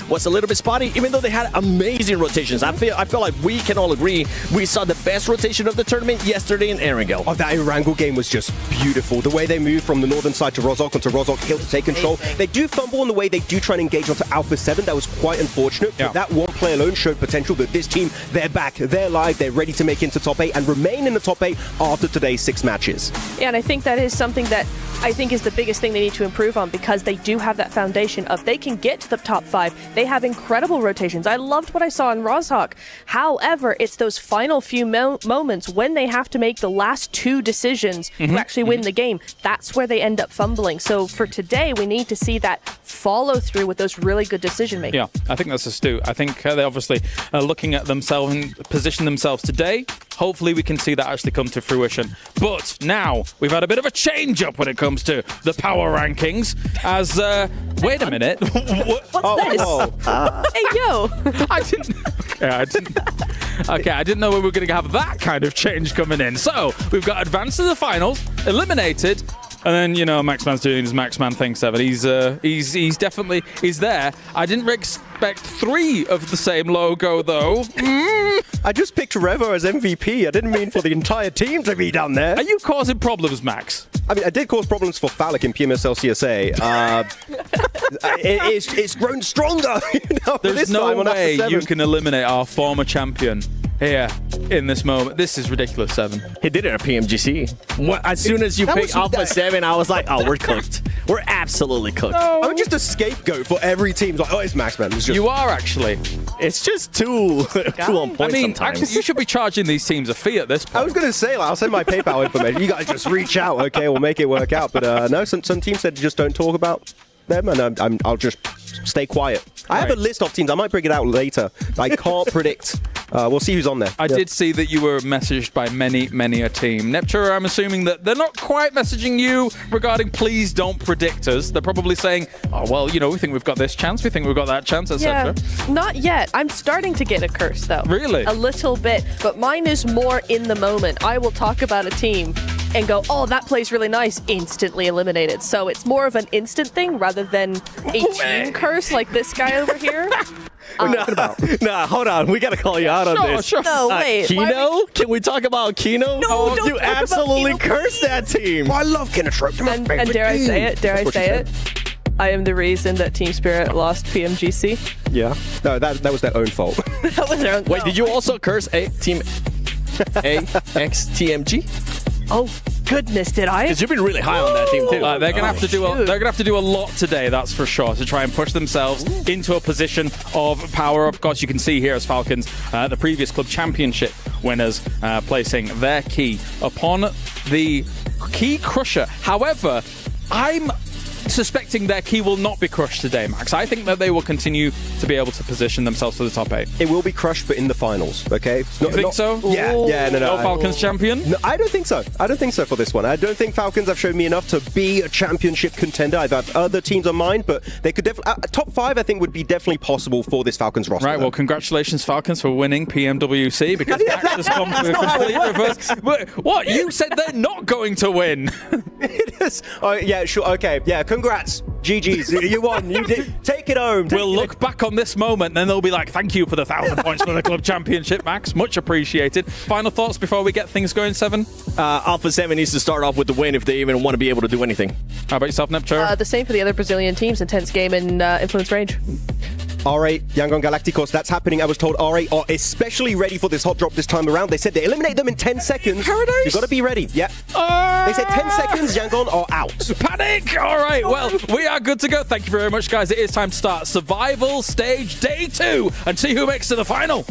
was a little bit spotty, even though they had amazing rotations. I feel like we can all agree we saw the best rotation of the tournament yesterday in Erangel. Oh, that Erangel game was just beautiful. The way they moved from the northern side to Rozhok onto Rozhok Hill to take control. They do fumble in the way they do try and engage onto Alpha 7. That was quite unfortunate. Yeah. But that one play alone showed potential that this team, they're back, they're live, they're ready to make it into top 8 and remain in the top 8 after today's 6 matches. Yeah, and I think that is something that I think is the biggest thing they need to improve on, because they do have that foundation of they can get to the top 5. They have incredible rotations. I loved what I saw in Rozhok. However, it's those final few moments when they have to make the last 2 decisions to actually win the game. That's where they end up fumbling. So for today, we need to see that follow through with those really good decision making. Yeah, I think that's astute. I think they obviously are looking at themselves and position themselves today. Hopefully we can see that actually come to fruition. But now we've had a bit of a change up when it comes to the power rankings. As wait a minute, What's this? Hey, yo! I didn't know we were going to have that kind of change coming in. So we've got advanced to the finals, eliminated. And then, you know, Maxman's doing his Maxman thing, 7. He's definitely there. I didn't expect 3 of the same logo, though. I just picked Revo as MVP. I didn't mean for the entire team to be down there. Are you causing problems, Max? I mean, I did cause problems for Phallic in PMSL CSA. It's grown stronger. There's no way you can eliminate our former champion here in this moment. This is ridiculous, 7. He did it at PMGC. As soon as you pick Alpha 7, I was like, oh, we're cooked. We're absolutely cooked. I'm just a scapegoat for every team. It's like, oh, it's Maxman. You are actually. It's just too on point I mean, sometimes. actually, you should be charging these teams a fee at this point. I was going to say, like, I'll send my PayPal information. You guys just reach out, okay? We'll make it work out. But no, some teams said just don't talk about them, and I'll just stay quiet. I have a list of teams. I might bring it out later. I can't predict. We'll see who's on there. I did see that you were messaged by many a team. Nepture, I'm assuming that they're not quite messaging you regarding please don't predict us. They're probably saying, oh, well, you know, we think we've got this chance, we think we've got that chance, etc. Yeah, not yet. I'm starting to get a curse, though. Really? A little bit, but mine is more in the moment. I will talk about a team and go, oh, that plays really nice, instantly eliminated. So it's more of an instant thing rather than a team curse like this guy over here. Nah, hold on. We got to call you out on this. Sure. No, wait. Kino? Can we talk about Kino? No, don't you talk about absolutely Kino, cursed that team. I love Kennetrope. And dare I say it? Dare I say it? I am the reason that Team Spirit lost PMGC. Yeah. No, that was their own fault. That was their own. Wait, did you also curse Team AXTMG? Oh goodness, did I? Because you've been really high on that team too. They're gonna have to do. They're gonna have to do a lot today, that's for sure, to try and push themselves into a position of power. Of course, you can see here as Falcons, the previous club championship winners, placing their key upon the key crusher. However, I'm suspecting their key will not be crushed today, Max. I think that they will continue to be able to position themselves to the top 8. It will be crushed, but in the finals, okay? You think so? Yeah, no. No Falcons champion? No, I don't think so. I don't think so for this one. I don't think Falcons have shown me enough to be a championship contender. I've had other teams on mind, but they could definitely... top 5, I think, would be definitely possible for this Falcons roster. Right, well, congratulations, Falcons, for winning PMWC, because Max has come to a complete reverse. What? You said they're not going to win. It is. Oh, yeah, sure. Okay, yeah, congrats. GG's. You won. You did. Take it home. We'll look back on this moment, and then they'll be like, thank you for the 1,000 points for the club championship, Max. Much appreciated. Final thoughts before we get things going, 7? Alpha 7 needs to start off with the win if they even want to be able to do anything. How about yourself, Nepture? The same for the other Brazilian teams. Intense game in Influence Range. R8, Yangon Galacticos, that's happening. I was told R8 are especially ready for this hot drop this time around. They said they eliminate them in 10 seconds. Paradise? You've got to be ready. Yeah. They said 10 seconds, Yangon are out. Panic! All right, well, we are good to go. Thank you very much, guys. It is time to start Survival Stage Day 2 and see who makes it to the final.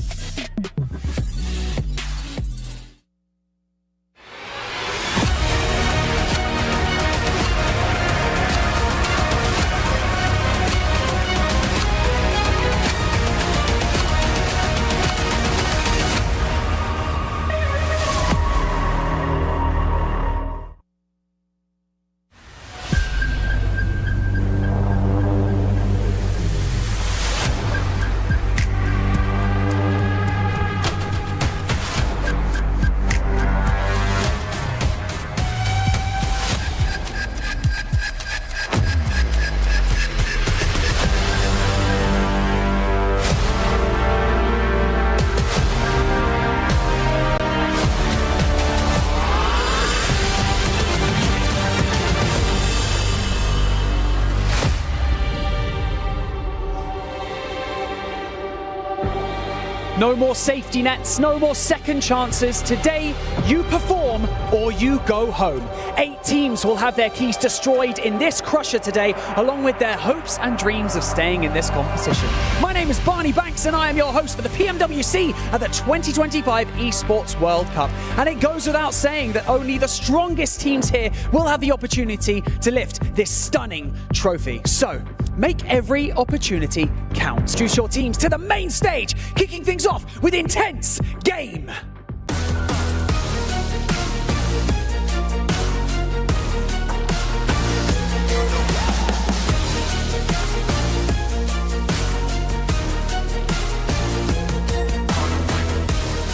No more safety nets, no more second chances. Today, you perform or you go home. 8 teams will have their keys destroyed in this crusher today, along with their hopes and dreams of staying in this competition. My name is Barney Banks, and I am your host for the PMWC at the 2025 Esports World Cup. And it goes without saying that only the strongest teams here will have the opportunity to lift this stunning trophy. So, make every opportunity count. Choose your teams to the main stage, kicking things off with intense game.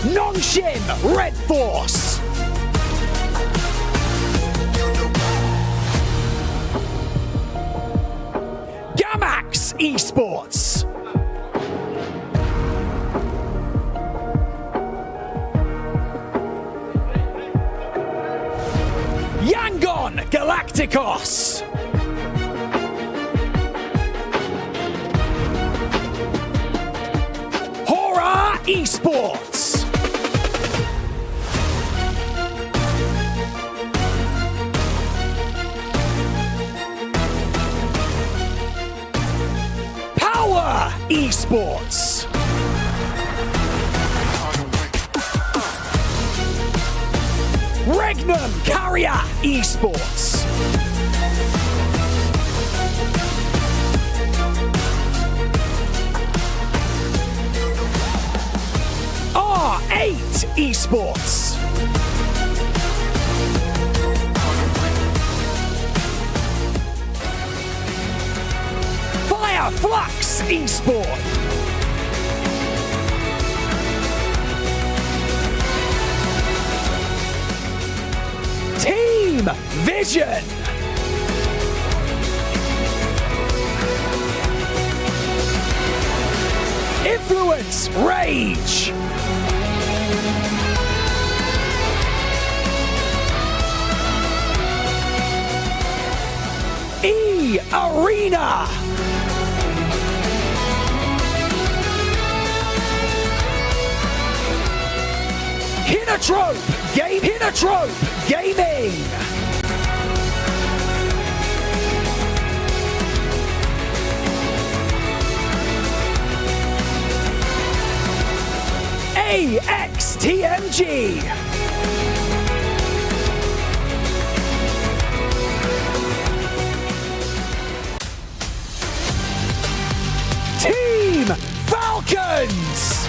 Nongshin Red Force. Gamax Esports. Yangon Galacticos. Hora Esports. Power Esports. Regnum Carrier Esports. R8 Esports. Fire Flux Esports. Team Vision. Influence Rage. E Arena. Hinotrope Gaming. AXTMG. Team Falcons.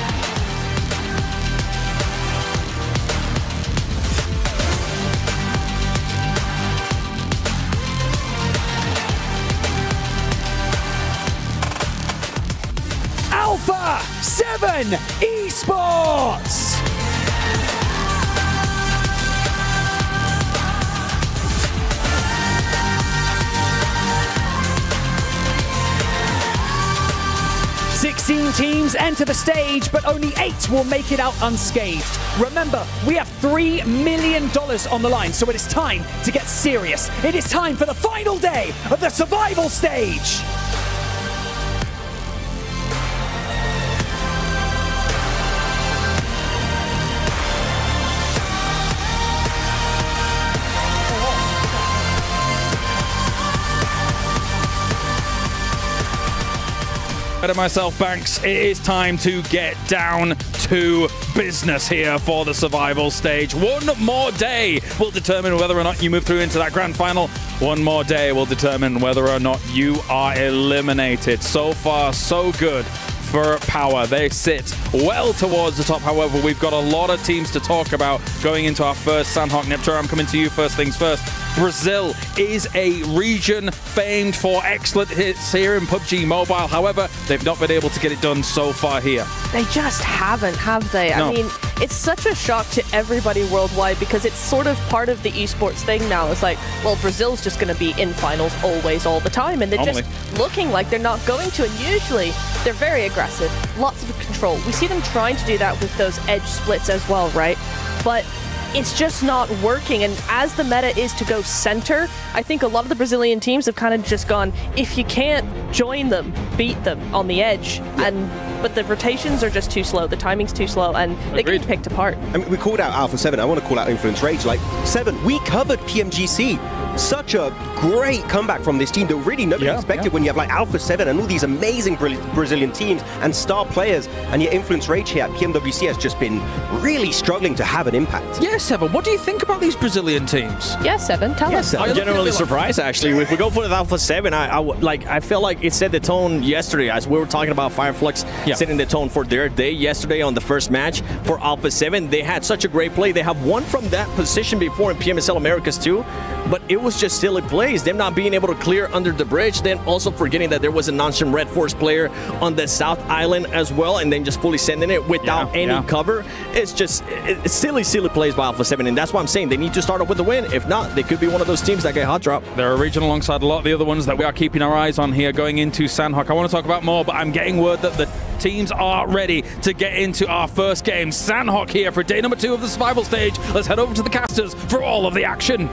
Alpha 7 Esports. Sixteen teams enter the stage, but only 8 will make it out unscathed. Remember, we have $3 million on the line, so it is time to get serious. It is time for the final day of the survival stage. Better myself, Banks. It is time to get down to business here for the survival stage. One more day will determine whether or not you move through into that grand final. One more day will determine whether or not you are eliminated. So far, so good for Power. They sit well towards the top. However, we've got a lot of teams to talk about going into our first Sandhawk Neptune. I'm coming to you first things first. Brazil is a region famed for excellent hits here in PUBG Mobile. However, they've not been able to get it done so far here. They just haven't, have they? No. I mean, it's such a shock to everybody worldwide because it's sort of part of the esports thing now. It's like, well, Brazil's just going to be in finals always, all the time, and they're just looking like they're not going to. And usually, they're very aggressive, lots of control. We see them trying to do that with those edge splits as well, right? But it's just not working. And as the meta is to go center, I think a lot of the Brazilian teams have kind of just gone, if you can't join them, beat them on the edge. And but the rotations are just too slow. The timing's too slow, and they get picked apart. I mean, we called out Alpha 7. I want to call out Influence Rage. Like, 7, we covered PMGC. Such a great comeback from this team that really nobody expected when you have like Alpha 7 and all these amazing Brazilian teams and star players, and yet Influence Rage here at PMWC has just been really struggling to have an impact. Yeah, Seven, what do you think about these Brazilian teams? Yeah, Seven, tell us. I'm genuinely surprised, actually. If we go for the Alpha 7, I feel like it set the tone yesterday, as we were talking about Fireflux setting the tone for their day yesterday on the first match for Alpha 7. They had such a great play. They have won from that position before in PMSL Americas too, but it was just silly plays. Them not being able to clear under the bridge, then also forgetting that there was a non-Shim Red Force player on the South Island as well, and then just fully sending it without any cover. It's just silly plays by Alpha 7, and that's why I'm saying they need to start off with a win. If not, they could be one of those teams that get hot drop. They're a region alongside a lot of the other ones that we are keeping our eyes on here going into Sandhawk. I want to talk about more, but I'm getting word that the teams are ready to get into our first game. Sandhawk here for day number 2 of the survival stage. Let's head over to the casters for all of the action.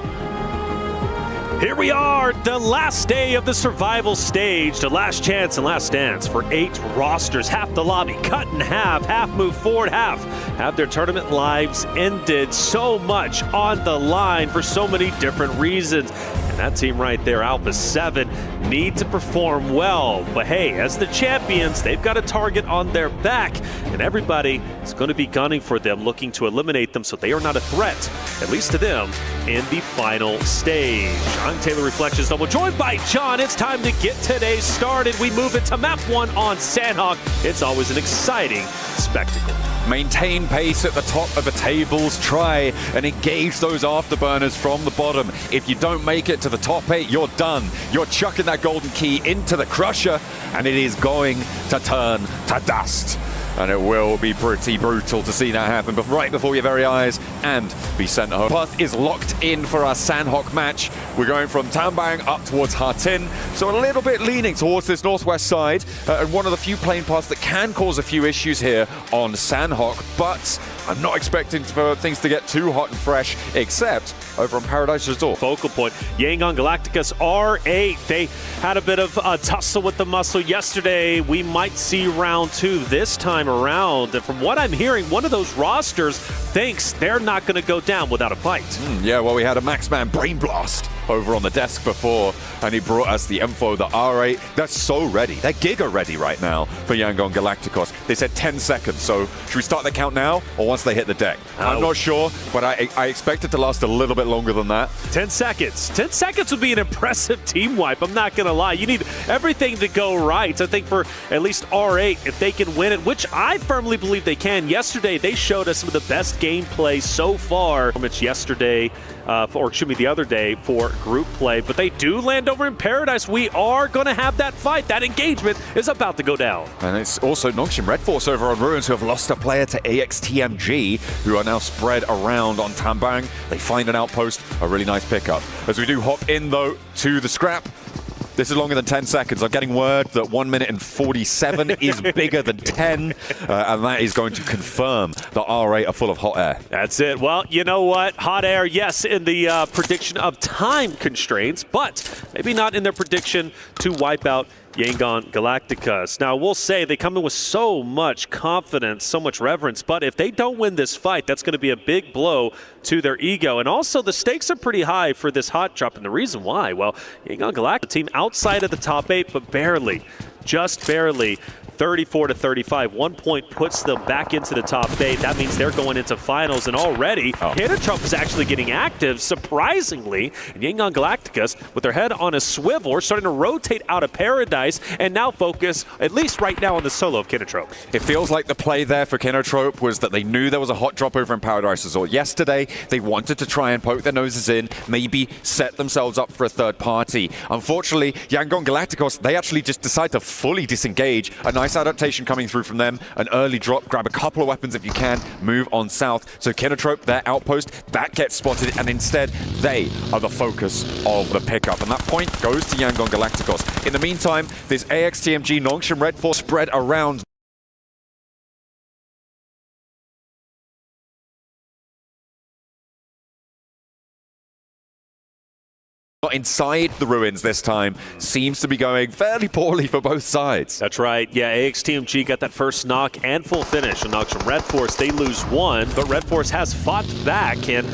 Here we are, the last day of the survival stage, the last chance and last dance for 8 rosters. Half the lobby cut in half move forward, half have their tournament lives ended. So much on the line for so many different reasons. And that team right there, Alpha 7, need to perform well. But hey, as the champions, they've got a target on their back, and everybody is going to be gunning for them, looking to eliminate them so they are not a threat, at least to them, in the final stage. I'm Taylor Reflections Double, joined by John. It's time to get today started. We move into map 1 on Sandhawk. It's always an exciting spectacle. Maintain pace at the top of the tables. Try and engage those afterburners from the bottom. If you don't make it to the top 8, you're done. You're chucking that golden key into the crusher, and it is going to turn to dust. And it will be pretty brutal to see that happen, but right before your very eyes, and be sent home. Path is locked in for our Sandhawk match. We're going from Tambang up towards Hartin, so a little bit leaning towards this northwest side, and one of the few plane paths that can cause a few issues here on Sandhawk, but I'm not expecting for things to get too hot and fresh, except over on Paradise Resort. Focal point, Yangon Galacticus R8. They had a bit of a tussle with the muscle yesterday. We might see round 2 this time around. And from what I'm hearing, one of those rosters thinks they're not going to go down without a fight. Yeah, well, we had a Maxman Brain Blast over on the desk before, and he brought us the info, the R8. They're so ready. They're giga ready right now for Yangon Galacticos. They said 10 seconds, so should we start the count now or once they hit the deck? I'm not sure, but I expect it to last a little bit longer than that. 10 seconds. 10 seconds would be an impressive team wipe. I'm not going to lie. You need everything to go right. I think for at least R8, if they can win it, which I firmly believe they can. Yesterday, they showed us some of the best gameplay so far. It's yesterday, or excuse me, the other day for group play, but they do land over in Paradise. We are going to have that fight. That engagement is about to go down. And it's also Nongshim Red Force over on Ruins who have lost a player to AXTMG, who are now spread around on Tambang. They find an outpost, a really nice pickup. As we do hop in, though, to the scrap. This is longer than 10 seconds. I'm getting word that 1 minute and 47 is bigger than 10, and that is going to confirm the R8 are full of hot air. That's it. Well, you know what? Hot air, yes, in the prediction of time constraints, but maybe not in their prediction to wipe out Yangon Galacticus. Now, we'll say they come in with so much confidence, so much reverence, but if they don't win this fight, that's going to be a big blow to their ego. And also, the stakes are pretty high for this hot drop, and the reason why, well, Yangon Galacticus team outside of the top 8, but barely, just barely. 34-35. 1 point puts them back into the top 8. That means they're going into finals, and already Canatrop is actually getting active, surprisingly. And Yangon Galacticus, with their head on a swivel, are starting to rotate out of Paradise and now focus, at least right now, on the solo of Canatrop. It feels like the play there for Canatrop was that they knew there was a hot drop over in Paradise Resort. Yesterday, they wanted to try and poke their noses in, maybe set themselves up for a third party. Unfortunately, Yangon Galacticos, they actually just decide to fully disengage. A nice adaptation coming through from them. An early drop, grab a couple of weapons if you can, move on south. So Canatrop, their outpost, that gets spotted, and instead they are the focus of the pickup. And that point goes to Yangon Galacticos. In the meantime, this AXTMG Nongshim Red Force spread around inside the ruins this time seems to be going fairly poorly for both sides. That's right. Yeah, AXTMG got that first knock and full finish on knocks from Red Force. They lose one, but Red Force has fought back and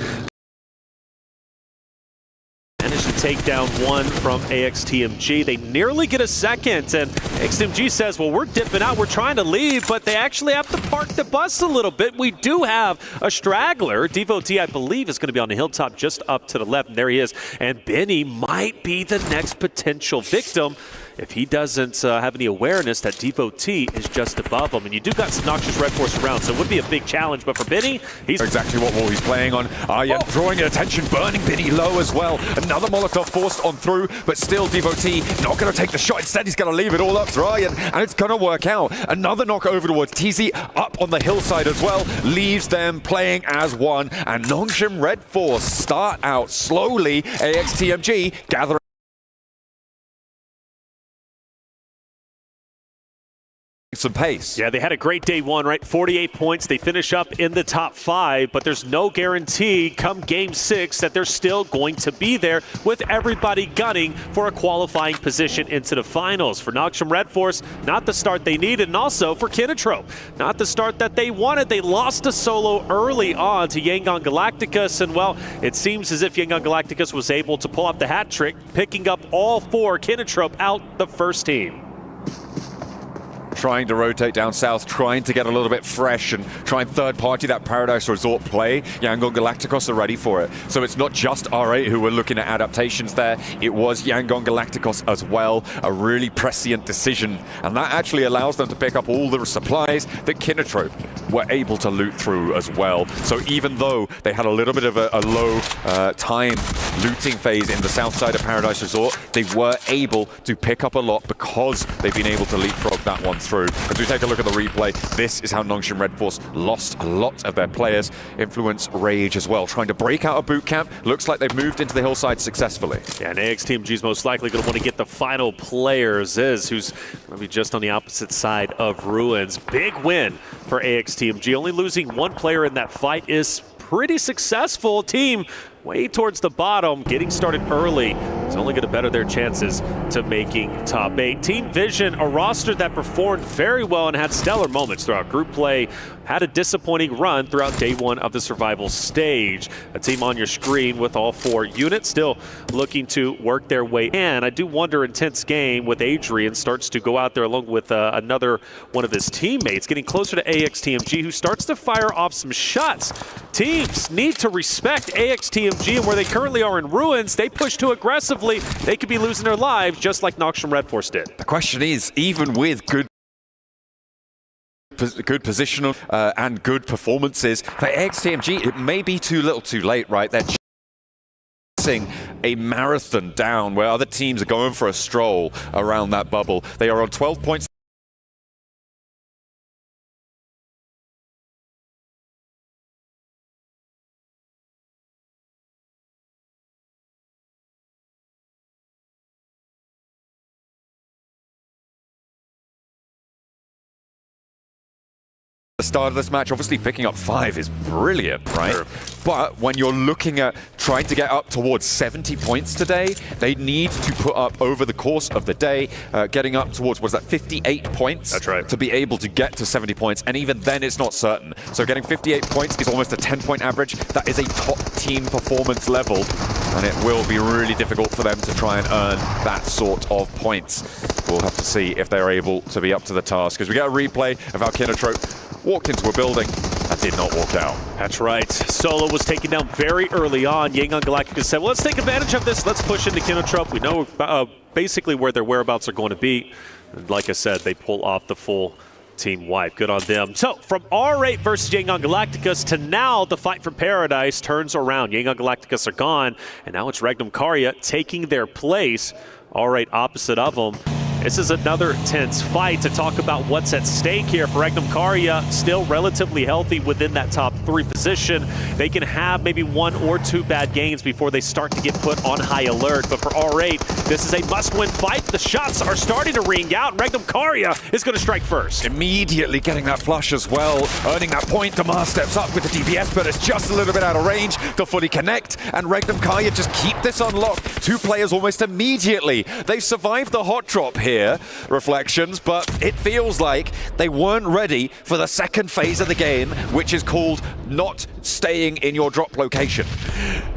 managed to take down one from AXTMG. They nearly get a second, and AXTMG says, well, we're dipping out, we're trying to leave, but they actually have to park the bus a little bit. We do have a straggler. Devotee, I believe, is going to be on the hilltop just up to the left, and there he is. And Benny might be the next potential victim if he doesn't have any awareness that Devotee is just above him. And you do got some noxious Red Force around, so it would be a big challenge. But for Benny, he's exactly what wall he's playing on. Aryan drawing attention, burning Benny low as well. Another Molotov forced on through, but still Devotee not going to take the shot. Instead, he's going to leave it all up to Aryan, and it's going to work out. Another knock over towards TZ, up on the hillside as well, leaves them playing as one. And Nongshim Red Force start out slowly. AXTMG gathering some pace. Yeah, they had a great day one, right? 48 points. They finish up in the top 5, but there's no guarantee come game 6 that they're still going to be there with everybody gunning for a qualifying position into the finals. For Nongshim Red Force, not the start they needed, and also for Kinotrope, not the start that they wanted. They lost a solo early on to Yangon Galacticus, and well, it seems as if Yangon Galacticus was able to pull off the hat trick, picking up all 4 Kinotrope out the first team. Trying to rotate down south, trying to get a little bit fresh and try and third-party that Paradise Resort play. Yangon Galacticos are ready for it. So it's not just R8 who were looking at adaptations there. It was Yangon Galacticos as well. A really prescient decision. And that actually allows them to pick up all the supplies that Kinotrope were able to loot through as well. So even though they had a little bit of a low time looting phase in the south side of Paradise Resort, they were able to pick up a lot because they've been able to leapfrog that one through. As we take a look at the replay, this is how Nongshim Red Force lost a lot of their players. Influence Rage as well, trying to break out of boot camp. Looks like they've moved into the hillside successfully. Yeah, and AXTMG is most likely going to want to get the final player, Ziz, who's going to be just on the opposite side of Ruins. Big win for AXTMG. Only losing one player in that fight is pretty successful. Team way towards the bottom, getting started early. It's only going to better their chances to making top 8. Team Vision, a roster that performed very well and had stellar moments throughout group play, had a disappointing run throughout day 1 of the survival stage. A team on your screen with all 4 units still looking to work their way in. I do wonder, intense game with Adrian starts to go out there along with another one of his teammates, getting closer to AXTMG, who starts to fire off some shots. Teams need to respect AXTMG and where they currently are in Ruins. They push too aggressively, they could be losing their lives just like Nongshim Red Force did. The question is, even with good positional and good performances, for AXTMG, it may be too little too late, right? They're chasing a marathon down where other teams are going for a stroll around that bubble. They are on 12 points. The start of this match, obviously picking up 5 is brilliant, right? Sure. But when you're looking at trying to get up towards 70 points today, they need to put up over the course of the day, getting up towards, was that 58 points? That's right. To be able to get to 70 points, and even then it's not certain. So getting 58 points is almost a 10-point average. That is a top team performance level, and it will be really difficult for them to try and earn that sort of points. We'll have to see if they're able to be up to the task, because we get a replay of how Kinotrope walked into a building and did not walk out. That's right. Solo was taken down very early on. Yangon Galacticus said, well, let's take advantage of this. Let's push into Kinotrope. We know basically where their whereabouts are going to be. And like I said, they pull off the full team wipe. Good on them. So from R8 versus Yangon Galacticus to now the fight for Paradise turns around. Yangon Galacticus are gone, and now it's Regnum Karya taking their place. R8 opposite of them. This is another tense fight to talk about what's at stake here. For Regnum Karya, still relatively healthy within that top 3 position. They can have maybe 1 or 2 bad games before they start to get put on high alert. But for R8, this is a must-win fight. The shots are starting to ring out, and Regnum Karya is going to strike first. Immediately getting that flush as well, earning that point. Damar steps up with the DPS, but it's just a little bit out of range to fully connect, and Regnum Karya just keep this unlocked. 2 players almost immediately. They survived the hot drop here, Reflections, but it feels like they weren't ready for the second phase of the game, which is called not staying in your drop location.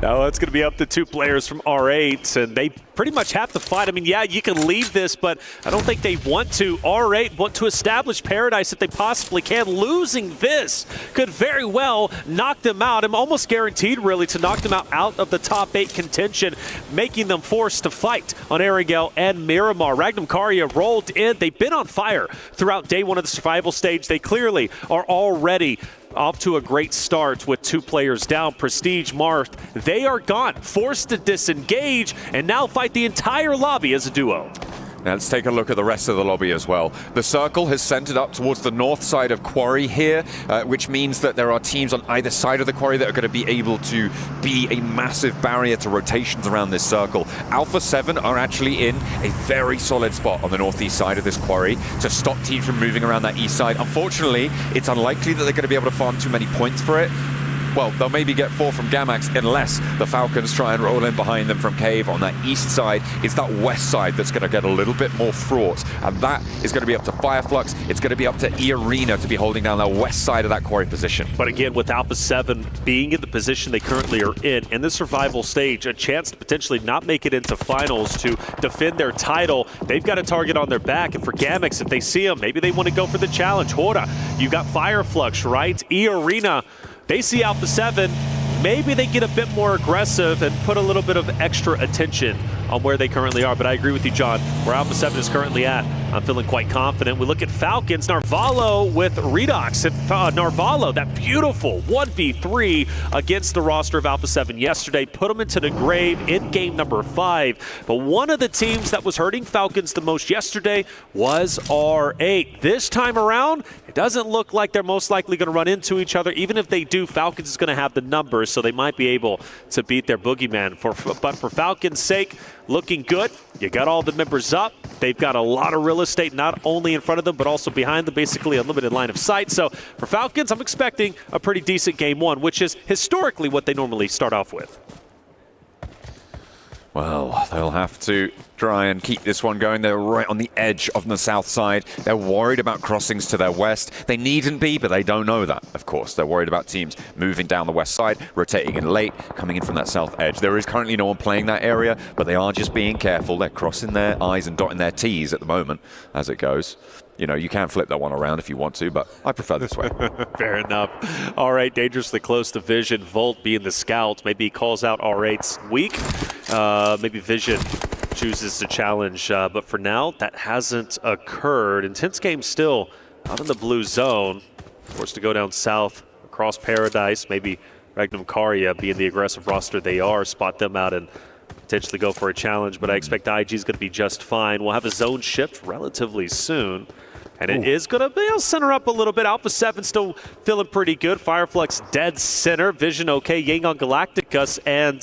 Now it's going to be up to 2 players from R8, and they pretty much have to fight. I mean, yeah, you can leave this, but I don't think they want to. R8 want to establish Paradise if they possibly can. Losing this could very well knock them out. I'm almost guaranteed, really, to knock them out of the top 8 contention, making them forced to fight on Erangel and Miramar. Regnum Karya rolled in. They've been on fire throughout day 1 of the survival stage. They clearly are already off to a great start with 2 players down. Prestige, Marth, they are gone, forced to disengage, and now fight the entire lobby as a duo. Now let's take a look at the rest of the lobby as well. The circle has centered up towards the north side of Quarry here, which means that there are teams on either side of the Quarry that are going to be able to be a massive barrier to rotations around this circle. Alpha 7 are actually in a very solid spot on the northeast side of this Quarry to stop teams from moving around that east side. Unfortunately, it's unlikely that they're going to be able to farm too many points for it. Well, they'll maybe get 4 from Gamax unless the Falcons try and roll in behind them from Cave on that east side. It's that west side that's going to get a little bit more fraught, and that is going to be up to Fireflux. It's going to be up to E-Arena to be holding down that west side of that Quarry position. But again, with Alpha 7 being in the position they currently are in the survival stage, a chance to potentially not make it into finals to defend their title, they've got a target on their back. And for Gamax, if they see him, maybe they want to go for the challenge. Hora, you got Fireflux, right? E-Arena, they see Alpha 7, maybe they get a bit more aggressive and put a little bit of extra attention on where they currently are. But I agree with you, John, where Alpha 7 is currently at, I'm feeling quite confident. We look at Falcons, Narvalo with Redox. Narvalo, that beautiful 1v3 against the roster of Alpha 7 yesterday, put them into the grave in game number 5. But one of the teams that was hurting Falcons the most yesterday was R8. This time around, it doesn't look like they're most likely going to run into each other. Even if they do, Falcons is going to have the numbers, so they might be able to beat their boogeyman. But for Falcons' sake, looking good. You got all the members up. They've got a lot of real estate, not only in front of them, but also behind them, basically a limited line of sight. So for Falcons, I'm expecting a pretty decent game 1, which is historically what they normally start off with. Well, they'll have to try and keep this one going. They're right on the edge of the south side. They're worried about crossings to their west. They needn't be, but they don't know that, of course. They're worried about teams moving down the west side, rotating in late, coming in from that south edge. There is currently no one playing that area, but they are just being careful. They're crossing their I's and dotting their T's at the moment as it goes. You know, you can flip that one around if you want to, but I prefer this way. Fair enough. All right, dangerously close to Vision. Volt being the scout. Maybe he calls out R8's weak. Maybe Vision chooses to challenge, but for now, that hasn't occurred. Intense game still out in the blue zone. Forced to go down south across Paradise. Maybe Regnum Karya, being the aggressive roster they are, spot them out and potentially go for a challenge, but I expect IG is going to be just fine. We'll have a zone shift relatively soon. And it is going to center up a little bit. Alpha 7 still feeling pretty good. Fireflux dead center. Vision okay. Yangon Galacticus and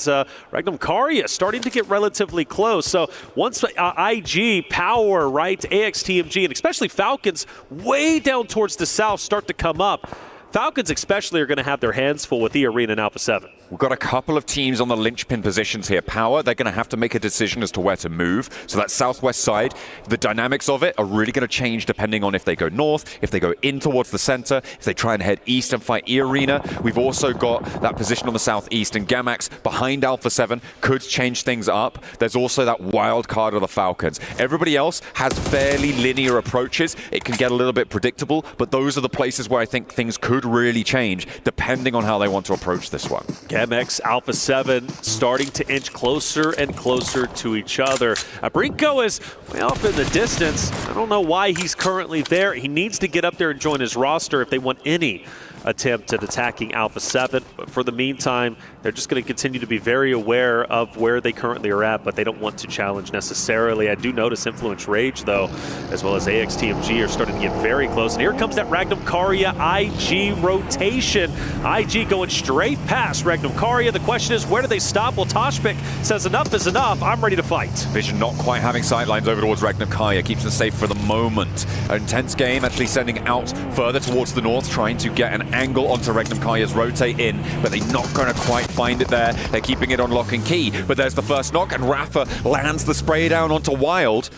Regnum Karya starting to get relatively close. So once IG, Power, right, AXTMG, and especially Falcons way down towards the south start to come up, Falcons especially are going to have their hands full with E-Arena and Alpha 7. We've got a couple of teams on the linchpin positions here. Power, they're going to have to make a decision as to where to move. So that southwest side, the dynamics of it are really going to change depending on if they go north, if they go in towards the center, if they try and head east and fight E-Arena. We've also got that position on the southeast, and Gamax behind Alpha 7 could change things up. There's also that wild card of the Falcons. Everybody else has fairly linear approaches. It can get a little bit predictable, but those are the places where I think things could really change depending on how they want to approach this one. MX, Alpha 7 starting to inch closer and closer to each other. Brinko is way off in the distance. I don't know why he's currently there. He needs to get up there and join his roster if they want any attempt at attacking Alpha 7. But for the meantime, they're just going to continue to be very aware of where they currently are at, but they don't want to challenge necessarily. I do notice Influence Rage, though, as well as AXTMG are starting to get very close. And here comes that Regnum Karya IG rotation. IG going straight past Regnum Karya. The question is, where do they stop? Well, Toshpik says enough is enough. I'm ready to fight. Vision not quite having sightlines over towards Regnum Karya, keeps them safe for the moment. An intense game, actually sending out further towards the north, trying to get an angle onto Regnum Karya's rotate in, but they're not going to quite find it there. They're keeping it on lock and key, but there's the first knock, and Rafa lands the spray down onto Wild.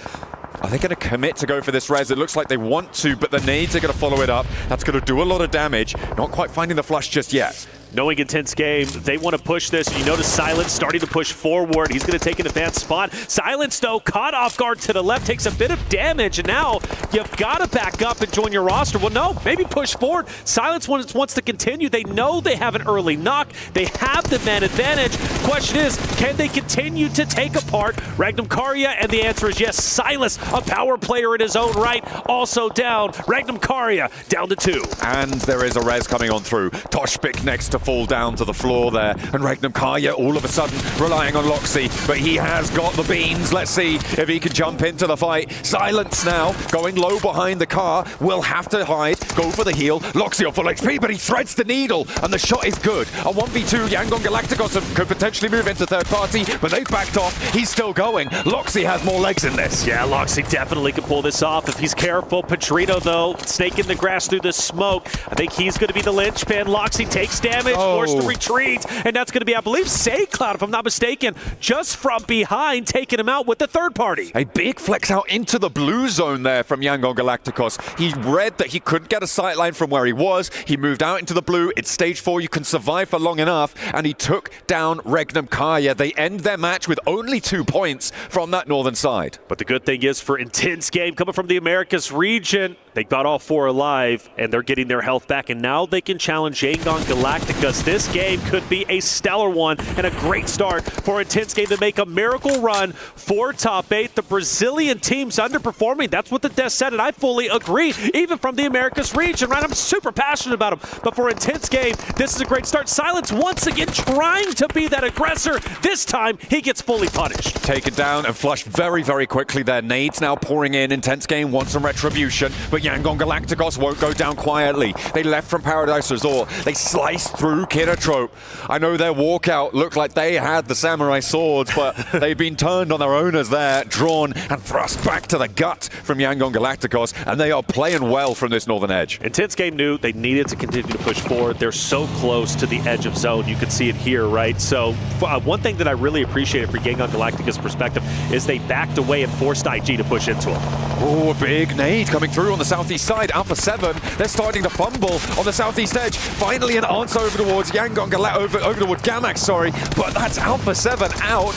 Are they going to commit to go for this res? It looks like they want to, but the nades are going to follow it up. That's going to do a lot of damage. Not quite finding the flush just yet. Knowing Intense Game, they want to push this. You notice Silence starting to push forward. He's going to take an advanced spot. Silence, though, caught off guard to the left, takes a bit of damage, and now you've got to back up and join your roster. Well, no, maybe push forward. Silence wants to continue. They know they have an early knock. They have the man advantage. Question is, can they continue to take apart Regnum Karya? And the answer is yes. Silas, a power player in his own right, also down. Regnum Karya down to 2. And there is a res coming on through. Toshpik next to fall down to the floor there, and Regnum Karya all of a sudden relying on Loxy, but he has got the beans. Let's see if he can jump into the fight. Silence now, going low behind the car, will have to hide, go for the heal. Loxy on full XP, but he threads the needle, and the shot is good. A 1v2, Yangon Galacticos could potentially move into third party, but they've backed off. He's still going. Loxy has more legs in this. Yeah, Loxy definitely can pull this off if he's careful. Petrino, though, snaking the grass through the smoke. I think he's going to be the linchpin. Loxy takes damage, forced to retreat, and that's going to be, I believe, Cloud, if I'm not mistaken, just from behind, taking him out with the third party. A big flex out into the blue zone there from Yangon Galacticos. He read that he couldn't get a sightline from where he was. He moved out into the blue. It's stage 4. You can survive for long enough, and he took down Regnum Karya. They end their match with only 2 points from that northern side. But the good thing is, for Intense Game coming from the Americas region, they got all 4 alive, and they're getting their health back, and now they can challenge Yangon Galacticos. This game could be a stellar one and a great start for Intense Game to make a miracle run for top 8. The Brazilian team's underperforming. That's what the Death said, and I fully agree, even from the Americas region, right? I'm super passionate about them. But for Intense Game, this is a great start. Silence once again trying to be that aggressor. This time, he gets fully punished. Taken down and flushed very, very quickly there. Nades now pouring in. Intense Game wants some retribution, but Yangon Galacticos won't go down quietly. They left from Paradise Resort. They sliced through Kiratrope. I know their walkout looked like they had the samurai swords, but they've been turned on their owners there, drawn and thrust back to the gut from Yangon Galacticos, and they are playing well from this northern edge. Intense Game knew they needed to continue to push forward. They're so close to the edge of zone. You can see it here, right? So one thing that I really appreciated for Yangon Galacticos' perspective is they backed away and forced IG to push into him. Oh, a big nade coming through on the southeast side. Alpha 7, they're starting to fumble on the southeast edge. Finally an answer over towards Yangon Galacticos, over towards Gamax, sorry, but that's Alpha 7 out.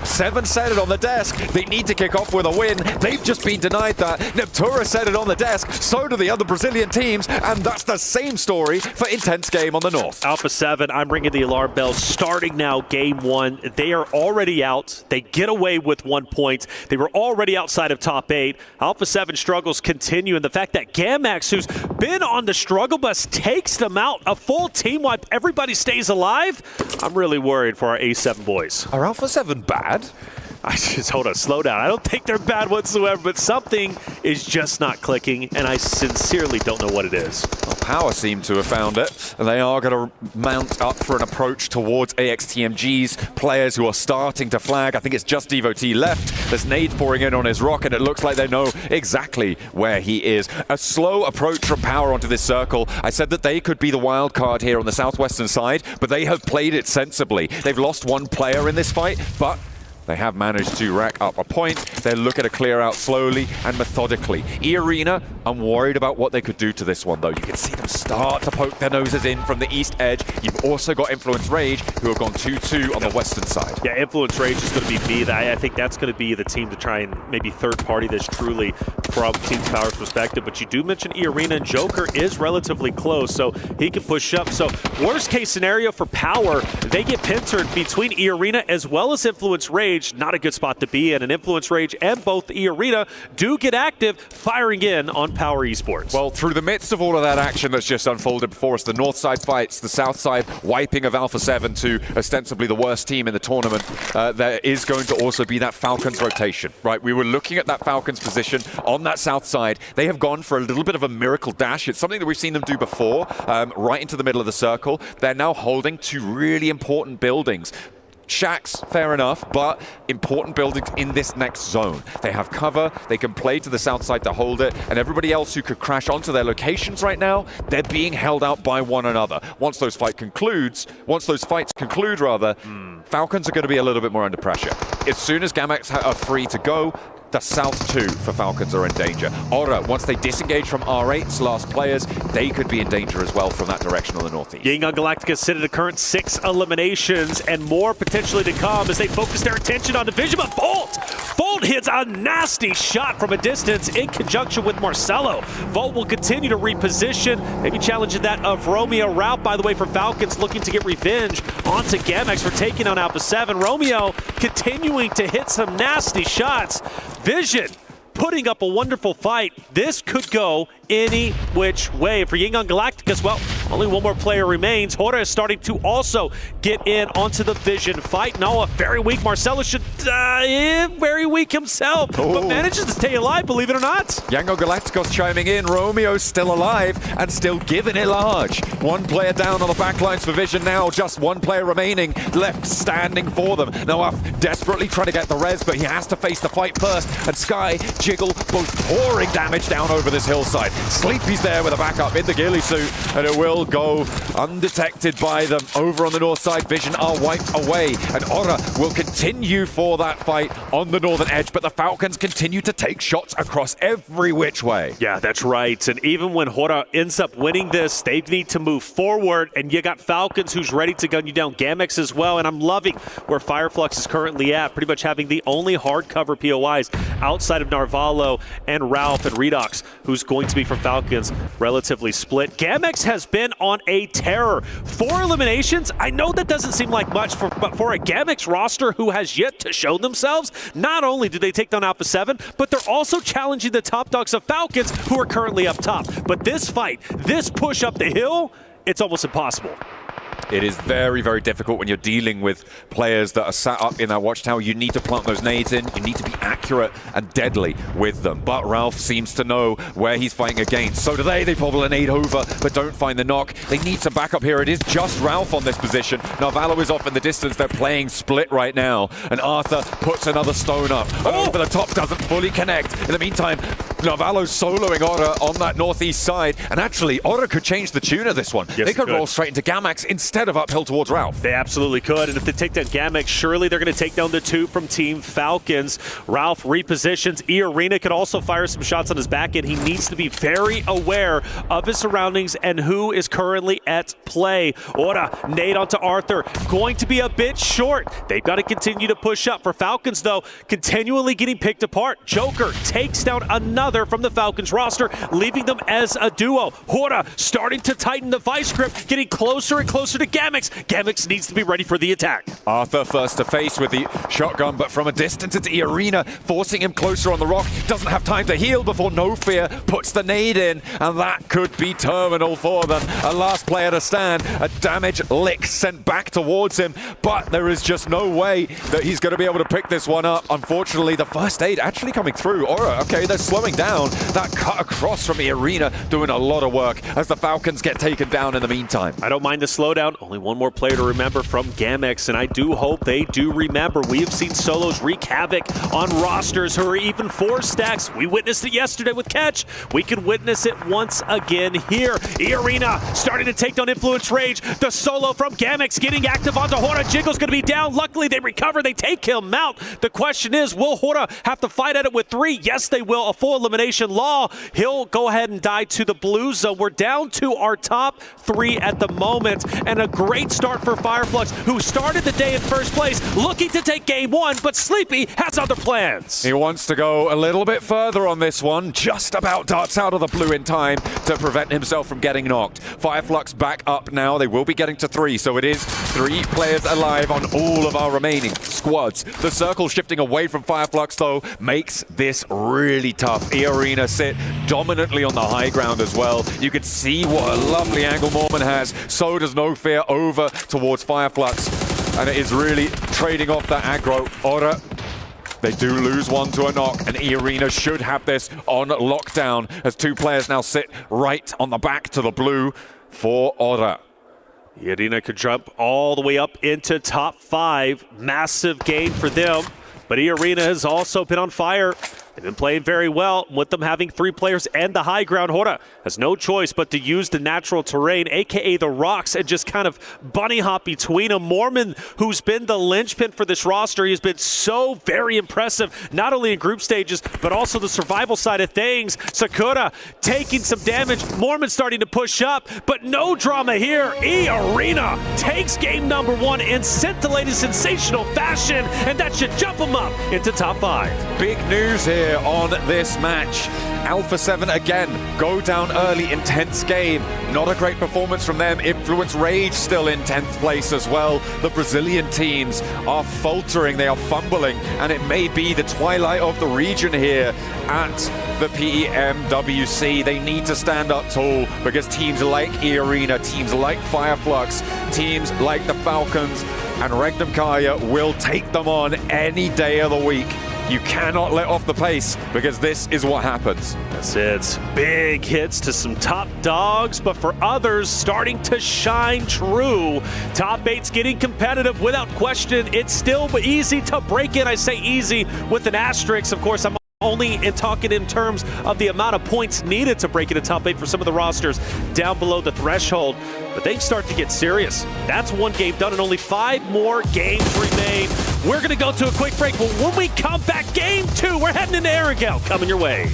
7 said it on the desk. They need to kick off with a win. They've just been denied that. Neptura said it on the desk. So do the other Brazilian teams, and that's the same story for Intense Game on the north. Alpha 7, I'm ringing the alarm bell. Starting now, game 1. They are already out. They get away with 1 point. They were already outside of top 8. Alpha 7 struggles continue, and the fact that Gamax, who's been on the struggle bus, takes them out. A full team wipe. Everybody stays alive. I'm really worried for our A7 boys. Are Alpha 7 bad? Hold on, slow down. I don't think they're bad whatsoever, but something is just not clicking, and I sincerely don't know what it is. Well, Power seem to have found it, and they are going to mount up for an approach towards AXTMG's players who are starting to flag. I think it's just Devotee left. There's nade pouring in on his rock, and it looks like they know exactly where he is. A slow approach from Power onto this circle. I said that they could be the wild card here on the southwestern side, but they have played it sensibly. They've lost 1 player in this fight, but they have managed to rack up a point. They're looking to clear out slowly and methodically. E-Arena, I'm worried about what they could do to this one, though. You can see them start to poke their noses in from the east edge. You've also got Influence Rage, who have gone 2-2 on the western side. Yeah, Influence Rage is going to be B. I think that's going to be the team to try and maybe third party this truly from Team Power's perspective. But you do mention E-Arena, and Joker is relatively close, so he can push up. So worst case scenario for Power, they get pincered between E-Arena as well as Influence Rage. Not a good spot to be in. And Influence Rage and both E-Arena do get active, firing in on Power Esports. Well, through the midst of all of that action that's just unfolded before us, the north side fights, the south side wiping of Alpha 7 to ostensibly the worst team in the tournament, there is going to also be that Falcons rotation, right? We were looking at that Falcons position on that south side. They have gone for a little bit of a miracle dash. It's something that we've seen them do before, right into the middle of the circle. They're now holding two really important buildings. Shacks, fair enough, but important buildings in this next zone. They have cover, they can play to the south side to hold it, and everybody else who could crash onto their locations right now, they're being held out by one another. Once those fights conclude, Falcons are going to be a little bit more under pressure. As soon as Gamex are free to go, the South 2 for Falcons are in danger. Aura, once they disengage from R8's last players, they could be in danger as well from that direction on the northeast. Yangon Galactica sit at a current 6 eliminations and more potentially to come as they focus their attention on Division. But Volt hits a nasty shot from a distance in conjunction with Marcelo. Volt will continue to reposition, maybe challenging that of Romeo. Route, by the way, for Falcons looking to get revenge onto Gamex for taking on Alpha 7. Romeo continuing to hit some nasty shots. Vision putting up a wonderful fight. This could go any which way. For Yangon Galacticus, well, only one more player remains. Hora is starting to also get in onto the Vision fight. Noah, very weak. Marcelo should very weak himself, but manages to stay alive, believe it or not. Yangon Galacticos chiming in. Romeo's still alive and still giving it large. One player down on the backlines for Vision now. Just one player remaining left standing for them. Noah desperately trying to get the res, but he has to face the fight first. And Sky, Jiggle, both pouring damage down over this hillside. Sleepy's there with a backup in the ghillie suit, and it will go undetected by them. Over on the north side, Vision are wiped away, and Aura will continue for that fight on the northern edge, but the Falcons continue to take shots across every which way. Yeah, that's right. And even when Hora ends up winning this, they need to move forward, and you got Falcons who's ready to gun you down. Gamex as well, and I'm loving where Fireflux is currently at, pretty much having the only hardcover POIs outside of Narvalo and Ralph and Redox, who's going to be for Falcons, relatively split. Gamex has been on a terror. 4 eliminations, I know that doesn't seem like much, but for a Gamex roster who has yet to show themselves, not only do they take down Alpha 7, but they're also challenging the top dogs of Falcons, who are currently up top. But this fight, this push up the hill, it's almost impossible. It is very, very difficult when you're dealing with players that are sat up in that watchtower. You need to plant those nades in. You need to be accurate and deadly with them. But Ralph seems to know where he's fighting against. So do they. They bobble a nade over, but don't find the knock. They need some backup here. It is just Ralph on this position. Narvalo is off in the distance. They're playing split right now. And Arthur puts another stone up. Over the top, doesn't fully connect. In the meantime, Narvalo's soloing Aura on that northeast side. And actually, Aura could change the tune of this one. Yes, they could roll straight into Gamax instead of uphill towards Ralph. They absolutely could, and if they take down Gamex, surely they're going to take down the 2 from Team Falcons. Ralph repositions. E-Arena could also fire some shots on his back end. He needs to be very aware of his surroundings and who is currently at play. Ora, nade onto Arthur. Going to be a bit short. They've got to continue to push up. For Falcons, though, continually getting picked apart. Joker takes down another from the Falcons roster, leaving them as a duo. Hora starting to tighten the vice grip, getting closer and closer to Gamex. Gamex needs to be ready for the attack. Arthur first to face with the shotgun, but from a distance it's E-Arena, forcing him closer on the rock. Doesn't have time to heal before No Fear puts the nade in, and that could be terminal for them. A last player to stand, a damage lick sent back towards him, but there is just no way that he's going to be able to pick this one up. Unfortunately, the first aid actually coming through. Aura, okay, they're slowing down. That cut across from E-Arena doing a lot of work as the Falcons get taken down in the meantime. I don't mind the slowdown. Only one more player to remember from Gamex, and I do hope they do remember. We have seen solos wreak havoc on rosters who are even 4 stacks. We witnessed it yesterday with Catch. We can witness it once again here. E-Arena starting to take down Influence Rage. The solo from Gamex getting active onto Hora. Jiggle's going to be down. Luckily, they recover. They take him out. The question is, will Hora have to fight at it with 3? Yes, they will. A full elimination. elimination. Law, he'll go ahead and die to the blue zone. We're down to our top 3 at the moment, and a great start for Fireflux, who started the day in first place, looking to take game 1, but Sleepy has other plans. He wants to go a little bit further on this one, just about darts out of the blue in time to prevent himself from getting knocked. Fireflux back up now. They will be getting to 3, so it is 3 players alive on all of our remaining squads. The circle shifting away from Fireflux, though, makes this really tough. E-Arena sit dominantly on the high ground as well. You can see what a lovely angle Mormon has. So does No Fear over towards Fireflux, and it is really trading off that aggro. Aura, they do lose one to a knock, and E-Arena should have this on lockdown as 2 players now sit right on the back to the blue for Aura. E-Arena could jump all the way up into top 5. Massive game for them, but E-Arena has also been on fire. They've been playing very well, with them having 3 players and the high ground. Hora has no choice but to use the natural terrain, aka the rocks, and just kind of bunny hop between them. Mormon, who's been the linchpin for this roster, he has been so very impressive, not only in group stages, but also the survival side of things. Sakura taking some damage. Mormon starting to push up, but no drama here. E-Arena takes game number 1 in scintillating sensational fashion, and that should jump them up into top 5. Big news here on this match. Alpha 7 again go down early, intense game. Not a great performance from them. Influence Rage still in 10th place as well. The Brazilian teams are faltering, they are fumbling, and it may be the twilight of the region here at the PMWC. They need to stand up tall because teams like E-Arena, teams like Fireflux, teams like the Falcons and Regnum Kaya will take them on any day of the week. You cannot let off the pace because this is what happens. That's it. Big hits to some top dogs, but for others starting to shine true. Top 8's getting competitive without question. It's still easy to break in. I say easy with an asterisk. Of course, I'm only talking in terms of the amount of points needed to break into top 8 for some of the rosters down below the threshold. But they start to get serious. That's 1 game done and only 5 more games remain. We're going to go to a quick break, but when we come back, game 2, we're heading into Arrogale. Coming your way.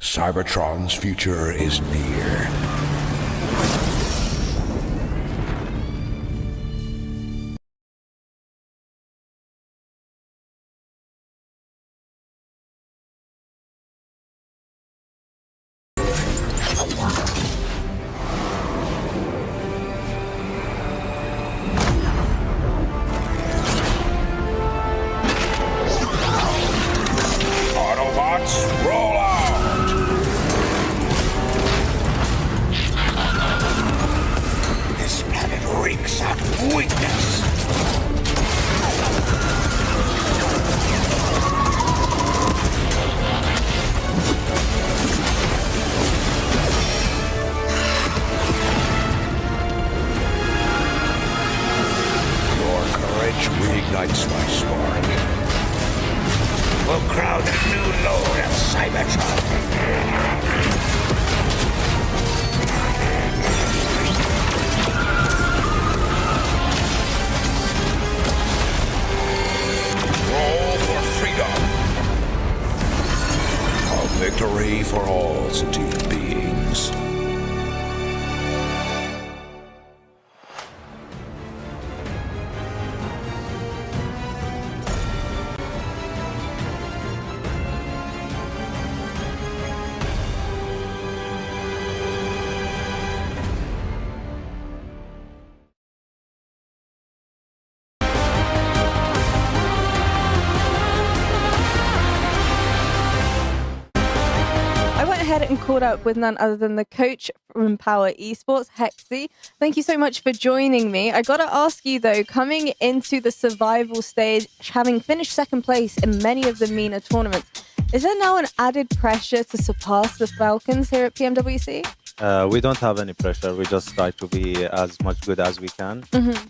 Cybertron's future is near. Autobots, roll out! Roll for freedom. A victory for all sentient beings. I went ahead and caught up with none other than the coach from Power Esports, Hexy. Thank you so much for joining me. I got to ask you though, coming into the survival stage, having finished second place in many of the MENA tournaments, is there now an added pressure to surpass the Falcons here at PMWC? We don't have any pressure. We just try to be as much good as we can.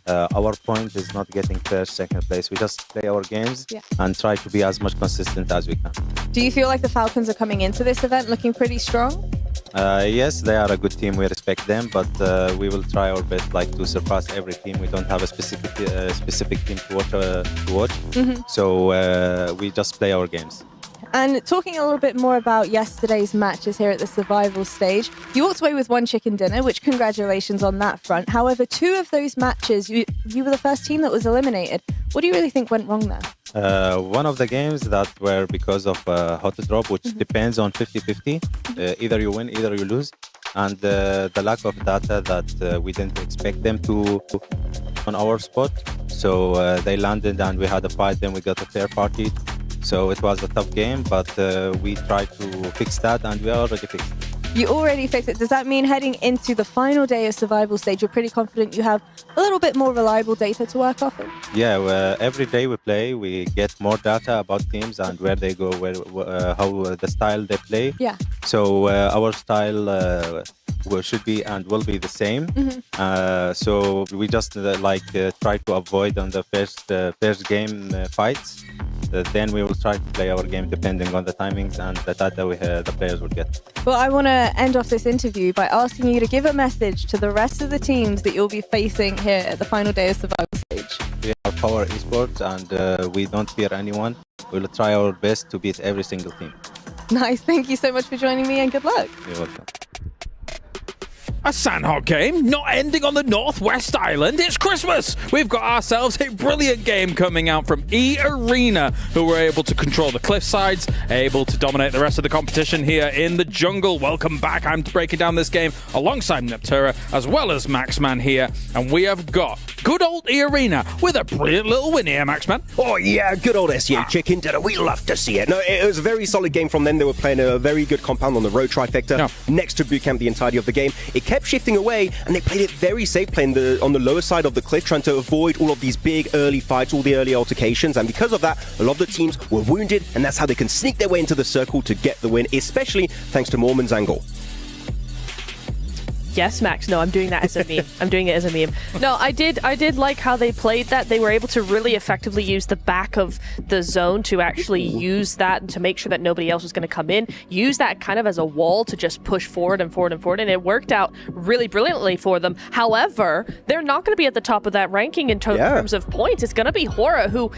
Our point is not getting first, second place. We just play our games and try to be as much consistent as we can. Do you feel like the Falcons are coming into this event looking pretty strong? Yes, they are a good team. We respect them, but we will try our best, like, to surpass every team. We don't have a specific team to watch. So we just play our games. And talking a little bit more about yesterday's matches here at the survival stage, you walked away with one chicken dinner, which congratulations on that front. However, two of those matches, you were the first team that was eliminated. What do you really think went wrong there? One of the games that were because of hot drop, which depends on 50-50. Either you win, either you lose. And the lack of data that we didn't expect them to on our spot. So they landed and we had a fight, then we got a fair party. So it was a tough game, but we tried to fix that and we already fixed it. You already fixed it. Does that mean heading into the final day of survival stage, you're pretty confident you have a little bit more reliable data to work off of? Yeah, every day we play, we get more data about teams and where they go, how the style they play. Yeah. So our style should be and will be the same. So we just try to avoid on the first game fights. Then we will try to play our game depending on the timings and the data the players will get. Well, I want to end off this interview by asking you to give a message to the rest of the teams that you'll be facing here at the final day of survival stage. We are Power Esports and we don't fear anyone. We'll try our best to beat every single team. Nice. Thank you so much for joining me and good luck. You're welcome. A Sandhog game, not ending on the Northwest Island. It's Christmas. We've got ourselves a brilliant game coming out from E-Arena, who were able to control the cliff sides, able to dominate the rest of the competition here in the jungle. Welcome back. I'm breaking down this game alongside Neptura, as well as Maxman here. And we have got good old E-Arena with a brilliant little win here, Maxman. Oh, yeah, good old SEA chicken dinner. We love to see it. No, it was a very solid game from them. They were playing a very good compound on the road trifecta next to bootcamp the entirety of the game. It kept shifting away, and they played it very safe, playing on the lower side of the cliff, trying to avoid all of these big early fights, all the early altercations, and because of that, a lot of the teams were wounded, and that's how they can sneak their way into the circle to get the win, especially thanks to Mormon's angle. Yes, Max. No, I'm doing that as a meme. I'm doing it as a meme. No, I did like how they played that. They were able to really effectively use the back of the zone to actually use that and to make sure that nobody else was going to come in. Use that kind of as a wall to just push forward and forward and forward, and it worked out really brilliantly for them. However, they're not going to be at the top of that ranking in terms of points. It's going to be Hora, who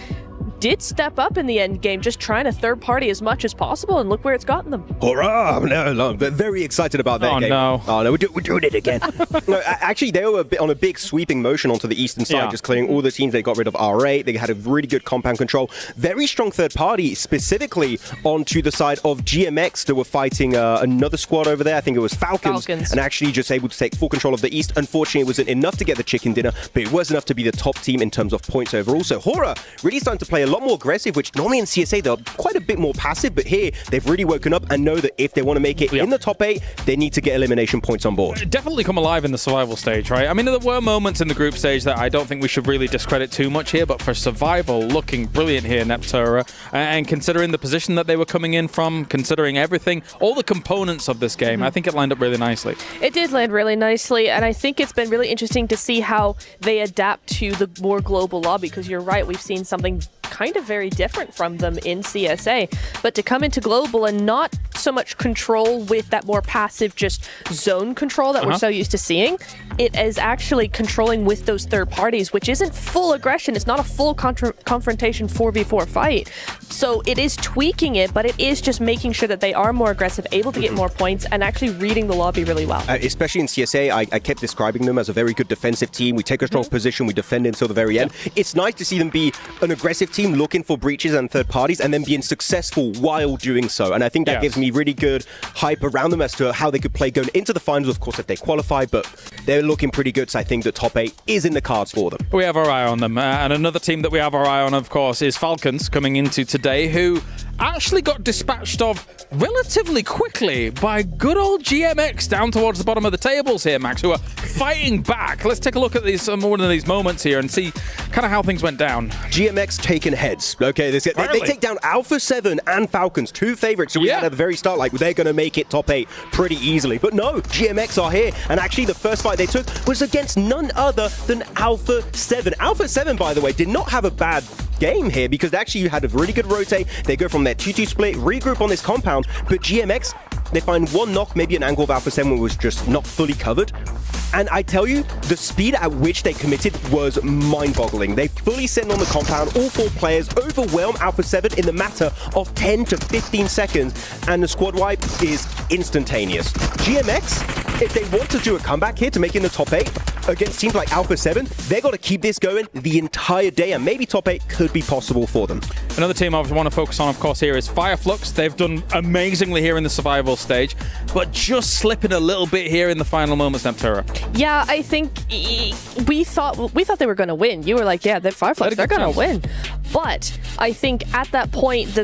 did step up in the end game, just trying to third party as much as possible, and look where it's gotten them. Hurrah! No, they're very excited about that game. Oh no, we're doing it again. No, actually, they were on a big sweeping motion onto the eastern side, just clearing all the teams. They got rid of R8. They had a really good compound control. Very strong third party, specifically onto the side of GMX. They were fighting another squad over there. I think it was Falcons, and actually just able to take full control of the east. Unfortunately, it wasn't enough to get the chicken dinner, but it was enough to be the top team in terms of points overall. So Hora really starting to play a lot more aggressive, which normally in CSA they're quite a bit more passive, but here they've really woken up and know that if they want to make it in the top 8, they need to get elimination points on board. Definitely come alive in the survival stage, right? I mean, there were moments in the group stage that I don't think we should really discredit too much here, but for survival, looking brilliant here, Neptura, and considering the position that they were coming in from, considering everything, all the components of this game, I think it lined up really nicely. It did land really nicely, and I think it's been really interesting to see how they adapt to the more global lobby, because you're right, we've seen something kind of very different from them in CSA. But to come into Global and not so much control with that more passive just zone control that we're so used to seeing, it is actually controlling with those third parties, which isn't full aggression. It's not a full confrontation 4v4 fight. So it is tweaking it, but it is just making sure that they are more aggressive, able to get more points, and actually reading the lobby really well. Especially in CSA, I kept describing them as a very good defensive team. We take a strong position, we defend until the very end. It's nice to see them be an aggressive team looking for breaches and third parties and then being successful while doing so. And I think that gives me really good hype around them as to how they could play going into the finals, of course, if they qualify, but they're looking pretty good, so I think the top 8 is in the cards for them. We have our eye on them. And another team that we have our eye on, of course, is Falcons coming into today, who actually got dispatched of relatively quickly by good old GMX down towards the bottom of the tables here, Max, who are fighting back. Let's take a look at these one of these moments here and see kind of how things went down. GMX taking heads. Okay, they take down Alpha 7 and Falcons, 2 favorites. So we had at the very start, like, they're going to make it top 8 pretty easily. But no, GMX are here. And actually, the first fight they took was against none other than Alpha 7. Alpha 7, by the way, did not have a bad game here because they actually had a really good rotate. They go from their 2-2 split, regroup on this compound, but GMX, they find one knock, maybe an angle of Alpha 7 was just not fully covered. And I tell you, the speed at which they committed was mind-boggling. They fully sent on the compound, all 4 players, overwhelm Alpha 7 in the matter of 10 to 15 seconds, and the squad wipe is instantaneous. GMX, if they want to do a comeback here to make it in the top 8 against teams like Alpha 7, they've got to keep this going the entire day, and maybe top 8 could be possible for them. Another team I want to focus on, of course, here is Fireflux. They've done amazingly here in the survival stage, but just slipping a little bit here in the final moments, Neptura. Yeah, I think we thought they were going to win. You were like, yeah, they're Fireflux, they're going to win. But I think at that point,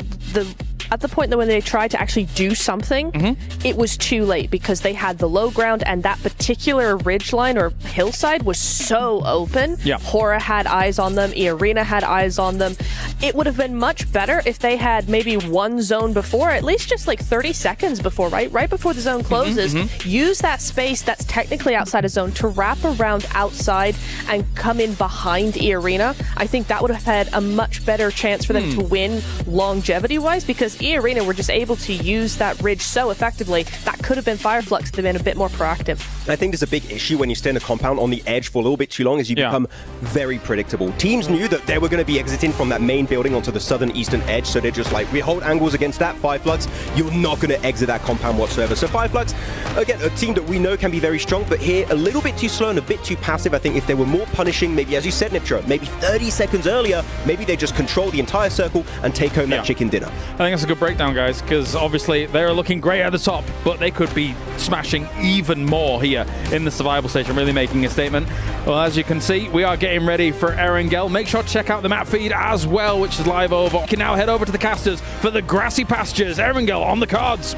at the point that when they tried to actually do something, it was too late because they had the low ground and that particular ridgeline or hillside was so open. Yeah. Hora had eyes on them, Arena had eyes on them. It would have been much better if they had maybe one zone before, at least just like 30 seconds before, right before the zone closes. Use that space that's technically outside a zone to wrap around outside and come in behind Arena. I think that would have had a much better chance for them to win longevity-wise because Arena were just able to use that ridge so effectively. That could have been Fireflux to have been a bit more proactive. I think there's a big issue when you stay in a compound on the edge for a little bit too long as you become very predictable. Teams knew that they were going to be exiting from that main building onto the southern eastern edge, so they're just like, we hold angles against that, Fireflux, you're not going to exit that compound whatsoever. So Fireflux, again, a team that we know can be very strong, but here a little bit too slow and a bit too passive. I think if they were more punishing, maybe as you said, Niptra, maybe 30 seconds earlier, maybe they just control the entire circle and take home that chicken dinner. I think that's a good breakdown, guys, because obviously they're looking great at the top, but they could be smashing even more here in the survival stage and really making a statement. Well, as you can see, we are getting ready for Erangel. Make sure to check out the map feed as well, which is live over. You can now head over to the casters for the grassy pastures. Erangel on the cards.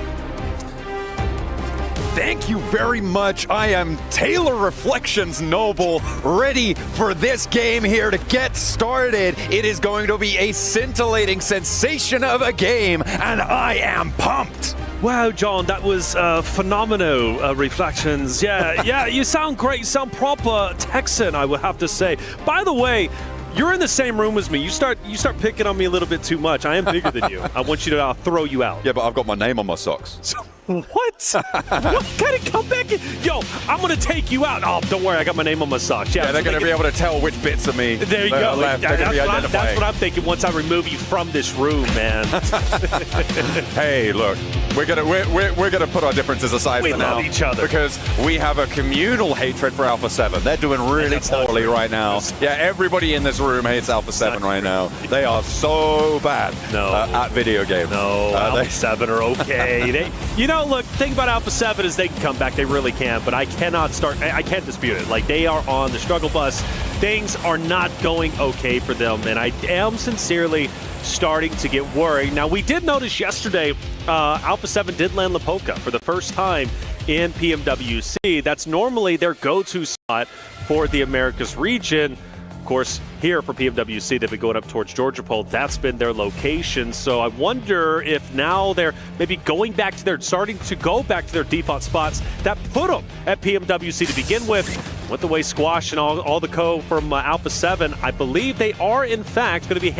Thank you very much. I am Taylor Reflections Noble, ready for this game here to get started. It is going to be a scintillating sensation of a game, and I am pumped. Wow, John, that was phenomenal reflections. Yeah, you sound great. You sound proper Texan, I would have to say. By the way, you're in the same room as me. You start picking on me a little bit too much. I am bigger than you. I want you to throw you out. Yeah, but I've got my name on my socks. So, what? What kind of comeback? Yo, I'm going to take you out. Oh, don't worry. I got my name on my socks. Yeah, they're going to be able to tell which bits of me there you go. left. That's what I'm thinking once I remove you from this room, man. Hey, look, we're gonna put our differences aside we for now. We love each other. Because we have a communal hatred for Alpha 7. They're doing really poorly right now. Yeah, everybody in this room hates Alpha 7 right now. They are so bad at video games. No, Alpha 7 are okay. Look, the thing about Alpha 7 is they can come back. They really can. But I can't dispute it. Like, they are on the struggle bus. Things are not going okay for them. And I am sincerely starting to get worried. Now, we did notice yesterday Alpha 7 did land Lapoca for the first time in PMWC. That's normally their go-to spot for the Americas region. Of course, here for PMWC, they've been going up towards Georgia Pole. That's been their location. So I wonder if now they're maybe starting to go back to their default spots that put them at PMWC to begin with. with the way Squash and all the co from Alpha 7, I believe they are in fact going to be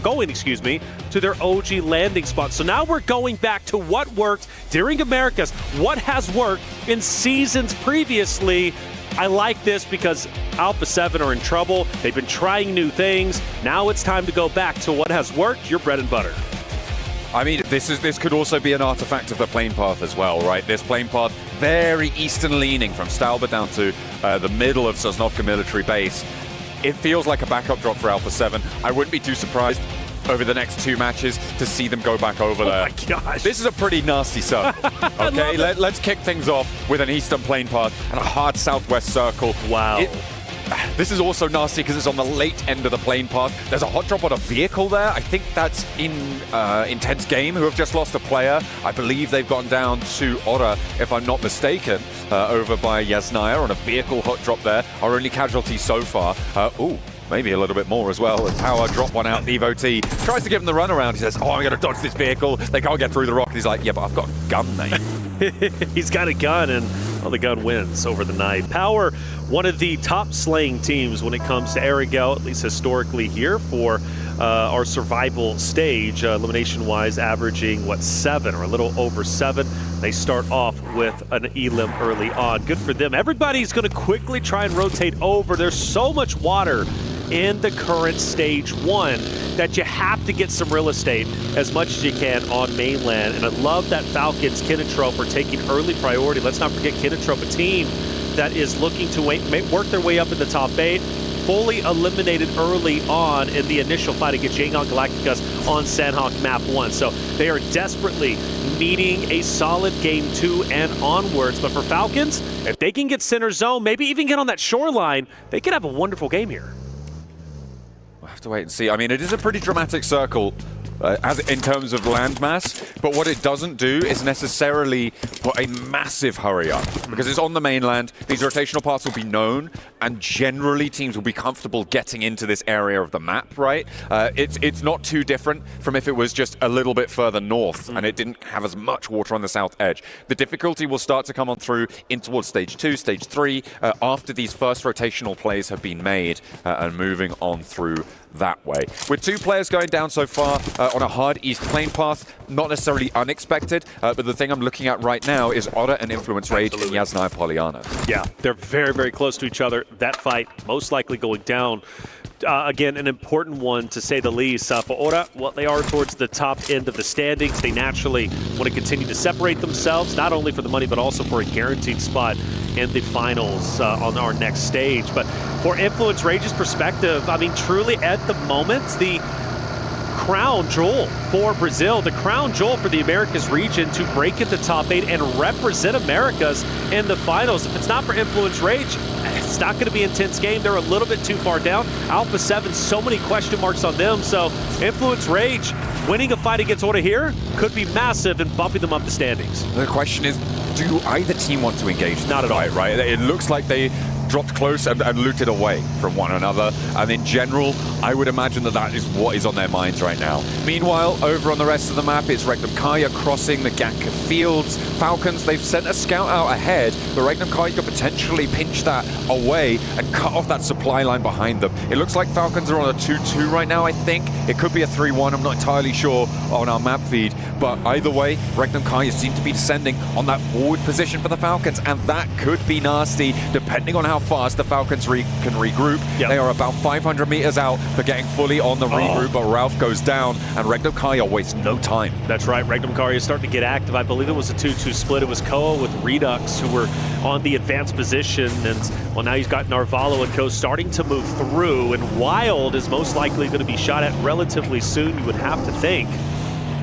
going to their OG landing spot. So now we're going back to what worked during Americas, what has worked in seasons previously. I like this because Alpha 7 are in trouble. They've been trying new things. Now it's time to go back to what has worked, your bread and butter. I mean, this could also be an artifact of the plane path as well, right? This plane path, very eastern leaning from Stalba down to the middle of Sosnovka military base. It feels like a backup drop for Alpha 7. I wouldn't be too surprised over the next 2 matches to see them go back over there. Oh my gosh. This is a pretty nasty circle. Okay, let's kick things off with an eastern plane path and a hard southwest circle. Wow. This is also nasty because it's on the late end of the plane path. There's a hot drop on a vehicle there. I think that's in Intense Game, who have just lost a player. I believe they've gone down to Ora, if I'm not mistaken, over by Yasnaya on a vehicle hot drop there. Our only casualty so far. Maybe a little bit more as well. As Power drop one out, Evo T tries to give him the runaround. He says, I'm going to dodge this vehicle. They can't get through the rock. And he's like, yeah, but I've got a gun, mate. He's got a gun, and the gun wins over the night. Power, one of the top slaying teams when it comes to Arigel, at least historically here for our survival stage, elimination-wise, averaging, 7 or a little over 7. They start off with an elim early on. Good for them. Everybody's going to quickly try and rotate over. There's so much water in the current stage 1 that you have to get some real estate as much as you can on mainland. And I love that Falcons, Kinotrope are taking early priority. Let's not forget Kinotrope, a team that is looking to work their way up in the top 8. Fully eliminated early on in the initial fight against Yangon Galacticus on Sandhawk Map 1. So they are desperately needing a solid game 2 and onwards. But for Falcons, if they can get center zone, maybe even get on that shoreline, they could have a wonderful game here. We'll have to wait and see. I mean, it is a pretty dramatic circle as in terms of landmass, but what it doesn't do is necessarily put a massive hurry up, because it's on the mainland. These rotational paths will be known, and generally teams will be comfortable getting into this area of the map, right? It's not too different from if it was just a little bit further north and it didn't have as much water on the south edge. The difficulty will start to come on through in towards stage 2, stage 3, after these first rotational plays have been made and moving on through that way. With 2 players going down so far on a hard east plane path, not necessarily unexpected, but the thing I'm looking at right now is Otta and Influence Rage and Yasnaya Polyana. Yeah, they're very, very close to each other. That fight most likely going down. Again, an important one to say the least. For Ora, they are towards the top end of the standings. They naturally want to continue to separate themselves, not only for the money, but also for a guaranteed spot in the finals on our next stage. But for Influence Rage's perspective, I mean, truly at the moment, the crown jewel for Brazil, the crown jewel for the Americas region to break into top 8 and represent Americas in the finals. If it's not for Influence Rage, it's not going to be an intense game. They're a little bit too far down. Alpha 7, so many question marks on them. So Influence Rage winning a fight against Ora here could be massive and bumping them up the standings. The question is, do either team want to engage? Not at all. Right? It looks like they dropped close and looted away from one another. And in general, I would imagine that is what is on their minds right now. Meanwhile, over on the rest of the map, it's Regnum Kaya crossing the Gatka fields. Falcons, they've sent a scout out ahead, but Regnum Kaya could potentially pinch that away and cut off that supply line behind them. It looks like Falcons are on a 2-2 right now, I think. It could be a 3-1, I'm not entirely sure on our map feed. But either way, Regnum Kaya seem to be descending on that forward position for the Falcons, and that could be nasty, depending on how fast the Falcons can regroup. Yep. They are about 500 meters out for getting fully on the regroup, but Ralph goes down, and Regnum Kaya wastes no time. That's right, Regnum Kaya is starting to get active. I believe it was a 2-2 split. It was Koa with Redux who were on the advanced position, and well, now he's got Narvalo and Co starting to move through, and Wild is most likely going to be shot at relatively soon, you would have to think.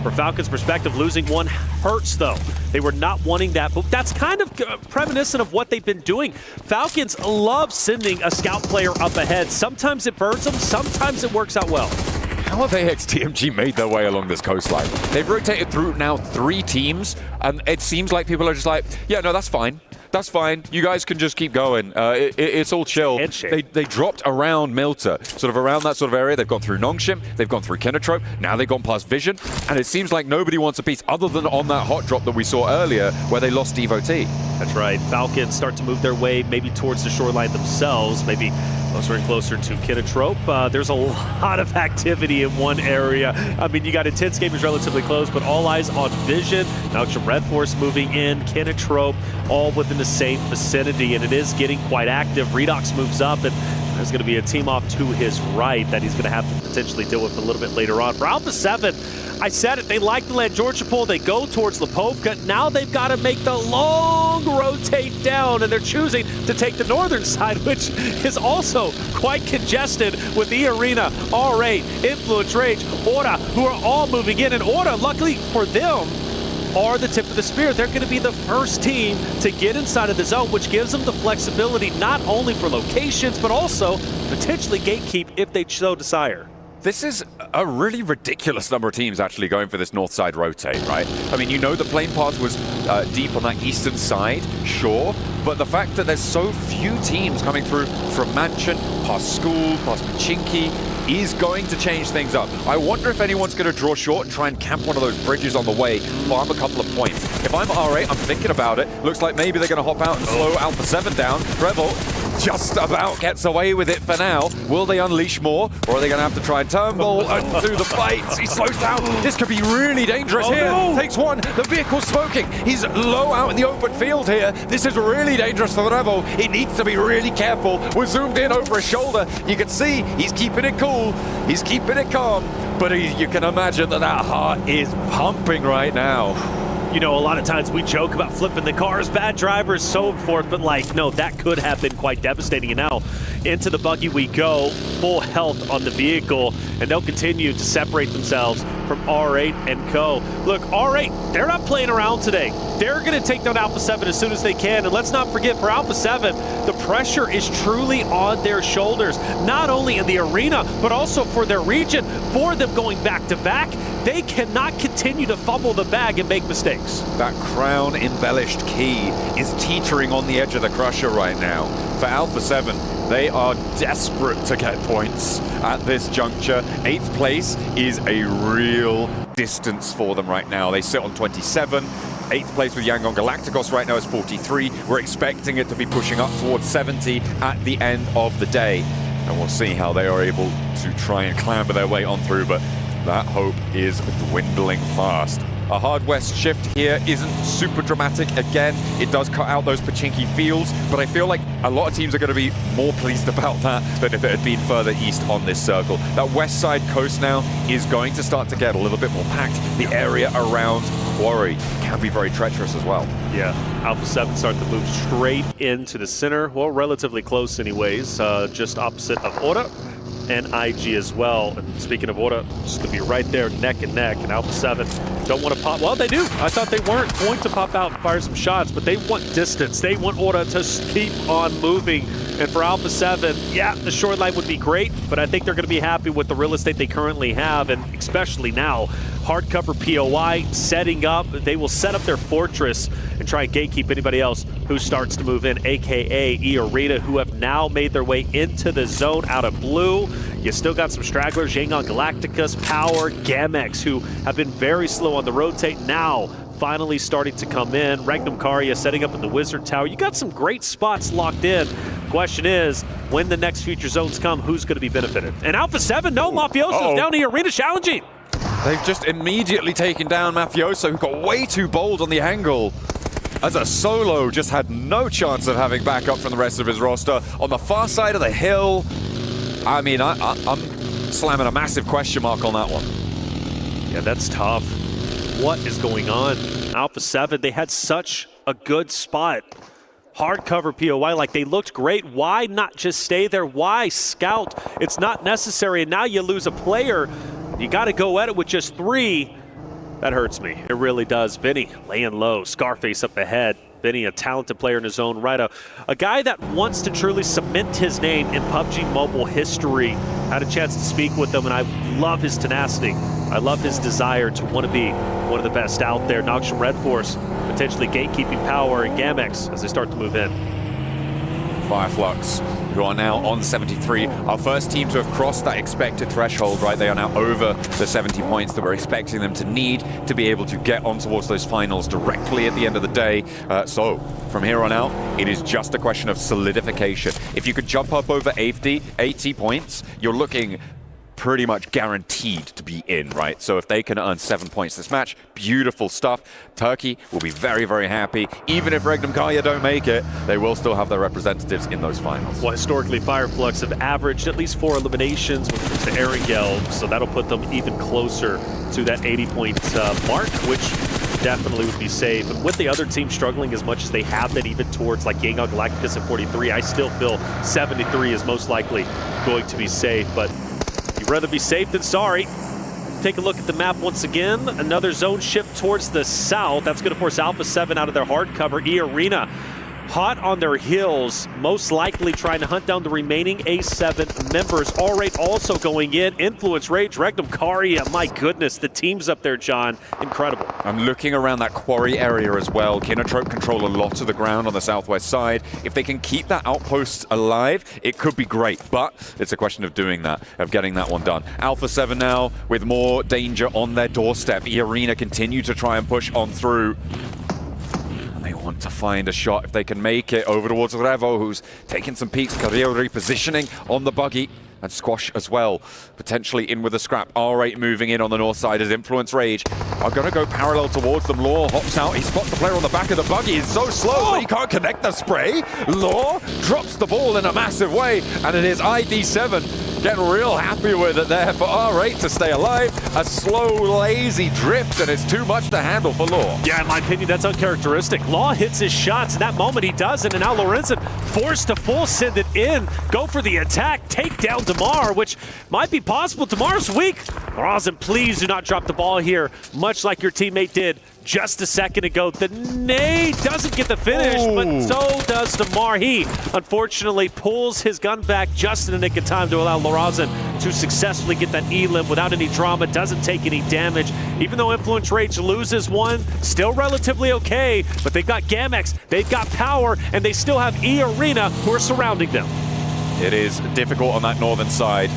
For Falcons' perspective, losing one hurts, though. They were not wanting that, but that's kind of reminiscent of what they've been doing. Falcons love sending a scout player up ahead. Sometimes it burns them, sometimes it works out well. How have AXTMG made their way along this coastline? They've rotated through now 3 teams, and it seems like people are just like, yeah, no, that's fine. That's fine. You guys can just keep going. It's all chill. They dropped around Milta, sort of around that sort of area. They've gone through Nongshim, they've gone through Kinotrope, now they've gone past Vision, and it seems like nobody wants a piece other than on that hot drop that we saw earlier where they lost Devotee. That's right. Falcons start to move their way maybe towards the shoreline themselves, maybe closer and closer to Kinotrope. There's a lot of activity in one area. I mean, you got Intense Gamers relatively close, but all eyes on Vision. Now some Red Force moving in, Kinotrope, all within the same vicinity, and it is getting quite active. Redox moves up, and there's going to be a team off to his right that he's going to have to potentially deal with a little bit later on. For Alpha 7, I said it, they like to land Georgia Pool, they go towards Lipovka. Now they've got to make the long rotate down, and they're choosing to take the northern side, which is also quite congested with the arena, R8, Influence Rage, Aura, who are all moving in. And Aura, luckily for them, are the tip of the spear. They're going to be the first team to get inside of the zone, which gives them the flexibility not only for locations, but also potentially gatekeep if they so desire. This is a really ridiculous number of teams actually going for this north side rotate, right? I mean, you know the plane path was deep on that eastern side, sure, but the fact that there's so few teams coming through from Mansion, past School, past Pachinki, is going to change things up. I wonder if anyone's going to draw short and try and camp one of those bridges on the way, farm a couple of points. If I'm R8, I'm thinking about it. Looks like maybe they're going to hop out and slow Alpha 7 down. Rebel just about gets away with it for now. Will they unleash more, or are they going to have to try and turnbull and do the fights? He slows down. This could be really dangerous here. No. Takes one. The vehicle's smoking. He's low out in the open field here. This is really dangerous for the Rebel. He needs to be really careful. We're zoomed in over his shoulder. You can see he's keeping it cool. He's keeping it calm. But you can imagine that heart is pumping right now. You know, a lot of times we joke about flipping the cars, bad drivers, so forth, but like, no, that could have been quite devastating. And now into the buggy we go, full health on the vehicle, and they'll continue to separate themselves from R8 and Co. Look, R8, they're not playing around today. They're going to take down Alpha 7 as soon as they can. And let's not forget, for Alpha 7, the pressure is truly on their shoulders, not only in the arena, but also for their region. For them going back to back, they cannot continue to fumble the bag and make mistakes. That crown embellished key is teetering on the edge of the crusher right now. For Alpha 7, they are desperate to get points at this juncture. 8th place is a real distance for them right now. They sit on 27. 8th place with Yangon Galacticos right now is 43. We're expecting it to be pushing up towards 70 at the end of the day. And we'll see how they are able to try and clamber their way on through, but that hope is dwindling fast. A hard west shift here isn't super dramatic. Again, it does cut out those Pachinki fields, but I feel like a lot of teams are going to be more pleased about that than if it had been further east on this circle. That west side coast now is going to start to get a little bit more packed. The area around Quarry can be very treacherous as well. Yeah, Alpha 7 start to move straight into the center. Well, relatively close anyways, just opposite of Aura and IG as well. And speaking of Aura, it's going to be right there neck and neck, and Alpha 7 don't want to pop. Well, they do. I thought they weren't going to pop out and fire some shots, but they want distance. They want Aura to keep on moving. And for Alpha 7, yeah, the shoreline would be great, but I think they're going to be happy with the real estate they currently have, and especially now, hardcover POI setting up. They will set up their fortress and try and gatekeep anybody else who starts to move in, aka E-Arena, who have now made their way into the zone out of blue. You still got some stragglers, Yangon Galacticus, Power, Gamex, who have been very slow on the rotate, now finally starting to come in. Regnum Karya setting up in the Wizard Tower. You got some great spots locked in. Question is, when the next future zones come, who's going to be benefited? And Alpha 7, no, Mafioso's down the arena challenging. They've just immediately taken down Mafioso, who got way too bold on the angle. As a solo, just had no chance of having backup from the rest of his roster. On the far side of the hill, I mean, I'm slamming a massive question mark on that one. Yeah, that's tough. What is going on? Alpha 7, they had such a good spot. Hardcover POI, like they looked great. Why not just stay there? Why scout? It's not necessary, and now you lose a player. You got to go at it with just 3. That hurts me. It really does. Benny laying low. Scarface up ahead. Benny, a talented player in his own right. A guy that wants to truly cement his name in PUBG Mobile history. Had a chance to speak with him, and I love his tenacity. I love his desire to want to be one of the best out there. Noxious Red Force potentially gatekeeping Power and Gamex as they start to move in. Fireflux, who are now on 73. Our first team to have crossed that expected threshold, right? They are now over the 70 points that we're expecting them to need to be able to get on towards those finals directly at the end of the day. So from here on out, it is just a question of solidification. If you could jump up over 80 points, you're looking pretty much guaranteed to be in, right? So if they can earn 7 points this match, beautiful stuff. Turkey will be very, very happy. Even if Regnum Kaya don't make it, they will still have their representatives in those finals. Well, historically, Fireflux have averaged at least 4 eliminations when it comes to Erangel, so that'll put them even closer to that 80-point mark, which definitely would be safe. And with the other team struggling as much as they have been, even towards like Yangon Galacticus at 43, I still feel 73 is most likely going to be safe. But you'd rather be safe than sorry. Take a look at the map once again. Another zone shift towards the south. That's going to force Alpha 7 out of their hard cover. E-Arena hot on their heels, most likely trying to hunt down the remaining A7 members. All-Rate also going in. Influence Rage, Regnum Karia. My goodness, the teams up there, John, incredible. I'm looking around that quarry area as well. Kinotrope control a lot of the ground on the southwest side. If they can keep that outpost alive, it could be great, but it's a question of doing that, of getting that one done. Alpha 7 now with more danger on their doorstep. E-Arena continue to try and push on through. They want to find a shot if they can make it over towards Revo, who's taking some peeks. Carrillo repositioning on the buggy. And Squash as well, potentially in with a scrap. R8 moving in on the north side as Influence Rage are going to go parallel towards them. Law hops out. He spots the player on the back of the buggy. He's so slow that he can't connect the spray. Law drops the ball in a massive way, and it is ID7 getting real happy with it there for R8 to stay alive. A slow, lazy drift, and it's too much to handle for Law. Yeah, in my opinion, that's uncharacteristic. Law hits his shots. In that moment, he doesn't, and now Lorenzen forced to full send it in. Go for the attack. Take down Damar, which might be possible. Damar's weak. Rosin, please do not drop the ball here, much like your teammate did just a second ago. The nade doesn't get the finish, but so does Damar. He, unfortunately, pulls his gun back just in the nick of time to allow Lorazin to successfully get that E-limb without any drama, doesn't take any damage. Even though Influence Rage loses one, still relatively okay, but they've got Gamex, they've got Power, and they still have E-Arena who are surrounding them. It is difficult on that northern side.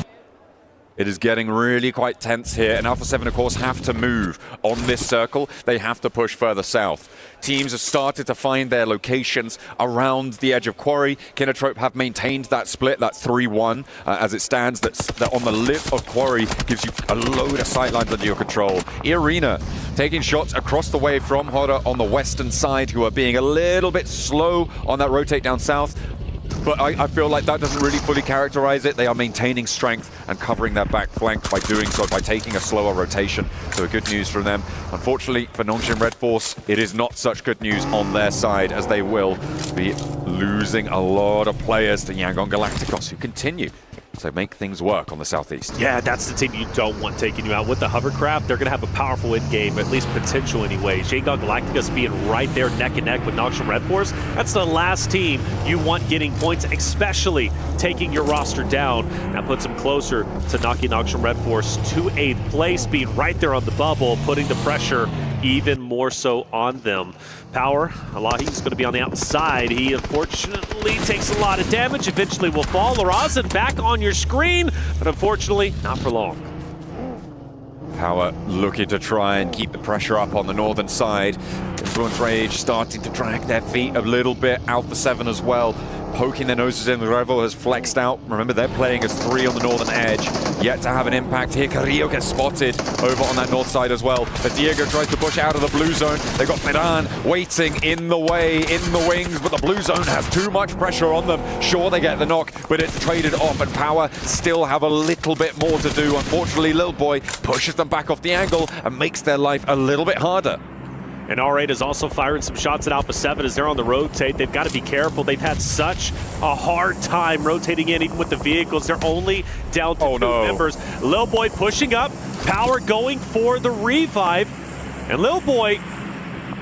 It is getting really quite tense here, and Alpha 7, of course, have to move on this circle. They have to push further south. Teams have started to find their locations around the edge of Quarry. Kinotrope have maintained that split, that 3-1, as it stands. That on the lip of Quarry gives you a load of sightlines under your control. E-Arena taking shots across the way from Hora on the western side, who are being a little bit slow on that rotate down south. But I feel like that doesn't really fully characterize it. They are maintaining strength and covering their back flank by doing so, by taking a slower rotation. So good news from them. Unfortunately for Nongshim Red Force, it is not such good news on their side, as they will be losing a lot of players to Yangon Galacticos, who continue to make things work on the southeast. Yeah, that's the team you don't want taking you out. With the hovercraft, they're going to have a powerful end game, at least potential anyways. Yangon Galacticus being right there neck and neck with Nongshim Red Force. That's the last team you want getting points, especially taking your roster down. That puts them closer to knocking Nongshim Red Force to 8th place, being right there on the bubble, putting the pressure even more so on them. Power, Alahi's going to be on the outside. He unfortunately takes a lot of damage, eventually will fall. Lorazin back on your screen, but unfortunately not for long. Power looking to try and keep the pressure up on the northern side. Influence Rage starting to drag their feet a little bit. Alpha 7 as well, poking their noses in. The Revel has flexed out. Remember, they're playing as 3 on the northern edge. Yet to have an impact here. Carrillo gets spotted over on that north side as well. As Diego tries to push out of the blue zone, they've got Medan waiting in the way, in the wings, but the blue zone has too much pressure on them. Sure, they get the knock, but it's traded off, and Power still have a little bit more to do. Unfortunately, Lil Boy pushes them back off the angle and makes their life a little bit harder. And R8 is also firing some shots at Alpha 7 as they're on the rotate. They've got to be careful. They've had such a hard time rotating in, even with the vehicles. They're only down to 2 members. Lil Boy pushing up. Power going for the revive. And Lil Boy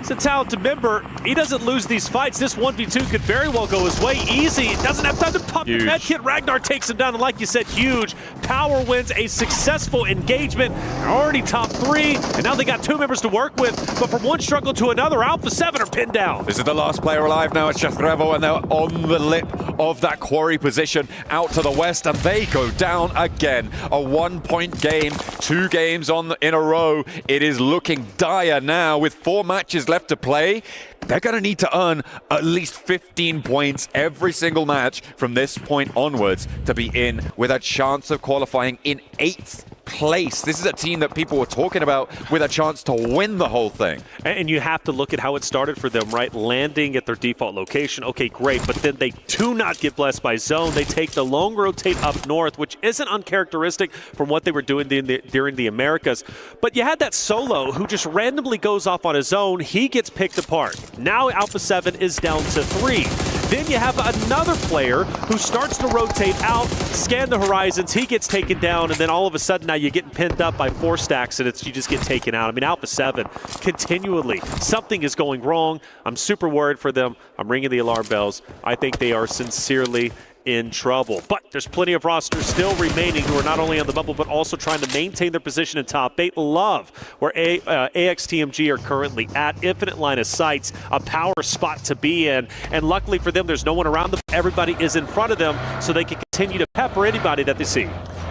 He's a talented member. He doesn't lose these fights. This 1v2 could very well go his way. Easy. Doesn't have time to pop the med kit. Ragnar takes him down, and like you said, huge. Power wins a successful engagement. They're already top 3, and now they got 2 members to work with. But from one struggle to another, Alpha 7 are pinned down. This is the last player alive now. It's just Revo, and they're on the lip of that quarry position out to the west, and they go down again. A 1-point game, 2 games in a row. It is looking dire now with 4 matches left to play. They're going to need to earn at least 15 points every single match from this point onwards to be in with a chance of qualifying in 8th place. This is a team that people were talking about with a chance to win the whole thing. And you have to look at how it started for them, right? Landing at their default location, okay, great, but then they do not get blessed by zone. They take the long rotate up north, which isn't uncharacteristic from what they were doing during the Americas. But you had that solo who just randomly goes off on his own. He gets picked apart. Now Alpha 7 is down to 3. Then you have another player who starts to rotate out, scan the horizons, he gets taken down, and then all of a sudden now you're getting pinned up by 4 stacks and you just get taken out. I mean, Alpha 7, continually, something is going wrong. I'm super worried for them. I'm ringing the alarm bells. I think they are sincerely in trouble. But there's plenty of rosters still remaining who are not only on the bubble but also trying to maintain their position in top 8. Love where AXTMG are currently at. Infinite line of sights, a power spot to be in, and luckily for them there's no one around them. Everybody is in front of them so they can continue to pepper anybody that they see.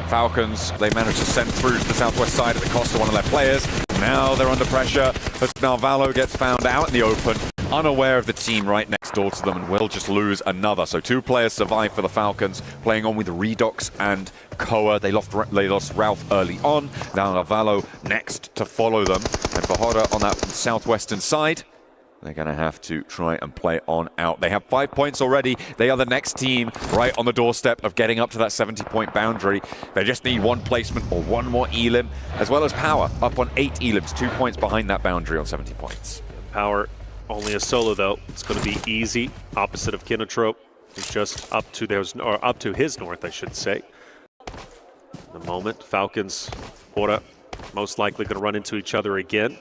Falcons, they managed to send through to the southwest side at the cost of one of their players. Now they're under pressure as Malvalo gets found out in the open, unaware of the team right next door to them, and will just lose another. So 2 players survive for the Falcons, playing on with Redox and Koa. They lost Ralph early on. Now Malvalo next to follow them. And for Hoda on that southwestern side, they're going to have to try and play on out. They have 5 points already. They are the next team right on the doorstep of getting up to that 70-point boundary. They just need 1 placement or 1 more elim, as well as Power up on 8 elims, 2 points behind that boundary on 70 points. Power only a solo though. It's going to be easy. Opposite of Kinotrope, who's just up to his north, I should say. In the moment, Falcons, Hora, most likely going to run into each other again.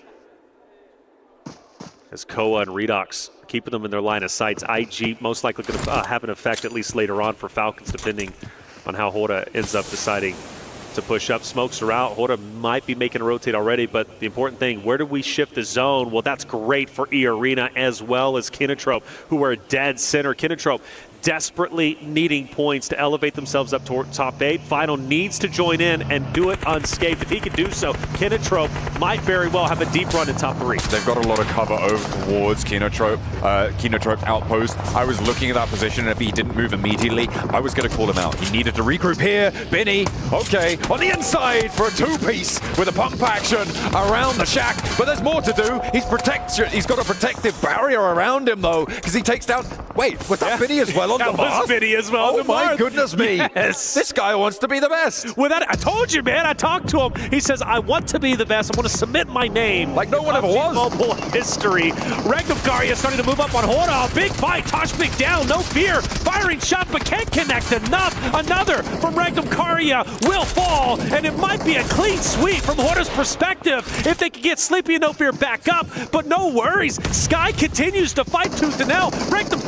As Koa and Redox keeping them in their line of sights. IG most likely going to have an effect at least later on for Falcons, depending on how Hora ends up deciding to push up. Smokes are out. Hora might be making a rotate already, but the important thing, where do we shift the zone? Well, that's great for E-Arena as well as Kinotrope, who are dead center. Kinotrope desperately needing points to elevate themselves up toward top 8. Final needs to join in and do it unscathed. If he can do so, Kinotrope might very well have a deep run in top 3. They've got a lot of cover over towards Kinotrope's outpost. I was looking at that position, and if he didn't move immediately, I was going to call him out. He needed to regroup here. Binny, okay, on the inside for a 2-piece with a pump action around the shack, but there's more to do. He's got a protective barrier around him, though, because he takes down... Wait, was that Binny as well? That was Vinny as well. Oh my goodness me. Yes. This guy wants to be the best. I told you, man. I talked to him. He says, I want to be the best. I want to submit my name. Like no one ever was. Mobile history. Ragnar starting to move up on Hora. A big fight. Toshbik down. No fear. Firing shot, but can't connect enough. Another from Ragnar will fall, and it might be a clean sweep from Hora's perspective if they can get Sleepy and No Fear back up. But no worries. Sky continues to fight tooth and nail. Ragnar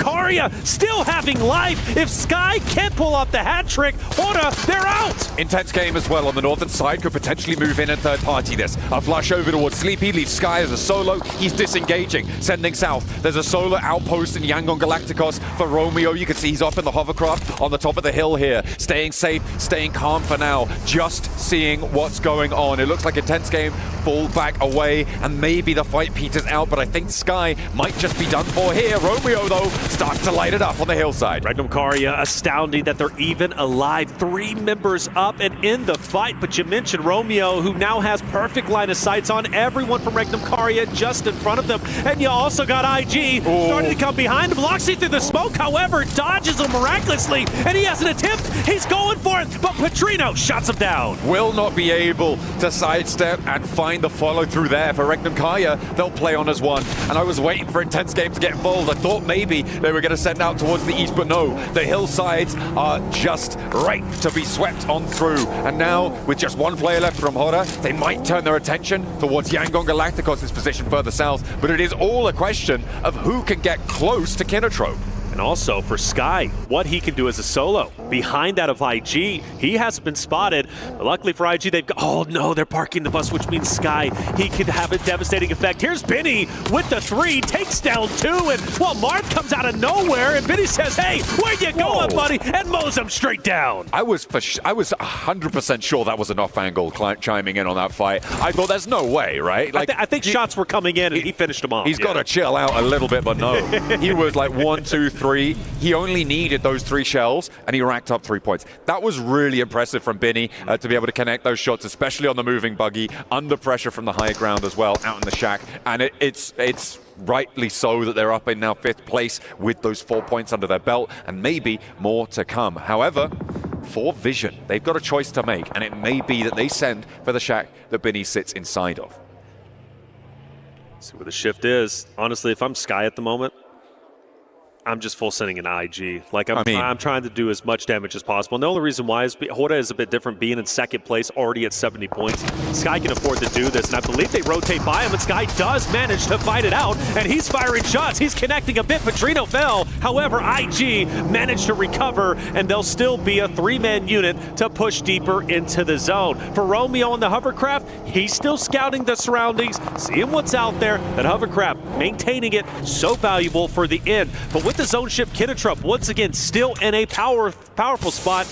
still having life. If Sky can't pull off the hat trick, Hora, they're out. Intense game as well on the northern side. Could potentially move in and third party this. A flush over towards Sleepy, leaves Sky as a solo. He's disengaging, sending south. There's a solar outpost in Yangon Galacticos for Romeo. You can see he's off in the hovercraft on the top of the hill here. Staying safe, staying calm for now. Just seeing what's going on. It looks like intense game. Fall back away, and maybe the fight peters out, but I think Sky might just be done for here. Romeo, though, starts to light it up on the hillside. Ragnar astounding that they're even alive. 3 members up and in the fight, but you mentioned Romeo, who now has perfect line of sights on everyone from Ragnar just in front of them. And you also got IG starting to come behind him. Loxy through the smoke, however, dodges him miraculously, and he has an attempt. He's going for it, but Petrino shuts him down. Will not be able to sidestep and find the follow through there. For Regnum Kaya, they'll play on as one. And I was waiting for Intense Game to get involved. I thought maybe they were going to send out towards the east, but no. The hillsides are just right to be swept on through. And now, with just one player left from Hora, they might turn their attention towards Yangon Galacticos' position further south. But it is all a question of who can get close to Kinotrope. And also for Sky, what he can do as a solo. Behind that of IG, he hasn't been spotted. But luckily for IG, they've got, oh no, they're parking the bus, which means Sky, he could have a devastating effect. Here's Benny with the 3, takes down 2, and well, Marth comes out of nowhere, and Benny says, hey, where you going, buddy? And mows him straight down. I was 100% sure that was an off-angle chiming in on that fight. I thought there's no way, right? Like, I think shots were coming in, and he finished them off. He's got to chill out a little bit, but no. He was like 1, 2, 3. He only needed those 3 shells, and he racked up 3 points. That was really impressive from Binny to be able to connect those shots, especially on the moving buggy, under pressure from the high ground as well, out in the shack. And it's rightly so that they're up in now 5th place with those 4 points under their belt, and maybe more to come. However, for Vision, they've got a choice to make, and it may be that they send for the shack that Binny sits inside of. See where the shift is. Honestly, if I'm Sky at the moment, I'm just full sending an IG. Like, I'm trying to do as much damage as possible. And the only reason why is Hora is a bit different, being in 2nd place, already at 70 points. Sky can afford to do this, and I believe they rotate by him, and Sky does manage to fight it out, and he's firing shots. He's connecting a bit. Petrino fell. However, IG managed to recover, and they'll still be a 3-man unit to push deeper into the zone. For Romeo on the hovercraft, he's still scouting the surroundings, seeing what's out there. That hovercraft, maintaining it, so valuable for the end. But with the zone ship, Kinotrope once again still in a powerful spot.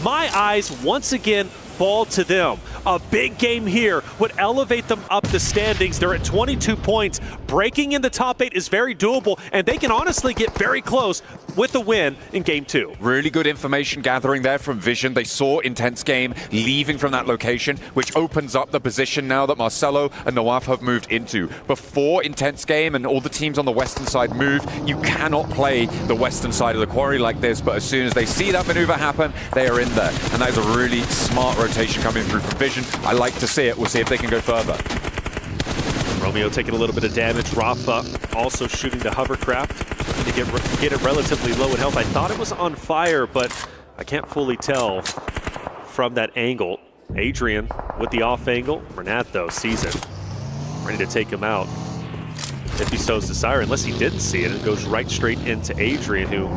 My eyes once again fall to them. A big game here would elevate them up the standings. They're at 22 points. Breaking in the top 8 is very doable, and they can honestly get very close with a win in Game 2. Really good information gathering there from Vision. They saw Intense Game leaving from that location, which opens up the position now that Marcelo and Nawaf have moved into. Before Intense Game and all the teams on the western side move, you cannot play the western side of the quarry like this, but as soon as they see that maneuver happen, they are in there. And that is a really smart rotation coming through from Vision. I like to see it. We'll see if they can go further. Romeo taking a little bit of damage. Rafa also shooting the hovercraft to get it relatively low in health. I thought it was on fire, but I can't fully tell from that angle. Adrian with the off angle. Renat, though, sees it. Ready to take him out. If he sows desire, unless he didn't see it, it goes right straight into Adrian, who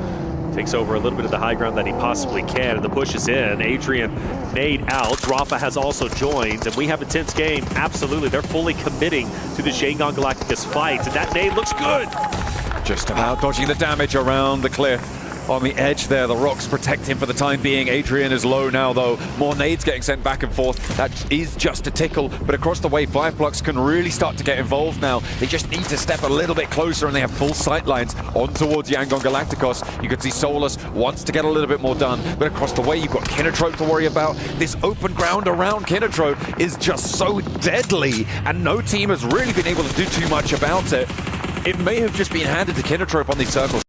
takes over a little bit of the high ground that he possibly can, and the push is in. Adrian nade out. Rafa has also joined, and we have a tense game. Absolutely, they're fully committing to the Yangon Galacticos fight, and that nade looks good. Just about dodging the damage around the cliff. On the edge there, the rocks protect him for the time being. Adrian is low now, though. More nades getting sent back and forth. That is just a tickle, but across the way, Fireflux can really start to get involved now. They just need to step a little bit closer, and they have full sight lines on towards Yangon Galacticos. You can see Solus wants to get a little bit more done, but across the way, you've got Kinotrope to worry about. This open ground around Kinotrope is just so deadly, and no team has really been able to do too much about it. It may have just been handed to Kinotrope on these circles.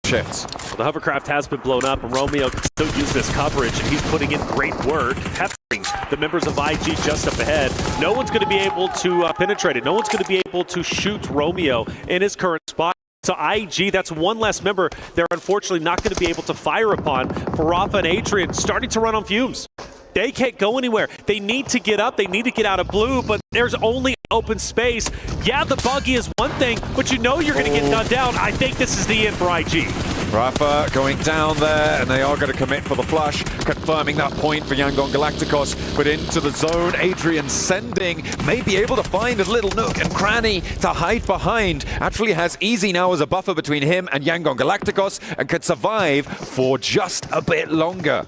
Shifts. Well, the hovercraft has been blown up, and Romeo can still use this coverage, and he's putting in great work, peppering the members of IG just up ahead. No one's going to be able to penetrate it. No one's going to be able to shoot Romeo in his current spot. So IG, that's one less member they're unfortunately not going to be able to fire upon. For Rafa and Adrian starting to run on fumes. They can't go anywhere. They need to get up. They need to get out of blue, but there's only open space. Yeah, the buggy is one thing, but you know you're going to get gunned down. I think this is the end for IG. Rafa going down there, and they are going to commit for the flush, confirming that point for Yangon Galacticos. But into the zone, Adrian sending, may be able to find a little nook and cranny to hide behind. Actually has Easy now as a buffer between him and Yangon Galacticos, and could survive for just a bit longer.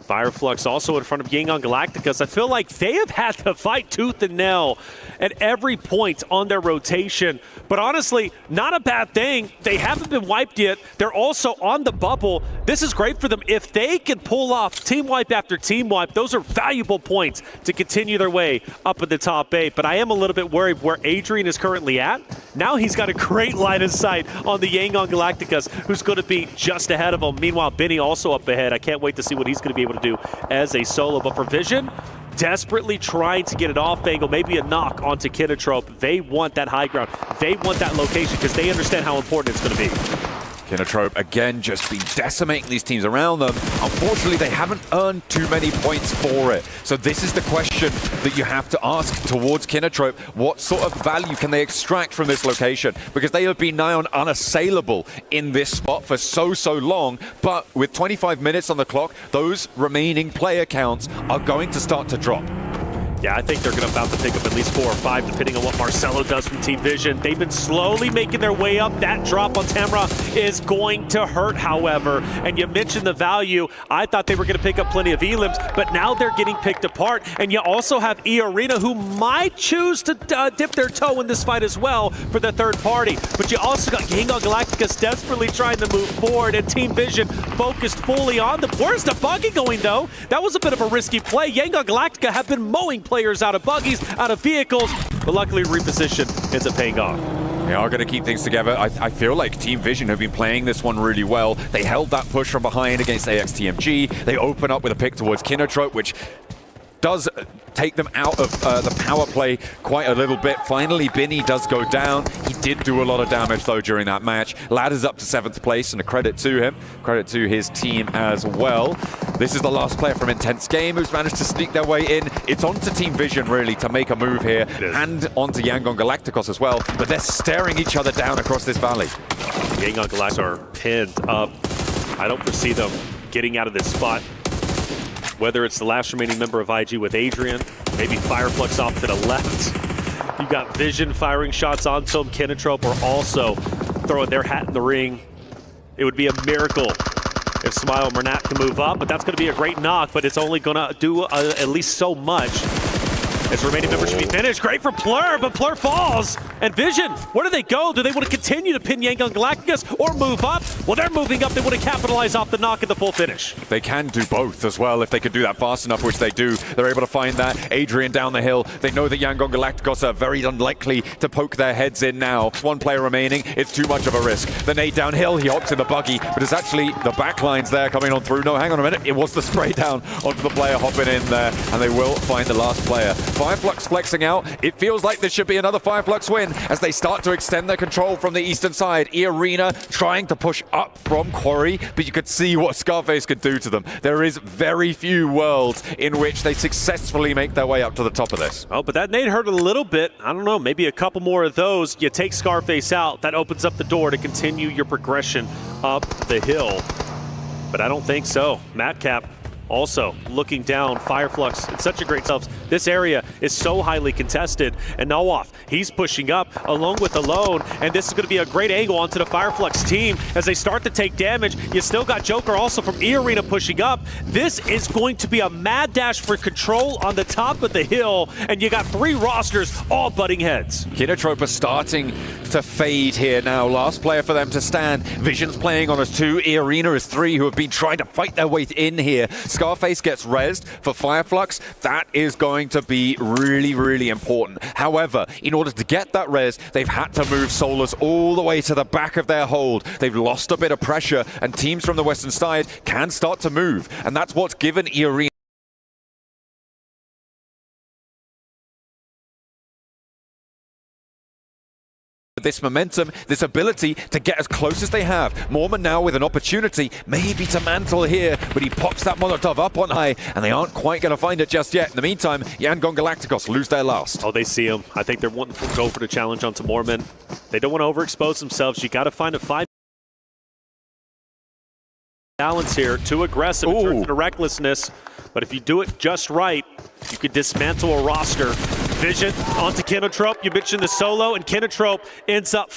Fireflux also in front of Yangon Galacticos. I feel like they have had to fight tooth and nail at every point on their rotation. But honestly, not a bad thing. They haven't been wiped yet. They're also on the bubble. This is great for them. If they can pull off team wipe after team wipe, those are valuable points to continue their way up in the top 8. But I am a little bit worried where Adrian is currently at. Now he's got a great line of sight on the Yangon Galacticos, who's going to be just ahead of him. Meanwhile, Benny also up ahead. I can't wait to see what he's going to be able to do as a solo. But for Vision, desperately trying to get it off angle, maybe a knock onto Kinotrope. They want that high ground. They want that location because they understand how important it's going to be. Kinotrope, again, just been decimating these teams around them. Unfortunately, they haven't earned too many points for it. So this is the question that you have to ask towards Kinotrope. What sort of value can they extract from this location? Because they have been nigh on unassailable in this spot for so long. But with 25 minutes on the clock, those remaining player counts are going to start to drop. Yeah, I think they're going to about to pick up at least 4 or 5, depending on what Marcelo does from Team Vision. They've been slowly making their way up. That drop on Tamra is going to hurt, however. And you mentioned the value. I thought they were going to pick up plenty of elims, but now they're getting picked apart. And you also have E-Arena, who might choose to dip their toe in this fight as well for the third party. But you also got Yangon Galacticus desperately trying to move forward, and Team Vision focused fully on them. Where's the buggy going, though? That was a bit of a risky play. Yangon Galactica have been mowing players out of buggies, out of vehicles, but luckily reposition ends up paying off. They are going to keep things together. I feel like Team Vision have been playing this one really well. They held that push from behind against AXTMG. They open up with a pick towards Kinotrope, which does take them out of the power play quite a little bit. Finally, Binny does go down. He did do a lot of damage, though, during that match. Ladders up to 7th place, and a credit to him. Credit to his team as well. This is the last player from Intense Game who's managed to sneak their way in. It's on to Team Vision, really, to make a move here, and onto Yangon Galacticos as well. But they're staring each other down across this valley. Yangon Galacticos are pinned up. I don't foresee them getting out of this spot. Whether it's the last remaining member of IG with Adrian, maybe Fireflux off to the left. You got Vision firing shots onto him. Kinotrope are also throwing their hat in the ring. It would be a miracle if Smile and Mernat can move up, but that's going to be a great knock, but it's only going to do at least so much. As remaining members should be finished. Great for Plur, but Plur falls. And Vision, where do they go? Do they want to continue to pin Yangon Galacticus or move up? Well, they're moving up. They want to capitalize off the knock at the full finish. They can do both as well if they could do that fast enough, which they do. They're able to find that. Adrian down the hill. They know that Yangon Galacticos are very unlikely to poke their heads in now. One player remaining. It's too much of a risk. The nade downhill. He hops in the buggy, but it's actually the backlines there coming on through. No, hang on a minute. It was the spray down onto the player hopping in there, and they will find the last player. Fireflux flexing out. It feels like this should be another Fireflux win as they start to extend their control from the eastern side. E-Arena trying to push up from Quarry, but you could see what Scarface could do to them. There is very few worlds in which they successfully make their way up to the top of this. Oh, but that nade hurt a little bit. I don't know, maybe a couple more of those. You take Scarface out, that opens up the door to continue your progression up the hill. But I don't think so. Madcap also looking down. Fireflux, it's such a great self. This area is so highly contested, and Nawaf, he's pushing up along with Alone, and this is going to be a great angle onto the Fireflux team as they start to take damage. You still got Joker also from E-Arena pushing up. This is going to be a mad dash for control on the top of the hill, and you got 3 rosters all butting heads. Kinotrope are starting to fade here now. Last player for them to stand. Vision's playing on us 2. E-Arena is 3 who have been trying to fight their way in here. Scarface gets rezzed for Fireflux. That is going to be really, really important. However, in order to get that res, they've had to move Solus all the way to the back of their hold. They've lost a bit of pressure, and teams from the western side can start to move. And that's what's given E-Arena this momentum, this ability to get as close as they have. Mormon now with an opportunity maybe to mantle here, but he pops that Molotov up on high, and they aren't quite going to find it just yet. In the meantime, Yangon Galacticos lose their last. Oh, they see him. I think they're wanting to go for the challenge onto Mormon. They don't want to overexpose themselves. You got to find a 5 balance here. Too aggressive, it turns into recklessness. But if you do it just right, you could dismantle a roster. Vision onto Kinotrope. You mentioned the solo, and Kinotrope ends up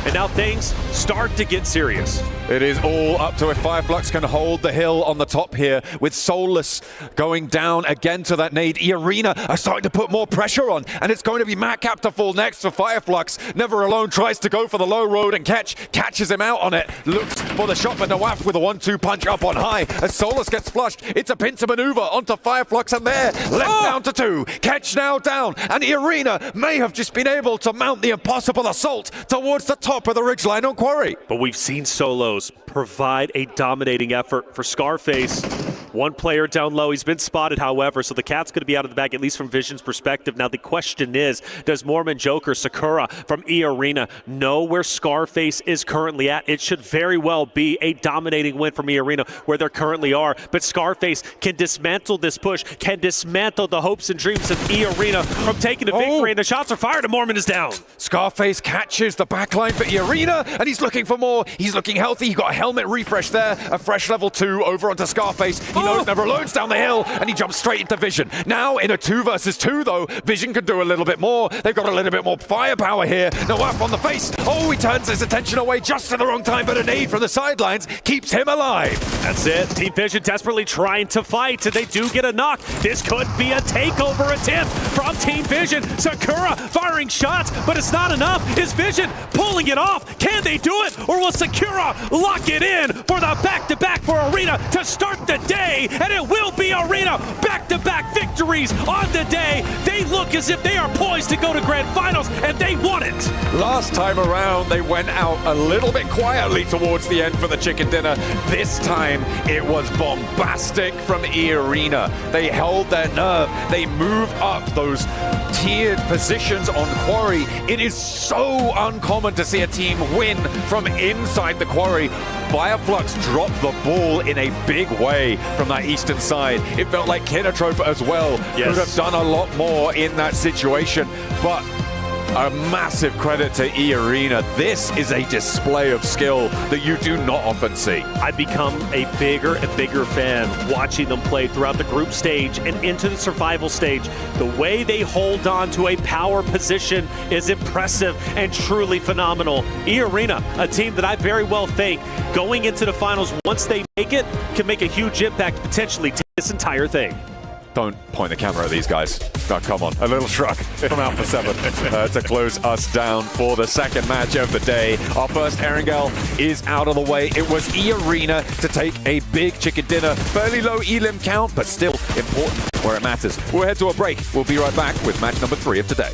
and now things start to get serious. It is all up to if Fireflux can hold the hill on the top here, with Solus going down again to that nade. E-Arena are starting to put more pressure on, and it's going to be Madcap to fall next for Fireflux. Never Alone tries to go for the low road and catches him out on it. Looks for the shot, but Nawaf with a 1-2 punch up on high. As Solus gets flushed, it's a pincer maneuver onto Fireflux, and there, left down to 2. Catch now down, and E-Arena may have just been able to mount the impossible assault towards the top of the ridgeline on Quarry. But we've seen solos provide a dominating effort for Scarface. One player down low. He's been spotted, however, so the cat's going to be out of the bag, at least from Vision's perspective. Now, the question is, does Mormon Joker Sakura from E-Arena know where Scarface is currently at? It should very well be a dominating win from E-Arena where they currently are, but Scarface can dismantle this push, can dismantle the hopes and dreams of E-Arena from taking the victory, and the shots are fired and Mormon is down. Scarface catches the backline for E-Arena, and he's looking for more. He's looking healthy. He got a helmet refresh there, a fresh level 2 over onto Scarface. He knows Never Alone's down the hill, and he jumps straight into Vision. Now, in a 2 versus 2, though, Vision can do a little bit more. They've got a little bit more firepower here. No up on the face. Oh, he turns his attention away just at the wrong time, but a nade from the sidelines keeps him alive. That's it. Team Vision desperately trying to fight, and they do get a knock. This could be a takeover attempt from Team Vision. Sakura firing shots, but it's not enough. Is Vision pulling it off? Can they do it? Or will Sakura lock it in for the back-to-back for Arena to start the day? And it will be Arena back-to-back victories on the day. They look as if they are poised to go to Grand Finals, and they want it. Last time around, they went out a little bit quietly towards the end for the chicken dinner. This time, it was bombastic from E-Arena. They held their nerve. They moved up those tiered positions on Quarry. It is so uncommon to see a team win from inside the Quarry. Fireflux dropped the ball in a big way from that eastern side. It felt like Kinotrope as well could have done a lot more in that situation, but a massive credit to E-Arena. This is a display of skill that you do not often see. I've become a bigger and bigger fan watching them play throughout the group stage and into the survival stage. The way they hold on to a power position is impressive and truly phenomenal. E-Arena, a team that I very well think going into the finals, once they make it, can make a huge impact potentially to this entire thing. Don't point the camera at these guys. Oh, come on. A little shrug from Alpha 7 to close us down for the second match of the day. Our first Erangel is out of the way. It was E-Arena to take a big chicken dinner. Fairly low elim count, but still important where it matters. We'll head to a break. We'll be right back with match number 3 of today.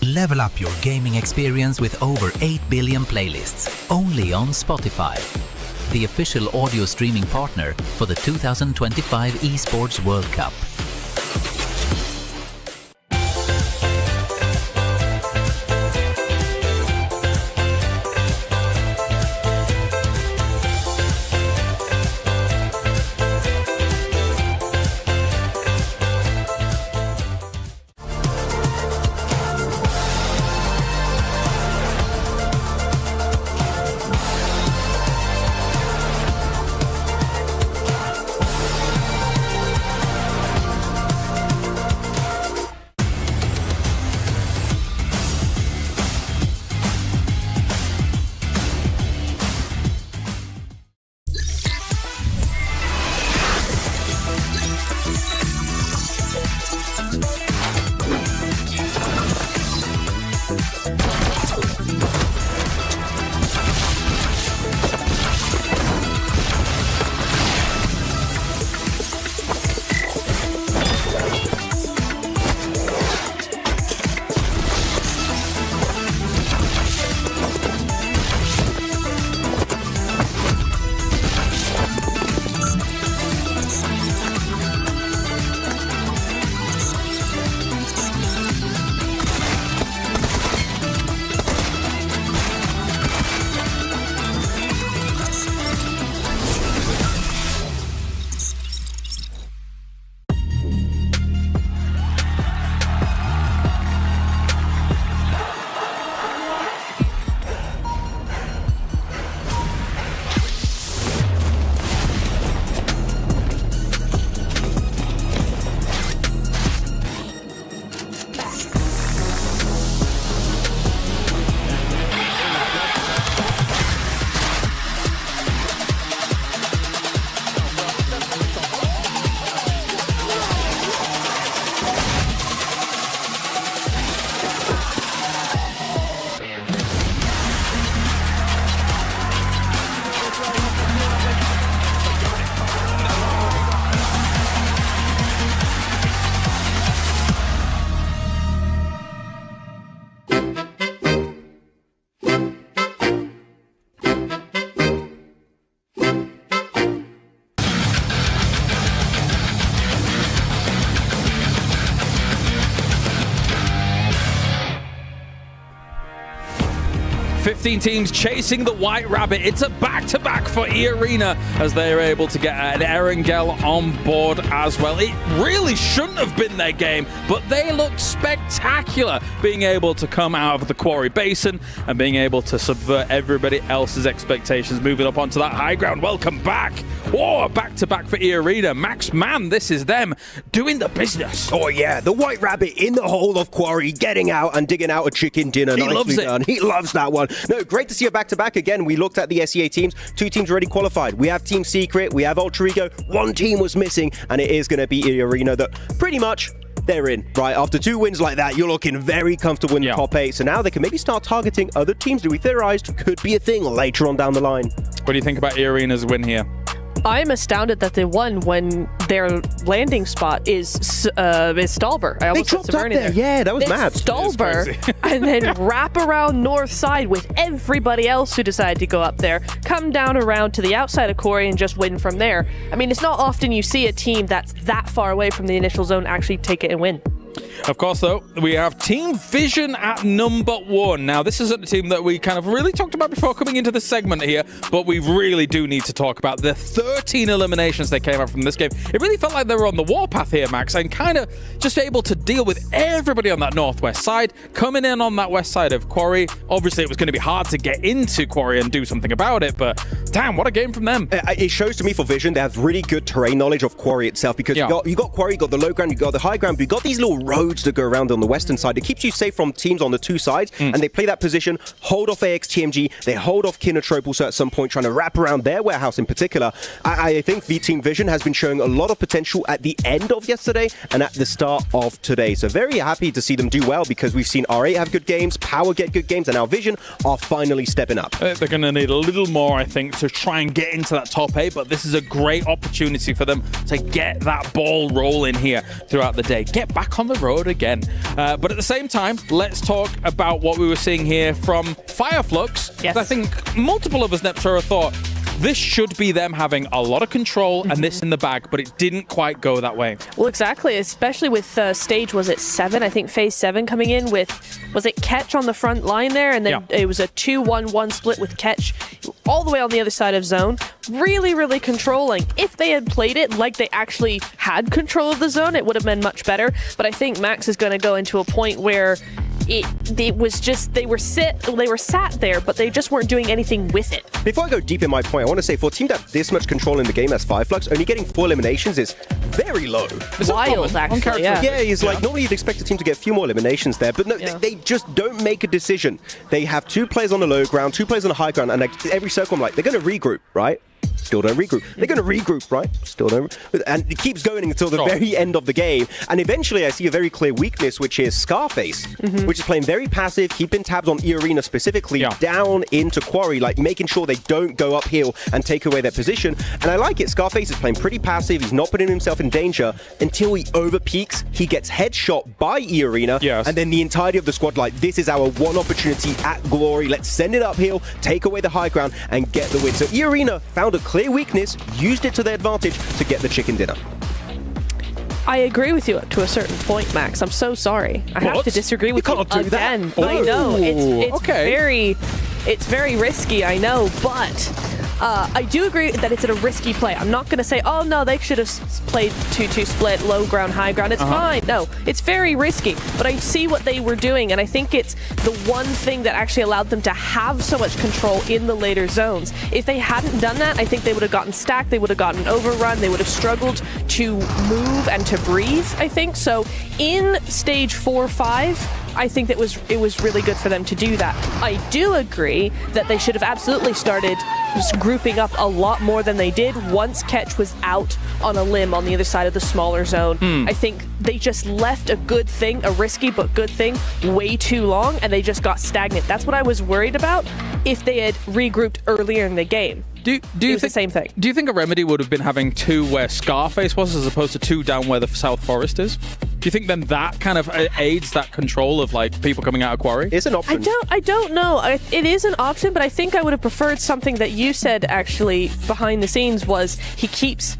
Level up your gaming experience with over 8 billion playlists, only on Spotify, the official audio streaming partner for the 2025 Esports World Cup. 15 teams chasing the White Rabbit. It's a back-to-back for E-Arena as they are able to get an Erangel on board as well. It really shouldn't have been their game, but they looked spectacular being able to come out of the Quarry Basin and being able to subvert everybody else's expectations, moving up onto that high ground. Welcome back. Whoa, back-to-back for E-Arena. Max Man, this is them doing the business. Oh yeah, the White Rabbit in the hole of Quarry, getting out and digging out a chicken dinner. He loves it. Done. He loves that one. No, great to see a back-to-back again. We looked at the SEA teams. 2 teams already qualified. We have Team Secret, we have Ultra Ego. 1 team was missing, and it is going to be E-Arena that pretty much they're in, right? After 2 wins like that, you're looking very comfortable in the top 8. So now they can maybe start targeting other teams that we theorized could be a thing later on down the line. What do you think about E-Arena's win here? I'm astounded that they won when their landing spot is Stalber. I almost said Severny there. Yeah, that was mad. Stalber, and then wrap around north side with everybody else who decided to go up there, come down around to the outside of Quarry and just win from there. I mean, it's not often you see a team that's that far away from the initial zone actually take it and win. Of course, though, we have Team Vision at number 1. Now, this isn't a team that we kind of really talked about before coming into this segment here, but we really do need to talk about the 13 eliminations they came out from this game. It really felt like they were on the warpath here, Max, and kind of just able to deal with everybody on that northwest side, coming in on that west side of Quarry. Obviously, it was going to be hard to get into Quarry and do something about it, but damn, what a game from them. It shows to me for Vision, they have really good terrain knowledge of Quarry itself, because you got Quarry, you got the low ground, you got the high ground, but you got these little roads that go around on the western side. It keeps you safe from teams on the 2 sides, and they play that position, hold off AXTMG, they hold off Kinotrope also at some point, trying to wrap around their warehouse in particular. I think Team Vision has been showing a lot of potential at the end of yesterday and at the start of today. So very happy to see them do well, because we've seen R8 have good games, Power get good games, and now Vision are finally stepping up. They're going to need a little more, I think, to try and get into that top 8, but this is a great opportunity for them to get that ball rolling here throughout the day. Get back on the road again. But at the same time, let's talk about what we were seeing here from Fireflux. Yes. I think multiple of us, Neptura, thought this should be them having a lot of control and this in the bag, but it didn't quite go that way. Well, exactly, especially with stage, was it 7? I think phase 7 coming in with, was it Ketch on the front line there? And then it was a 2-1-1 split with Ketch all the way on the other side of zone. Really, really controlling. If they had played it like they actually had control of the zone, it would have been much better. But I think Max is going to go into a point where it was just, they were sat there, but they just weren't doing anything with it. Before I go deep in my point, I want to say for a team that this much control in the game as Fireflux, only getting 4 eliminations is very low. It's wild, actually. Yeah, it's like normally you'd expect a team to get a few more eliminations there, but no, they just don't make a decision. They have 2 players on the low ground, 2 players on the high ground, and like, every circle I'm like, they're going to regroup, right? Still don't regroup. They're going to regroup, right? Still don't. And it keeps going until the very end of the game. And eventually I see a very clear weakness, which is Scarface, which is playing very passive, keeping tabs on E-Arena specifically, down into Quarry, like making sure they don't go uphill and take away their position. And I like it. Scarface is playing pretty passive. He's not putting himself in danger until he overpeaks. He gets headshot by E-Arena. And then the entirety of the squad, like, this is our one opportunity at glory. Let's send it uphill, take away the high ground, and get the win. So E-Arena found a clear weakness, used it to their advantage to get the chicken dinner. I agree with you to a certain point, Max. I'm so sorry. I have to disagree with you again. I know. It's very risky, I know, but I do agree that it's a risky play. I'm not going to say, oh no, they should have played 2-2 split, low ground, high ground. It's fine. No, it's very risky. But I see what they were doing, and I think it's the one thing that actually allowed them to have so much control in the later zones. If they hadn't done that, I think they would have gotten stacked, they would have gotten overrun, they would have struggled to move and to breathe, I think. So in stage 4-5, I think that it was really good for them to do that. I do agree that they should have absolutely started just grouping up a lot more than they did once Ketch was out on a limb on the other side of the smaller zone. I think they just left a good thing, a risky but good thing, way too long, and they just got stagnant. That's what I was worried about if they had regrouped earlier in the game. Do you think the same thing? Do you think a remedy would have been having 2 where Scarface was as opposed to 2 down where the South Forest is? Do you think then that kind of aids that control of like people coming out of quarry? It's an option. I don't know. It is an option, but I think I would have preferred something that you said actually behind the scenes was he keeps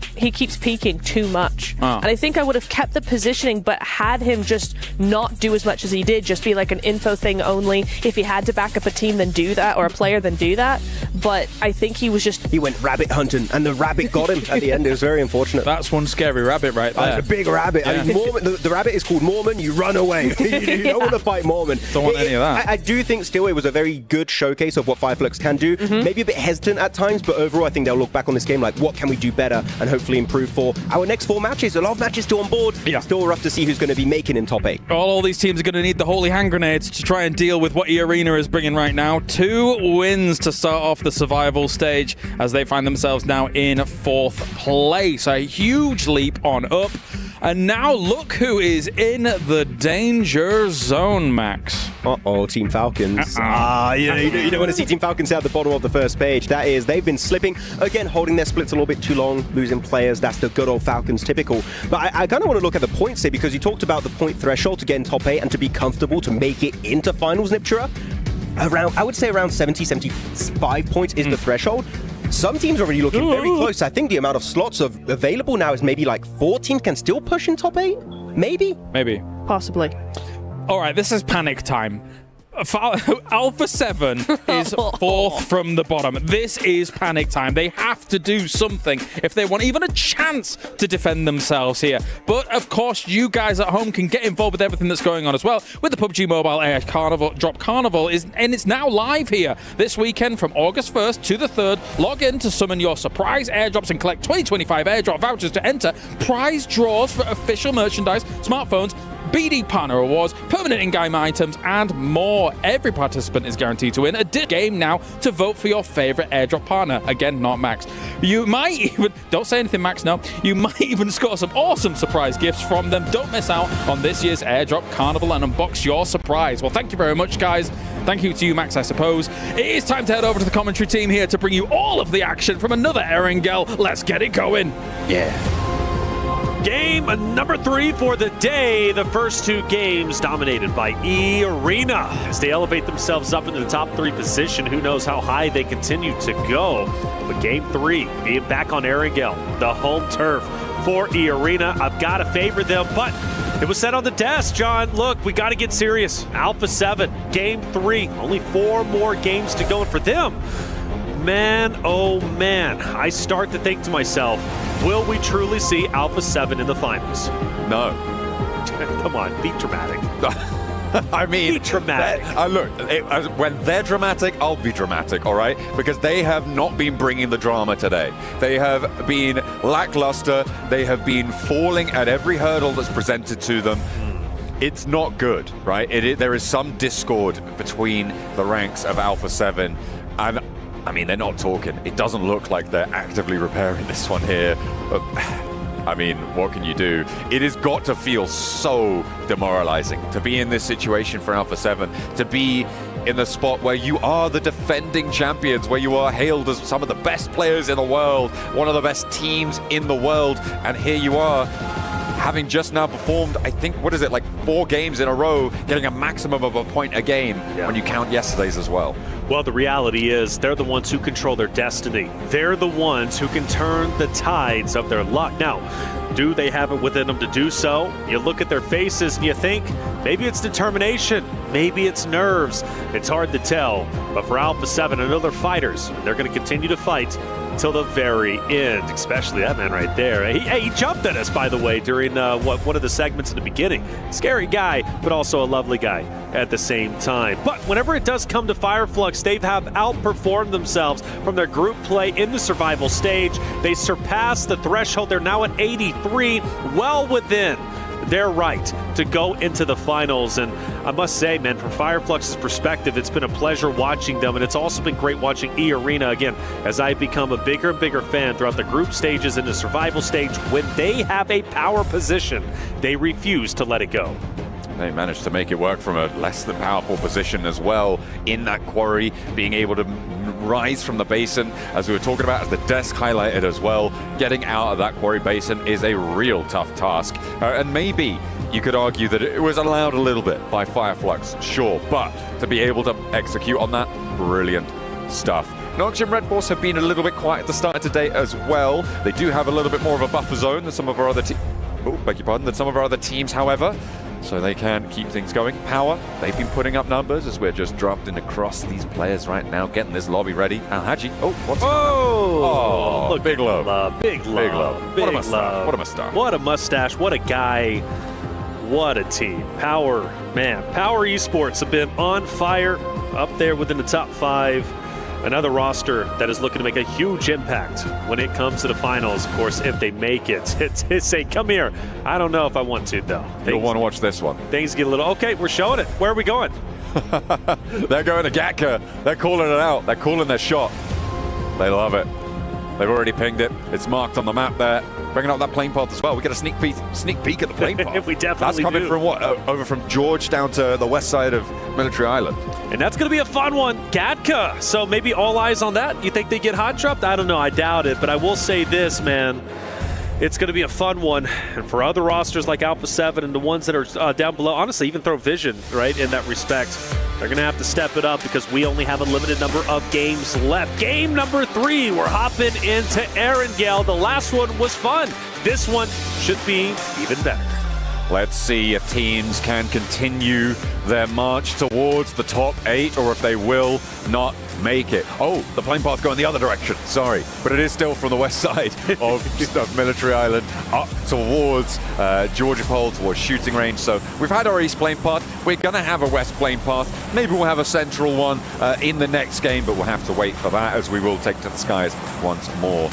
peeking too much. And I think I would have kept the positioning, but had him just not do as much as he did, just be like an info thing only. If he had to back up a team, then do that, or a player, then do that. But I think he went rabbit hunting, and the rabbit got him at the end. It was very unfortunate. That's one scary rabbit right there. That's a big rabbit. Yeah. I mean, Mormon, the rabbit is called Mormon. You run away. You don't want to fight Mormon. Don't want any of that. I do think still it was a very good showcase of what Fireflux can do. Maybe a bit hesitant at times, but overall I think they'll look back on this game like, what can we do better and hopefully improve for our next 4 matches. A lot of matches still on board. Yeah. Still rough to see who's going to be making in top 8. All these teams are going to need the holy hand grenades to try and deal with what E-Arena is bringing right now. 2 wins to start off the survival stage as they find themselves now in 4th place. A huge leap on up. And now look who is in the danger zone, Max. Uh-oh, Team Falcons. You don't want to see Team Falcons at the bottom of the first page. That is, they've been slipping. Again, holding their splits a little bit too long, losing players. That's the good old Falcons typical. But I kind of want to look at the points here because you talked about the point threshold to get in top 8 and to be comfortable to make it into finals, Niptura. I would say around 70, 75 points is the threshold. Some teams are already looking very close. I think the amount of slots available now is maybe like 4 teams can still push in top 8? Maybe? Maybe. possibly. All right, this is panic time. Alpha 7 is 4th from the bottom. This is panic time. They have to do something if they want even a chance to defend themselves here. But, of course, you guys at home can get involved with everything that's going on as well with the PUBG Mobile Air Carnival. Drop Carnival, and it's now live here this weekend from August 1st to the 3rd. Log in to summon your surprise airdrops and collect 2025 airdrop vouchers to enter prize draws for official merchandise, smartphones, BD Partner Awards, permanent in-game items, and more. Every participant is guaranteed to win a game now to vote for your favorite airdrop partner. Again, not Max. You might even, don't say anything, Max, no. You might even score some awesome surprise gifts from them. Don't miss out on this year's airdrop carnival and unbox your surprise. Well, thank you very much, guys. Thank you to you, Max, I suppose. It is time to head over to the commentary team here to bring you all of the action from another Erangel. Let's get it going. Yeah. Game number 3 for the day. The first 2 games dominated by E-Arena. As they elevate themselves up into the top 3 position, who knows how high they continue to go. But game 3, being back on Erangel, the home turf for E-Arena. I've got to favor them, but it was said on the desk, John, look, we got to get serious. Alpha 7, game 3, only 4 more games to go. And for them, man, oh man, I start to think to myself, will we truly see Alpha 7 in the finals? No. Come on, be dramatic. I mean, be dramatic. Look, when they're dramatic, I'll be dramatic, all right? Because they have not been bringing the drama today. They have been lackluster. They have been falling at every hurdle that's presented to them. It's not good, right? There is some discord between the ranks of Alpha 7. And I mean, they're not talking. It doesn't look like they're actively repairing this one here. I mean, what can you do? It has got to feel so demoralizing to be in this situation for Alpha 7, to be in the spot where you are the defending champions, where you are hailed as some of the best players in the world, one of the best teams in the world, and here you are, having just now performed, I think, what is it, like 4 games in a row, getting a maximum of a point a game when you count yesterday's as well. Well, the reality is they're the ones who control their destiny. They're the ones who can turn the tides of their luck. Now, do they have it within them to do so? You look at their faces and you think, maybe it's determination, maybe it's nerves. It's hard to tell. But for Alpha 7 and other fighters, they're going to continue to fight till the very end, especially that man right there. He jumped at us, by the way, during one of the segments in the beginning. Scary guy, but also a lovely guy at the same time. But whenever it does come to Fireflux, they have outperformed themselves from their group play in the survival stage. They surpassed the threshold. They're now at 83, well within their right to go into the finals. And I must say, man, from Fireflux's perspective, it's been a pleasure watching them, and it's also been great watching E-Arena again as I become a bigger and bigger fan throughout the group stages and the survival stage. When they have a power position, they refuse to let it go. They managed to make it work from a less than powerful position as well in that quarry, being able to rise from the basin, as we were talking about, as the desk highlighted as well. Getting out of that quarry basin is a real tough task. And maybe you could argue that it was allowed a little bit by Fireflux, sure, but to be able to execute on that, brilliant stuff. Noxian Red Force have been a little bit quiet at the start of today as well. They do have a little bit more of a buffer zone than some of our other than some of our other teams, however, so they can keep things going. Power, they've been putting up numbers as we're just drafting across these players right now, getting this lobby ready. Alhaji, Look, big love. Big love. What a mustache. What a mustache. What a mustache. What a guy. What a team. Power, man. Power Esports have been on fire, up there within the top 5. Another roster that is looking to make a huge impact when it comes to the finals, of course, if they make it. It's say, come here. I don't know if I want to, though. You'll want to watch this one. Things get a little, okay, we're showing it. Where are we going? They're going to Gatka. They're calling it out. They're calling their shot. They love it. They've already pinged it. It's marked on the map there. Bringing up that plane path as well. We get a sneak peek at the plane path. We definitely That's coming do. from what? Over from George down to the west side of Military Island. And that's going to be a fun one. Gatka. So maybe all eyes on that. You think they get hot dropped? I don't know. I doubt it. But I will say this, man. It's going to be a fun one. And for other rosters like Alpha 7 and the ones that are down below, honestly, even throw Vision, right, in that respect, they're going to have to step it up because we only have a limited number of games left. Game number 3, we're hopping into Erangel. The last one was fun. This one should be even better. Let's see if teams can continue their march towards the top 8 or if they will not make it. Oh, the plane path going the other direction. Sorry, but it is still from the west side of Military Island up towards Georgia Pole, towards shooting range. So we've had our east plane path. We're going to have a west plane path. Maybe we'll have a central one in the next game, but we'll have to wait for that as we will take to the skies once more.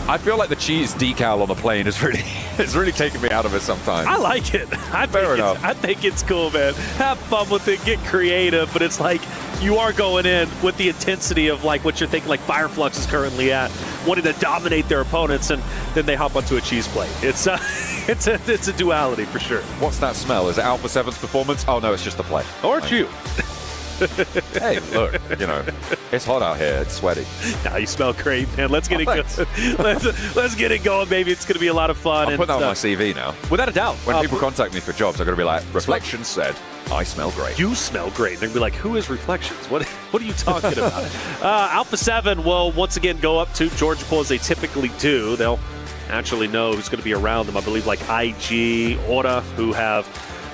I feel like the cheese decal on the plane is really taking me out of it sometimes. I like it. Fair enough. I think it's cool, man. Have fun with it. Get creative. But it's like you are going in with the intensity of like what you're thinking like Fireflux is currently at, wanting to dominate their opponents, and then they hop onto a cheese plate. It's a duality for sure. What's that smell? Is it Alpha 7's performance? Oh, no, it's just the play. Or it's you. Hey, look, it's hot out here. It's sweaty. Now you smell great, man. Let's get it going. Let's get it going, baby. It's going to be a lot of fun. I'll put that on my CV now. Without a doubt. When people contact me for jobs, I'm going to be like, Reflection said, I smell great. You smell great. They're going to be like, who is Reflections? What are you talking about? Alpha 7 will once again go up to Georgia Pole as they typically do. They'll actually know who's going to be around them. I believe like IG, Aura, who have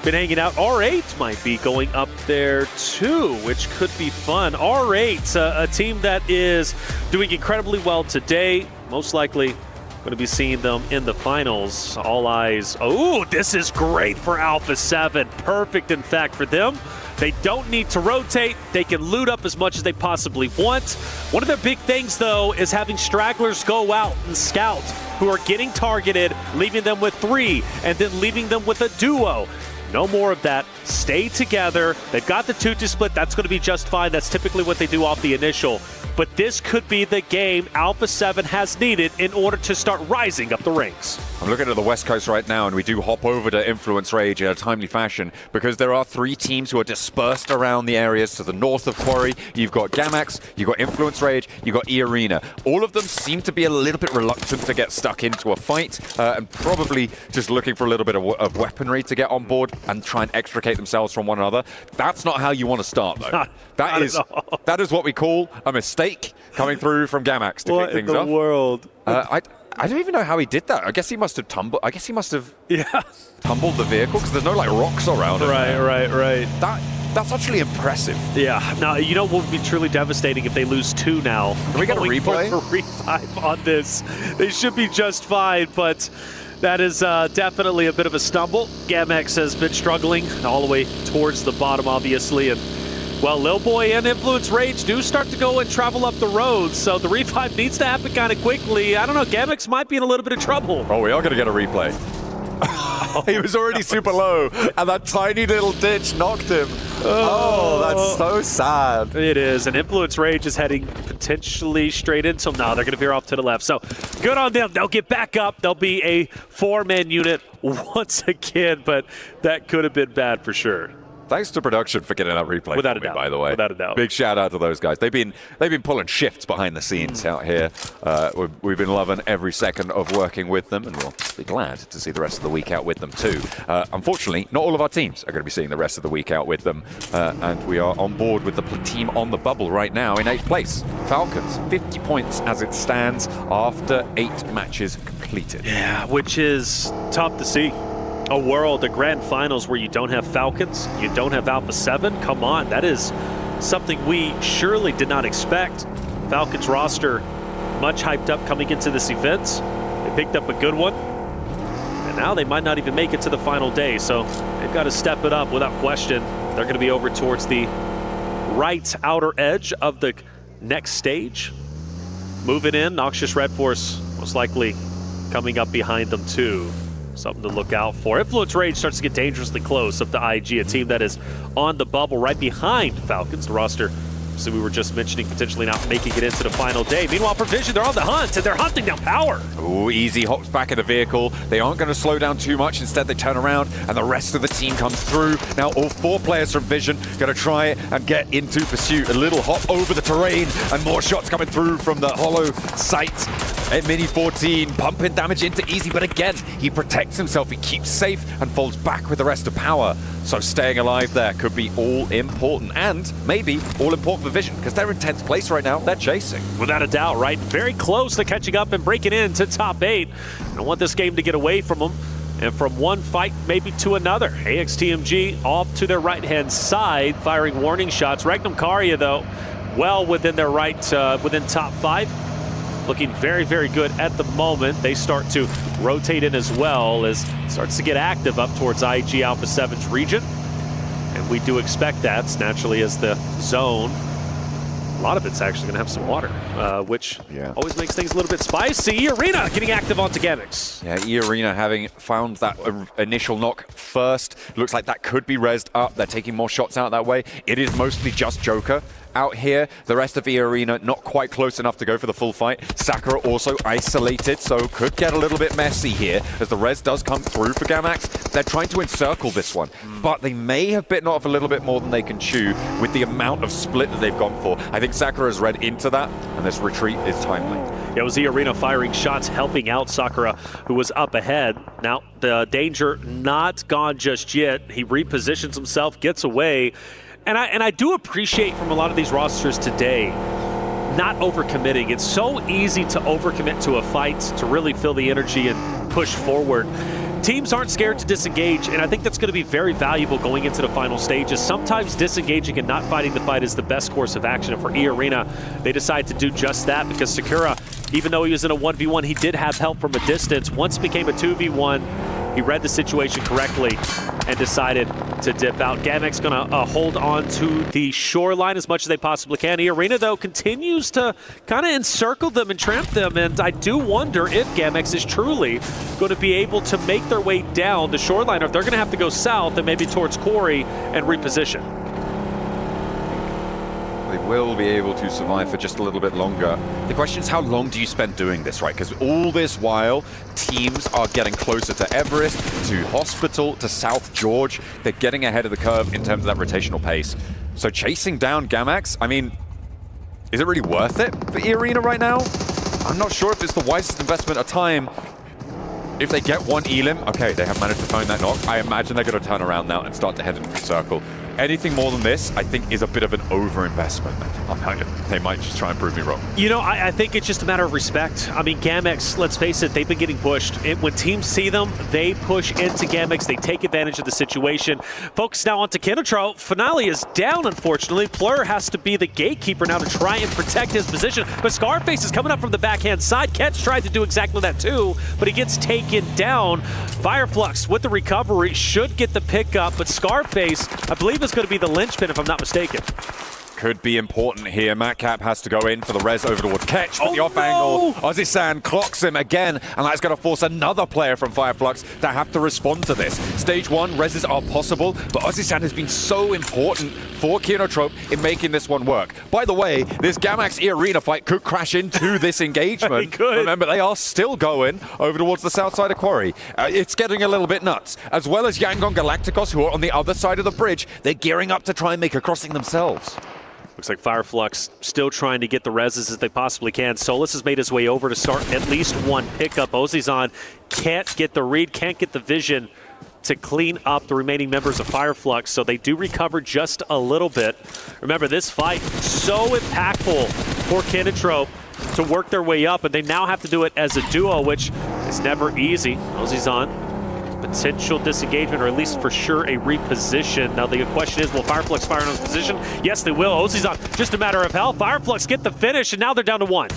been hanging out. R8 might be going up there too, which could be fun. R8, a team that is doing incredibly well today. Most likely going to be seeing them in the finals. All eyes. Oh, this is great for Alpha 7. Perfect, in fact, for them. They don't need to rotate. They can loot up as much as they possibly want. One of their big things, though, is having stragglers go out and scout who are getting targeted, leaving them with 3, and then leaving them with a duo. No more of that. Stay together. They've got the 2-2 split. That's going to be just fine. That's typically what they do off the initial. But this could be the game Alpha 7 has needed in order to start rising up the ranks. I'm looking at the West Coast right now, and we do hop over to Influence Rage in a timely fashion because there are 3 teams who are dispersed around the areas to the north of Quarry. You've got Gamax, you've got Influence Rage, you've got E-Arena. All of them seem to be a little bit reluctant to get stuck into a fight and probably just looking for a little bit of weaponry to get on board and try and extricate themselves from one another. That's not how you want to start, though. That is what we call a mistake coming through from Gamax to kick things off. What in the world? I don't even know how he did that. I guess he must have tumbled. I guess he must have tumbled the vehicle because there's no like rocks around it. Right. That's actually impressive. Yeah. Now, you know what would be truly devastating if they lose 2 now. Can we get a replay? For revive on this. They should be just fine, but that is definitely a bit of a stumble. Gamex has been struggling all the way towards the bottom, obviously, and well, Lil Boy and Influence Rage do start to go and travel up the road, so the revive needs to happen kind of quickly. I don't know, Gamex might be in a little bit of trouble. Oh, we are going to get a replay. He was already super low, and that tiny little ditch knocked him. Oh, that's so sad. It is, and Influence Rage is heading potentially straight into him. No, they're going to veer off to the left, so good on them. They'll get back up. They'll be a 4-man unit once again, but that could have been bad for sure. Thanks to production for getting that replay Without for a me, doubt. by the way. Without a doubt. Big shout out to those guys. They've been pulling shifts behind the scenes out here. We've been loving every second of working with them, and we'll be glad to see the rest of the week out with them too. Unfortunately, not all of our teams are going to be seeing the rest of the week out with them, and we are on board with the team on the bubble right now in 8th place. Falcons, 50 points as it stands after 8 matches completed. Yeah, which is tough to see. A world, a grand finals where you don't have Falcons, you don't have Alpha 7. Come on, that is something we surely did not expect. Falcons roster much hyped up coming into this event. They picked up a good one, and now they might not even make it to the final day, so they've got to step it up without question. They're going to be over towards the right outer edge of the next stage. Moving in, Noxious Red Force most likely coming up behind them too. Something to look out for. Influence Rage starts to get dangerously close up to IG, a team that is on the bubble right behind Falcons. The roster, so we were just mentioning, potentially not making it into the final day. Meanwhile, Provision, they're on the hunt, and they're hunting down Power. Ooh, Easy hops back in the vehicle. They aren't going to slow down too much. Instead, they turn around, and the rest of the team comes through. Now, all 4 players from Vision going to try and get into pursuit. A little hop over the terrain, and more shots coming through from the hollow sight. At Mini 14, pumping damage into Easy, but again, he protects himself. He keeps safe and falls back with the rest of Power. So staying alive there could be all important, and maybe all important for Vision, because they're in 10th place right now. They're chasing. Without a doubt, right? Very close to catching up and breaking into top 8. I want this game to get away from them, and from one fight maybe to another. AXTMG off to their right-hand side, firing warning shots. Regnum Karya, though, well within their right, within top 5. Looking very, very good at the moment. They start to rotate in as well as it starts to get active up towards IG Alpha 7's region. And we do expect that, naturally, as the zone. A lot of it's actually going to have some water, which always makes things a little bit spicy. Arena getting active onto Gamix. Yeah, Arena having found that initial knock first. Looks like that could be rezzed up. They're taking more shots out that way. It is mostly just Joker out here. The rest of the Arena not quite close enough to go for the full fight. Sakura also isolated, so could get a little bit messy here as the res does come through for Gamax. They're trying to encircle this one, but they may have bitten off a little bit more than they can chew with the amount of split that they've gone for. I think Sakura's read into that, and this retreat is timely. It was the Arena firing shots, helping out Sakura, who was up ahead. Now, the danger not gone just yet. He repositions himself, gets away. And I do appreciate from a lot of these rosters today not overcommitting. It's so easy to overcommit to a fight, to really feel the energy and push forward. Teams aren't scared to disengage, and I think that's going to be very valuable going into the final stages. Sometimes disengaging and not fighting the fight is the best course of action, and for E-Arena, they decide to do just that because Sakura, even though he was in a 1v1, he did have help from a distance. Once it became a 2v1, he read the situation correctly and decided to dip out. Gamek's going to hold on to the shoreline as much as they possibly can. E-Arena, though, continues to kind of encircle them and tramp them, and I do wonder if Gamex is truly going to be able to make their way down the shoreline, or if they're going to have to go south and maybe towards Quarry and reposition. They will be able to survive for just a little bit longer. The question is, how long do you spend doing this, right? Because all this while, teams are getting closer to Everest, to Hospital, to South George. They're getting ahead of the curve in terms of that rotational pace. So chasing down Gamax, I mean, is it really worth it for E-Arena right now? I'm not sure if it's the wisest investment of time. If they get one Elim, okay, they have managed to find that knock. I imagine they're going to turn around now and start to head into the circle. Anything more than this, I think, is a bit of an over-investment. They might just try and prove me wrong. You know, I think it's just a matter of respect. I mean, Gamex, let's face it, they've been getting pushed. When teams see them, they push into Gamex. They take advantage of the situation. Focus now onto Kinetro. Finale is down, unfortunately. Plur has to be the gatekeeper now to try and protect his position. But Scarface is coming up from the backhand side. Ketch tried to do exactly that too, but he gets taken down. Fireflux with the recovery should get the pickup, but Scarface, I believe, is going to be the linchpin if I'm not mistaken. could be important here. Matcap has to go in for the res over towards Ketch, but the off angle, Ozzy-san clocks him again, and that's going to force another player from Fireflux to have to respond to this. Stage 1, reses are possible, but Ozzy-san has been so important for Kinotrope in making this one work. By the way, this Gamax E-Arena fight could crash into this engagement. Remember, they are still going over towards the south side of Quarry. It's getting a little bit nuts. As well as Yangon Galacticos, who are on the other side of the bridge, they're gearing up to try and make a crossing themselves. Looks like Fireflux still trying to get the reses as they possibly can. Solus has made his way over to start at least one pickup. Ozzy-san can't get the read, can't get the vision to clean up the remaining members of Fireflux, so they do recover just a little bit. Remember, this fight so impactful for Kinotrope to work their way up, and they now have to do it as a duo, which is never easy. Ozzy-san, potential disengagement, or at least for sure a reposition. Now the question is, will Fireflux fire in his position? Yes, they will. Ozzy-san, just a matter of health. Fireflux get the finish, and now they're down to 1.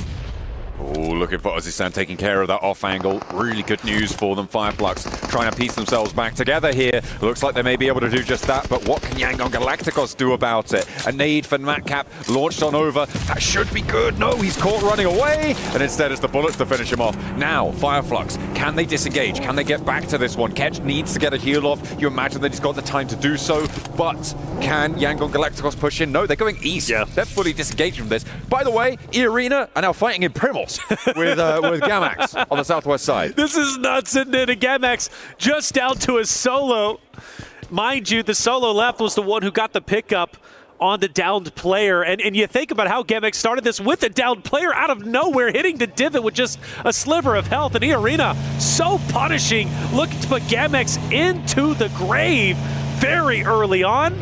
Oh, looking for Ozzy-san taking care of that off angle. Really good news for them. Fireflux trying to piece themselves back together here. Looks like they may be able to do just that, but what can Yangon Galacticos do about it? A nade for Matcap launched on over. That should be good. No, he's caught running away, and instead it's the bullets to finish him off. Now, Fireflux, can they disengage? Can they get back to this one? Ketch needs to get a heal off. You imagine that he's got the time to do so, but can Yangon Galacticos push in? No, they're going east. Yeah. They're fully disengaged from this. By the way, E-Arena are now fighting in Primals with Gamax on the southwest side. This is nuts, isn't it? And Gamax just down to a solo. Mind you, the solo left was the one who got the pickup on the downed player. And you think about how Gamax started this with a downed player out of nowhere, hitting the divot with just a sliver of health. And E-Arena so punishing, looking to put Gamax into the grave very early on.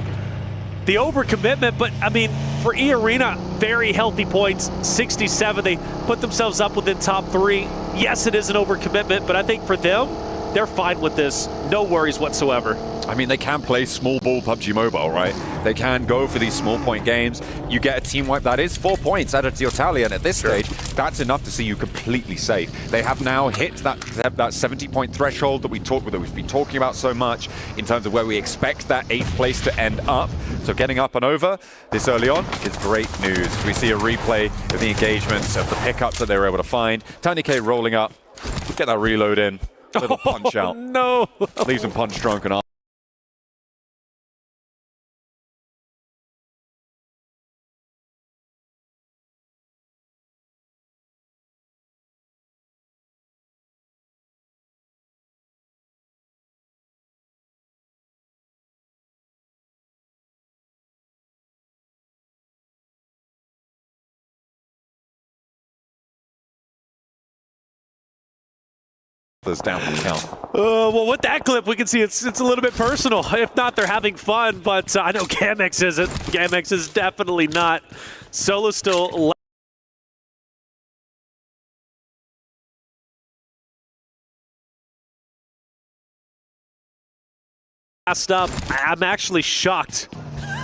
The overcommitment, but I mean, for E-Arena, very healthy points, 67. They put themselves up within top 3. Yes, it is an overcommitment, but I think for them, they're fine with this. No worries whatsoever. I mean, they can play small ball PUBG Mobile, right? They can go for these small point games. You get a team wipe, that is 4 points added to your tally, and at this stage, that's enough to see you completely safe. They have now hit that 70-point threshold that we've been talking about so much in terms of where we expect that 8th place to end up. So getting up and over this early on is great news. We see a replay of the engagements, of the pickups that they were able to find. Tiny K rolling up, get that reload in, little punch out. No! Leaves them punch drunk and down the count. Well, with that clip, we can see it's a little bit personal. If not, they're having fun, but I know Gamax isn't. Gamax is definitely not. Solo still last up. I'm actually shocked.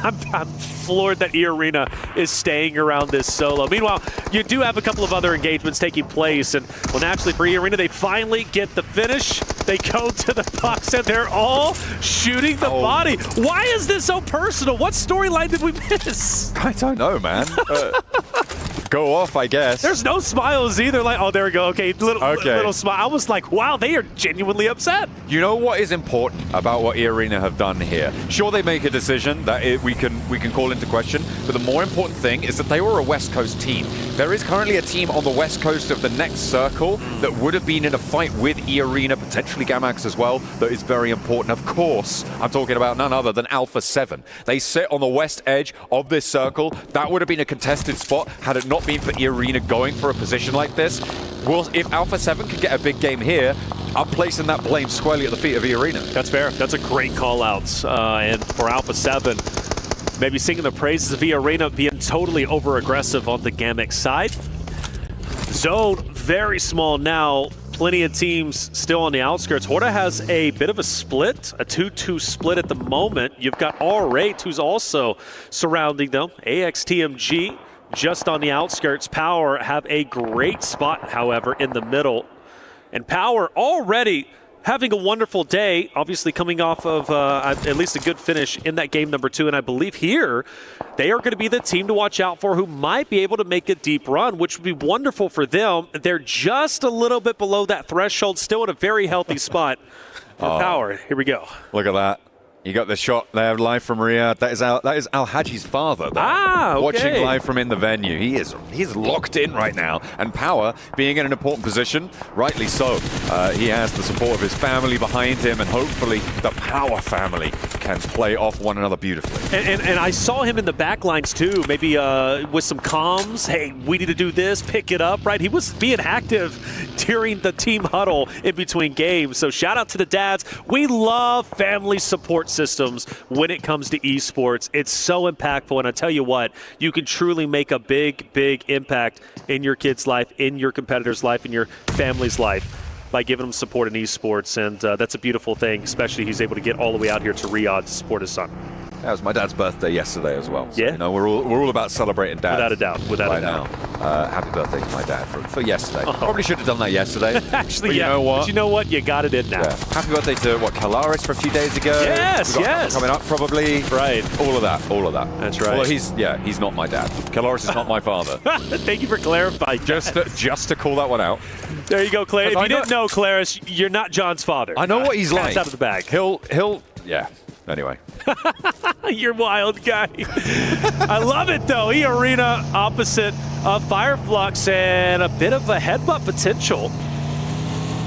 I'm floored that E-Arena is staying around this solo. Meanwhile, you do have a couple of other engagements taking place, and well, naturally for E-Arena, they finally get the finish. They go to the box, and they're all shooting the body. Why is this so personal? What storyline did we miss? I don't know, man. Go off, I guess. There's no smiles either. Like, oh, there we go. Okay, little smile. I was like, wow, they are genuinely upset. You know what is important about what E-Arena have done here? Sure, they make a decision that we can call into question, but the more important thing is that they were a West Coast team. There is currently a team on the West Coast of the next circle that would have been in a fight with E-Arena, potentially Gamax as well, that is very important. Of course, I'm talking about none other than Alpha 7. They sit on the west edge of this circle. That would have been a contested spot had it not been for E-Arena going for a position like this. Well, if Alpha 7 can get a big game here, I'm placing that blame squarely at the feet of E-Arena. That's fair. That's a great call-out. And for Alpha 7, maybe singing the praises of E-Arena being totally over-aggressive on the Gamax side. Zone, very small now. Plenty of teams still on the outskirts. Horda has a bit of a split, a 2-2 split at the moment. You've got R8, who's also surrounding them. AXTMG just on the outskirts. Power have a great spot, however, in the middle. And Power already having a wonderful day, obviously coming off of at least a good finish in that game number 2. And I believe here they are going to be the team to watch out for who might be able to make a deep run, which would be wonderful for them. They're just a little bit below that threshold, still in a very healthy spot for Power. Here we go. Look at that. You got the shot there live from Riyadh. That is Al Haji's father there. Okay. Watching live from in the venue. He's locked in right now. And Power being in an important position, rightly so. He has the support of his family behind him, and hopefully the Power family can play off one another beautifully. And I saw him in the back lines too, maybe with some comms. Hey, we need to do this, pick it up, right? He was being active during the team huddle in between games. So shout out to the dads. We love family support systems when it comes to esports. It's so impactful, and I tell you what, you can truly make a big impact in your kid's life, in your competitor's life, in your family's life by giving them support in esports, and that's a beautiful thing, especially he's able to get all the way out here to Riyadh to support his son. That was my dad's birthday yesterday as well. So, yeah. You know, we're all about celebrating dad. Without a doubt. Without a doubt. Now. Happy birthday to my dad for yesterday. Probably should have done that yesterday. Actually, but yeah. You know what? But you know what? You got it in now. Yeah. Happy birthday to Kalaris for a few days ago. Yes, We've got yes. coming up probably. Right. All of that. That's right. Well, he's not my dad. Kalaris is not my father. Thank you for clarifying. Just to call that one out. There you go, Claire. If you didn't know, Claris, you're not John's father. I know what he's like. Out of the bag. He'll yeah. Anyway. You're wild guy. I love it, though. E-Arena opposite of Fireflux and a bit of a headbutt potential.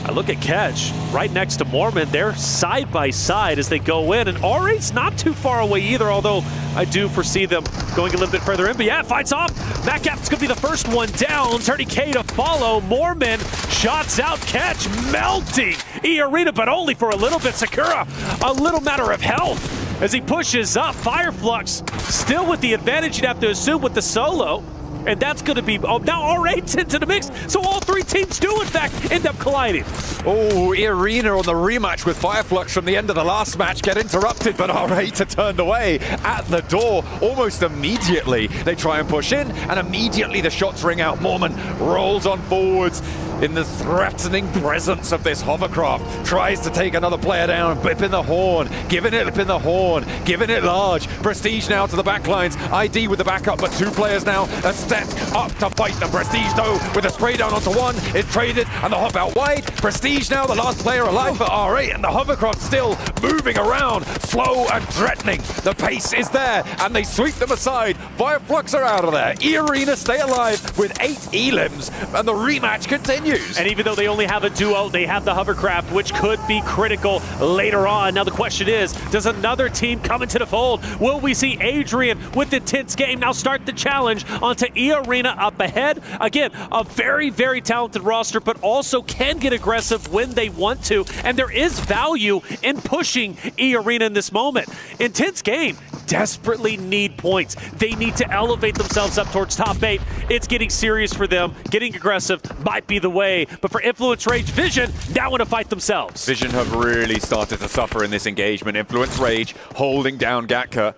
I look at Catch right next to Mormon. They're side by side as they go in. And R8's not too far away either, although I do foresee them going a little bit further in. But yeah, fights off. Metcalf's going to be the first one down. 30K to follow. Mormon shots out. Catch melting E-Arena, but only for a little bit. Sakura, a little matter of health as he pushes up. Fireflux still with the advantage, you'd have to assume, with the solo. And that's going to be, now R8's into the mix, so all three teams do, in fact, end up colliding. Oh, E-Arena on the rematch with Fireflux from the end of the last match get interrupted, but R8 are turned away at the door almost immediately. They try and push in, and immediately the shots ring out. Mormon rolls on forwards in the threatening presence of this hovercraft. Tries to take another player down, blipping the horn, giving it large. Prestige now to the backlines. ID with the backup, but two players now are set up to fight the Prestige, though, with a spray down onto one. Is traded, and the hop out wide. Prestige now the last player alive for R8, and the hovercraft still moving around, slow and threatening. The pace is there, and they sweep them aside. Fireflux are out of there. E-Arena stay alive with 8 elims, and the rematch continues. And even though they only have a duo, they have the hovercraft, which could be critical later on. Now the question is, does another team come into the fold? Will we see Adrian with the tense game now start the challenge onto E-Arena up ahead? Again, a very, very talented roster, but also can get aggressive when they want to. And there is value in pushing E-Arena in this moment. Intense game. Desperately need points. They need to elevate themselves up towards top 8. It's getting serious for them. Getting aggressive might be the way. But for Influence Rage, Vision now want to fight themselves. Vision have really started to suffer in this engagement. Influence Rage holding down Gatka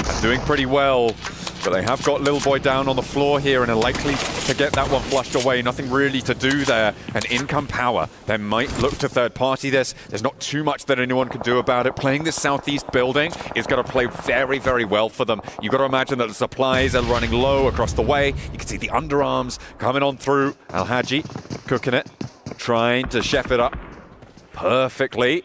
and doing pretty well. But they have got Little Boy down on the floor here and are likely to get that one flushed away. Nothing really to do there. And in come Power. They might look to third party this. There's not too much that anyone can do about it. Playing this southeast building is going to play very, very well for them. You've got to imagine that the supplies are running low across the way. You can see the underarms coming on through. Al Haji cooking it, trying to chef it up perfectly.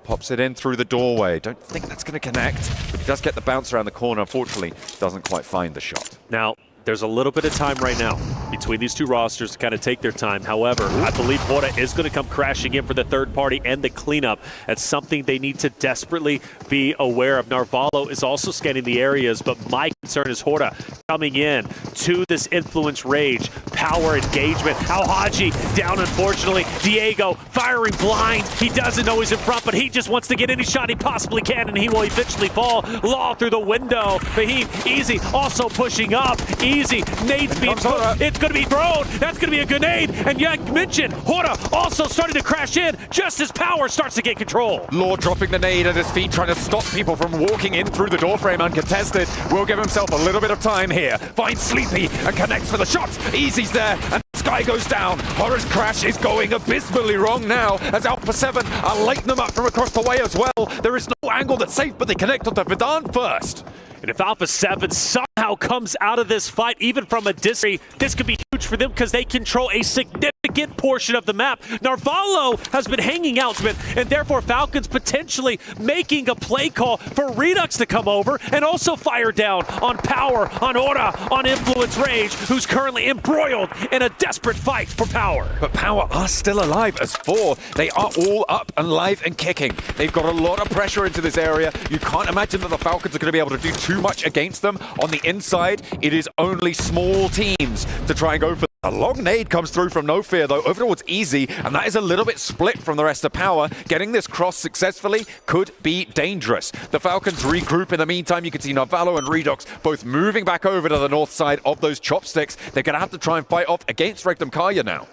Pops it in through the doorway. Don't think that's going to connect, but he does get the bounce around the corner. Unfortunately, doesn't quite find the shot. Now, there's a little bit of time right now between these two rosters to kind of take their time. However, I believe Hora is going to come crashing in for the third party and the cleanup. That's something they need to desperately be aware of. Narvalo is also scanning the areas, but my concern is Hora coming in to this Influence Rage, power engagement. Al Haji down, unfortunately. Diego firing blind. He doesn't know he's in front, but he just wants to get any shot he possibly can, and he will eventually fall. Law through the window. Fahim, easy, also pushing up. Easy, nades being thrown. It's going to be thrown. That's going to be a grenade. And you mentioned Hora also starting to crash in just as Power starts to get control. Law dropping the nade at his feet, trying to stop people from walking in through the doorframe uncontested. Will give himself a little bit of time here. Finds Sleepy and connects for the shot. Easy's there and Sky goes down. Horror's crash is going abysmally wrong now as Alpha 7 are lighting them up from across the way as well. There is no angle that's safe, but they connect onto Vidan first. And if Alpha 7 somehow comes out of this fight, even from a distance, this could be huge for them because they control a significant portion of the map. Narvalo has been hanging out, and therefore Falcons potentially making a play call for Redux to come over and also fire down on Power, on Aura, on Influence Rage, who's currently embroiled in a desperate fight for Power. But Power are still alive as 4. They are all up and live and kicking. They've got a lot of pressure into this area. You can't imagine that the Falcons are going to be able to do too much against them. On the inside, it is only small teams to try and go for. A long nade comes through from No Fear, though, over towards Easy, and that is a little bit split from the rest of Power. Getting this cross successfully could be dangerous. The Falcons regroup in the meantime. You can see Narvalo and Redux both moving back over to the north side of those chopsticks. They're going to have to try and fight off against Rectum Kaya now.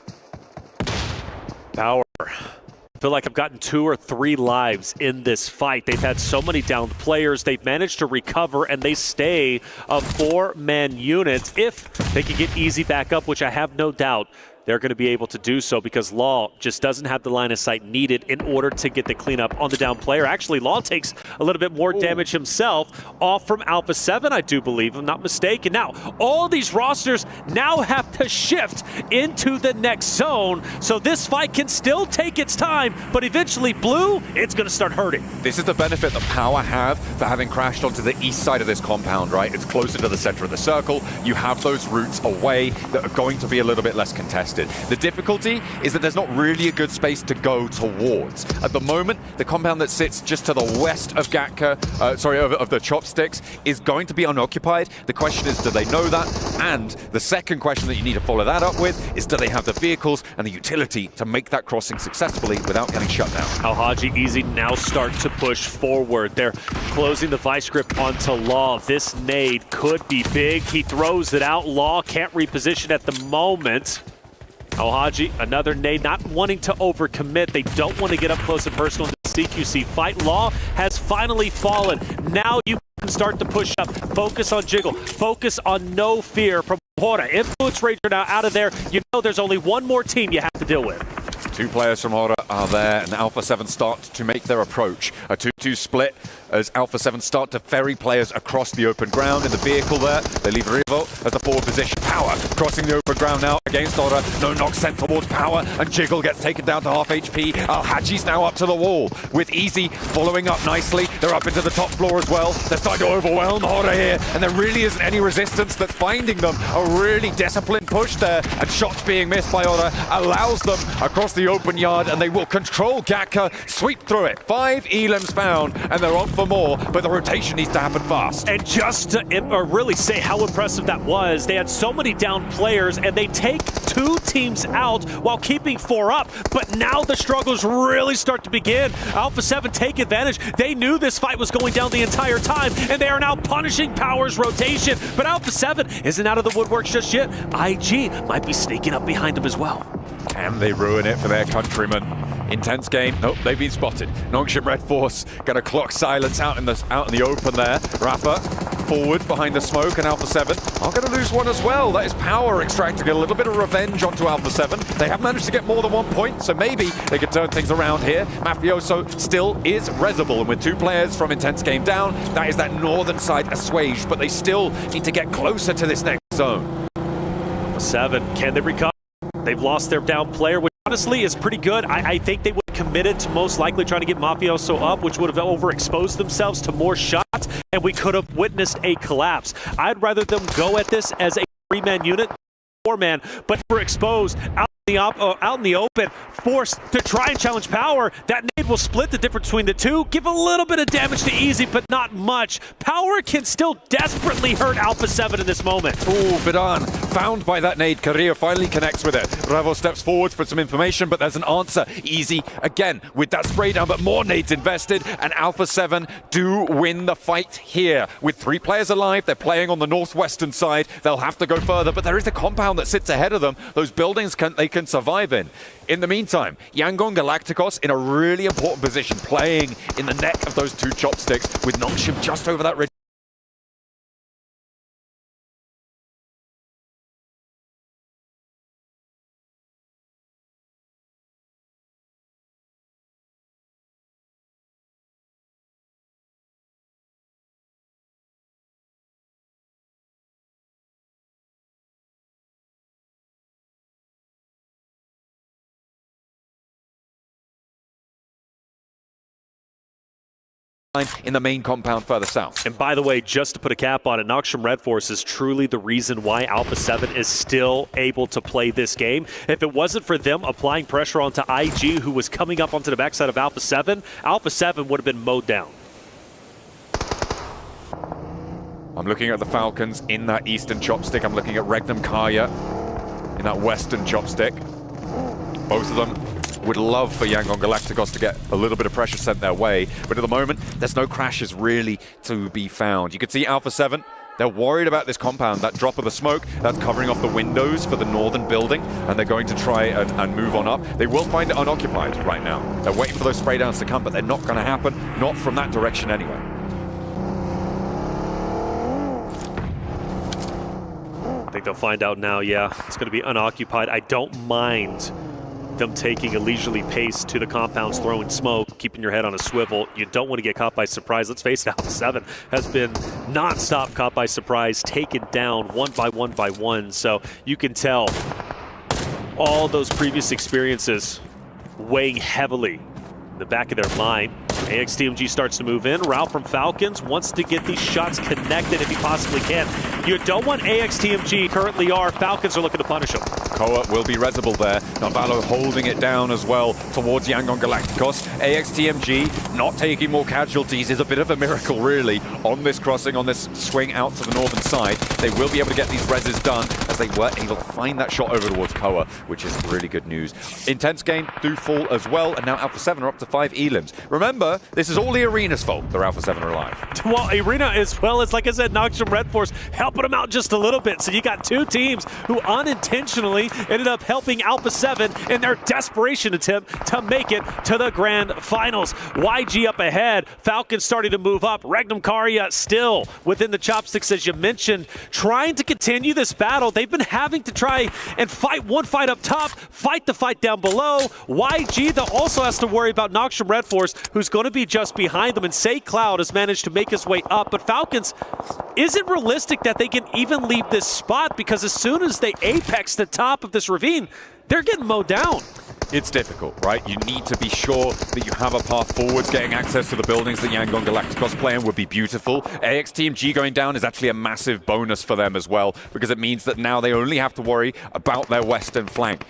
Power. I feel like I've gotten 2 or 3 lives in this fight. They've had so many downed players. They've managed to recover, and they stay a 4-man unit. If they can get Easy back up, which I have no doubt they're going to be able to do so because Law just doesn't have the line of sight needed in order to get the cleanup on the down player. Actually, Law takes a little bit more damage himself off from Alpha 7, I do believe, if I'm not mistaken. Now, all these rosters now have to shift into the next zone, so this fight can still take its time, but eventually, Blue, it's going to start hurting. This is the benefit that Power have for having crashed onto the east side of this compound, right? It's closer to the center of the circle. You have those routes away that are going to be a little bit less contested. The difficulty is that there's not really a good space to go towards. At the moment, the compound that sits just to the west of Gatka, of the Chopsticks, is going to be unoccupied. The question is, do they know that? And the second question that you need to follow that up with is, do they have the vehicles and the utility to make that crossing successfully without getting shut down? Alhaji Easy now start to push forward. They're closing the vice grip onto Law. This nade could be big. He throws it out. Law can't reposition at the moment. Alhaji, another nade, not wanting to overcommit. They don't want to get up close and personal in the CQC fight. Law has finally fallen. Now you can start to push up. Focus on Jiggle. Focus on No Fear from Hora. Influence Ranger now out of there. You know there's only one more team you have to deal with. 2 players from Hora are there, and Alpha 7 start to make their approach. A 2-2 split as Alpha 7 start to ferry players across the open ground in the vehicle there. They leave Rivo at the forward position. Power crossing the open ground now against Hora. No knock sent towards Power, and Jiggle gets taken down to half HP. Alhaji's now up to the wall with Easy following up nicely. They're up into the top floor as well. They're starting to overwhelm Hora here, and there really isn't any resistance that's finding them. A really disciplined push there, and shots being missed by Hora allows them across the open yard, and they will control Gatka, sweep through it. 5 elims found, and they're on for more, but the rotation needs to happen fast. And just to really say how impressive that was, they had so many down players, and they take 2 teams out while keeping 4 up, but now the struggles really start to begin. Alpha 7 take advantage. They knew this fight was going down the entire time, and they are now punishing Power's rotation, but Alpha 7 isn't out of the woodworks just yet. IG might be sneaking up behind them as well. Can they ruin it for their countrymen? Intense game. Nope, they've been spotted. Nongshim Red Force gonna clock silence out in the open there. Rafa forward behind the smoke, and Alpha 7 are gonna lose one as well. That is Power extracting a little bit of revenge onto Alpha 7. They have managed to get more than 1 point, so maybe they could turn things around here. Mafioso still is resible, and with 2 players from Intense Game down, that is that northern side assuaged, but they still need to get closer to this next zone. Alpha 7, can they recover? They've lost their down player, which honestly is pretty good. I think they would have committed to most likely trying to get Mafioso up, which would have overexposed themselves to more shots, and we could have witnessed a collapse. I'd rather them go at this as a 3-man unit, 4-man, but we're exposed out in the open, forced to try and challenge Power. That nade will split the difference between the two, give a little bit of damage to Easy, but not much. Power can still desperately hurt Alpha 7 in this moment. Ooh, Vidan found by that nade. Korea finally connects with it. Revo steps forward for some information, but there's an answer. Easy again with that spray down, but more nades invested, and Alpha 7 do win the fight here. With 3 players alive, they're playing on the northwestern side. They'll have to go further, but there is a compound that sits ahead of them. Those buildings they can survive in. In the meantime, Yangon Galacticos in a really important position, playing in the neck of those 2 chopsticks with Nongshim just over that ridge. in the main compound further south. And by the way, just to put a cap on it, Noxium Red Force is truly the reason why Alpha 7 is still able to play this game. If it wasn't for them applying pressure onto IG, who was coming up onto the backside of Alpha 7 would have been mowed down. I'm looking at the Falcons in that eastern chopstick. I'm looking at Regnum Kaya in that western chopstick. Both of them would love for Yangon Galacticos to get a little bit of pressure sent their way, but at the moment, there's no crashes really to be found. You can see Alpha 7, they're worried about this compound, that drop of the smoke that's covering off the windows for the northern building, and they're going to try and move on up. They will find it unoccupied right now. They're waiting for those spray downs to come, but they're not going to happen, not from that direction anyway. I think they'll find out now, yeah, it's going to be unoccupied. I don't mind them taking a leisurely pace to the compounds, throwing smoke, keeping your head on a swivel. You don't want to get caught by surprise. Let's face it, Alpha 7 has been non-stop caught by surprise, taken down one by one. So you can tell all those previous experiences weighing heavily in the back of their mind. AXTMG starts to move in. Ralph from Falcons wants to get these shots connected if he possibly can. You don't want AXTMG, currently are. Falcons are looking to punish him. Koa will be resible there. Navalo holding it down as well towards Yangon Galacticos. AXTMG not taking more casualties is a bit of a miracle, really, on this crossing, on this swing out to the northern side. They will be able to get these reses done as they were able to find that shot over towards Koa, which is really good news. Intense game do fall as well, and now Alpha 7 are up to 5 elims. Remember, this is all the Arena's fault. Their Alpha 7 are alive. Well, Arena as well as, like I said, Noxium Red Force helping them out just a little bit. So you got two teams who unintentionally ended up helping Alpha 7 in their desperation attempt to make it to the grand finals. YG up ahead. Falcons starting to move up. Regnum Karya still within the chopsticks, as you mentioned, trying to continue this battle. They've been having to try and fight one fight up top, fight the fight down below. YG, though, also has to worry about Noxium Red Force, who's going to be just behind them. And Say Cloud has managed to make his way up. But Falcons, is it realistic that they can even leave this spot? Because as soon as they apex the top of this ravine, they're getting mowed down. It's difficult, right? You need to be sure that you have a path forwards. Getting access to the buildings that Yangon Galacticos play in would be beautiful. AXTMG going down is actually a massive bonus for them as well, because it means that now they only have to worry about their western flank.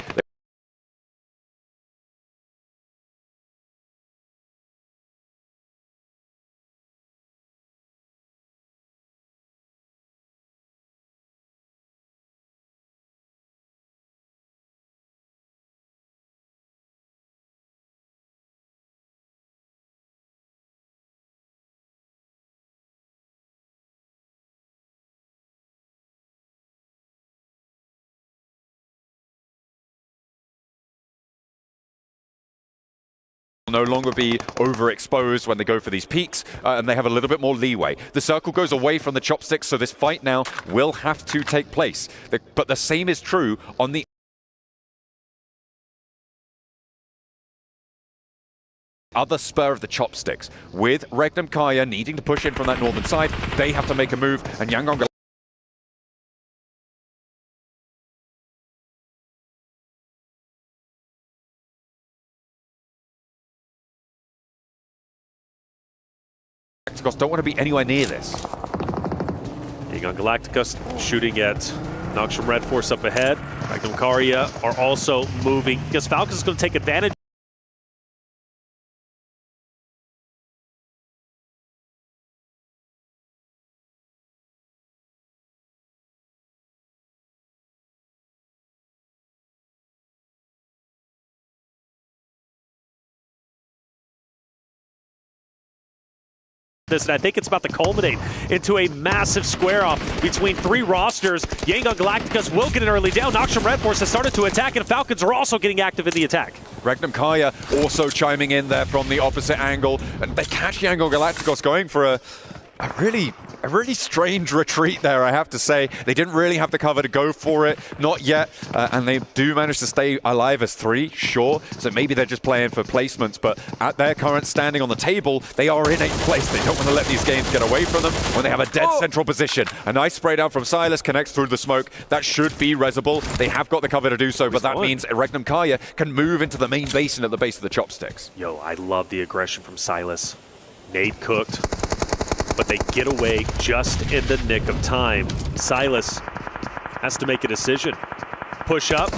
No longer be overexposed when they go for these peaks, and they have a little bit more leeway. The circle goes away from the chopsticks, so this fight now will have to take place. But the same is true on the other spur of the chopsticks. With Regnum Kaya needing to push in from that northern side, they have to make a move, and Yangon Galacticos don't want to be anywhere near this. Yangon Galacticos shooting at Noxium Red Force up ahead. Regnum Karya are also moving because Falcons is going to take advantage. And I think it's about to culminate into a massive square-off between three rosters. Yangon Galacticos will get an early down. Noxium Red Force has started to attack, and Falcons are also getting active in the attack. Regnum Kaya also chiming in there from the opposite angle, and they catch Yangon Galacticos going for a really strange retreat there, I have to say. They didn't really have the cover to go for it, not yet, and they do manage to stay alive as 3, sure, so maybe they're just playing for placements, but at their current standing on the table, they are in 8th place. They don't want to let these games get away from them when they have a dead central position. A nice spray down from Silas, connects through the smoke. That should be resible. They have got the cover to do so, but that means Regnum Kaya can move into the main basin at the base of the chopsticks. Yo, I love the aggression from Silas. Nade cooked, but they get away just in the nick of time. Silas has to make a decision. Push up,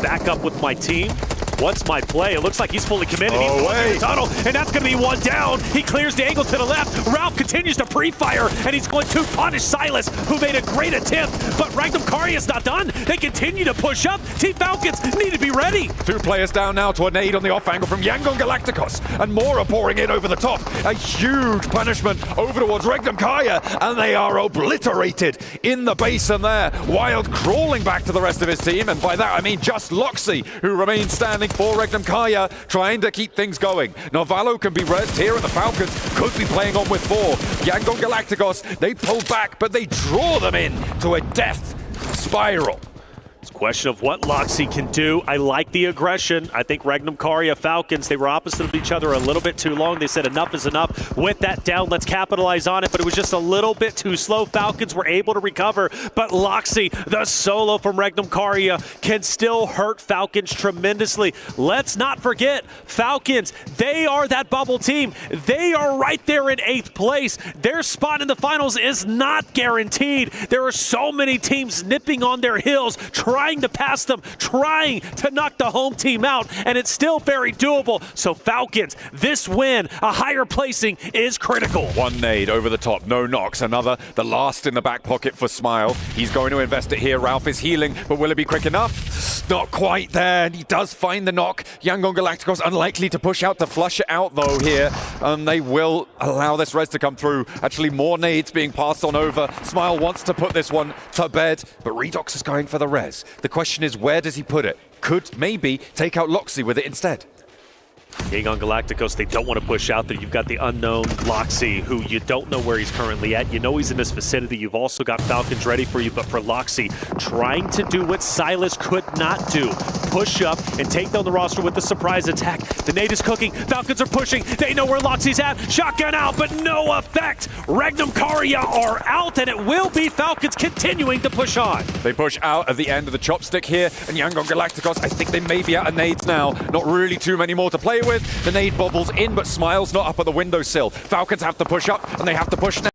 back up with my team. What's my play? It looks like he's fully committed. He's going the tunnel, and that's going to be one down. He clears the angle to the left. Ralph continues to pre-fire, and he's going to punish Silas, who made a great attempt. But Magnum Karya's not done. They continue to push up. Team Falcons need to be ready. 2 players down now to a nade on the off angle from Yangon Galacticos, and more are pouring in over the top. A huge punishment over towards Regnum Karya, and they are obliterated in the basin there. Wild crawling back to the rest of his team, and by that I mean just Loxy, who remains standing for Regnum Karya, trying to keep things going. Novalo can be rezzed here, and the Falcons could be playing on with 4. Yangon Galacticos, they pull back, but they draw them in to a death spiral. It's a question of what Loxy can do. I like the aggression. I think Regnum Karya, Falcons, they were opposite of each other a little bit too long. They said enough is enough. With that down, let's capitalize on it, but it was just a little bit too slow. Falcons were able to recover, but Loxy, the solo from Regnum Karya, can still hurt Falcons tremendously. Let's not forget, Falcons, they are that bubble team. They are right there in 8th place. Their spot in the finals is not guaranteed. There are so many teams nipping on their heels, trying to pass them, trying to knock the home team out, and it's still very doable. So Falcons, this win, a higher placing is critical. 1 nade over the top, no knocks. Another, the last in the back pocket for Smile. He's going to invest it here. Ralph is healing, but will it be quick enough? Not quite there, and he does find the knock. Yangon Galacticos unlikely to push out to flush it out though here. They will allow this res to come through. Actually, more nades being passed on over. Smile wants to put this one to bed, but Redox is going for the res. The question is, where does he put it? Could maybe take out Loxy with it instead. Yangon Galacticos, they don't want to push out there. You've got the unknown Loxy, who you don't know where he's currently at. You know he's in this vicinity. You've also got Falcons ready for you, but for Loxy, trying to do what Silas could not do. Push up and take down the roster with the surprise attack. The nade is cooking. Falcons are pushing. They know where Loxy's at. Shotgun out, but no effect. Regnum Karya are out, and it will be Falcons continuing to push on. They push out at the end of the chopstick here, and Yangon Galacticos, I think they may be out of nades now. Not really too many more to play with. The nade bobbles in, but Smile's not up at the windowsill. Falcons have to push up, and they have to push now.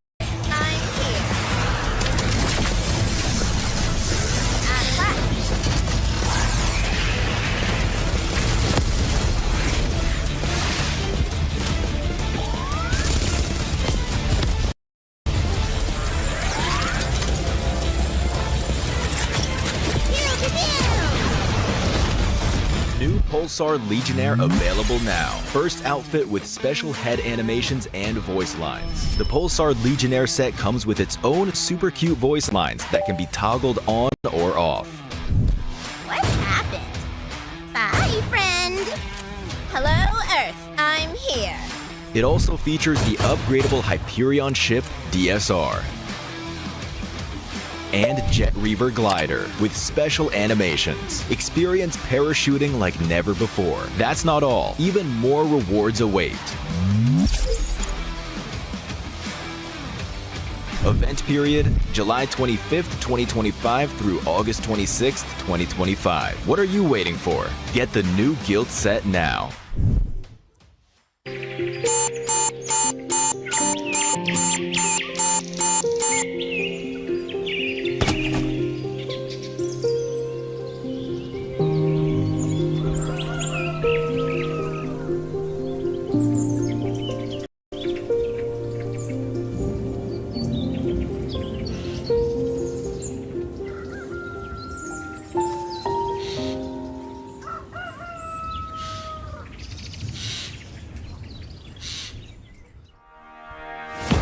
Pulsar Legionnaire available now. First outfit with special head animations and voice lines. The Pulsar Legionnaire set comes with its own super cute voice lines that can be toggled on or off. What happened? Bye, friend. Hello, Earth. I'm here. It also features the upgradable Hyperion ship DSR and Jet Reaver glider with special animations. Experience parachuting like never before. That's not all. Even more rewards await. Event period, July 25th, 2025 through August 26th, 2025. What are you waiting for? Get the new Guild set now.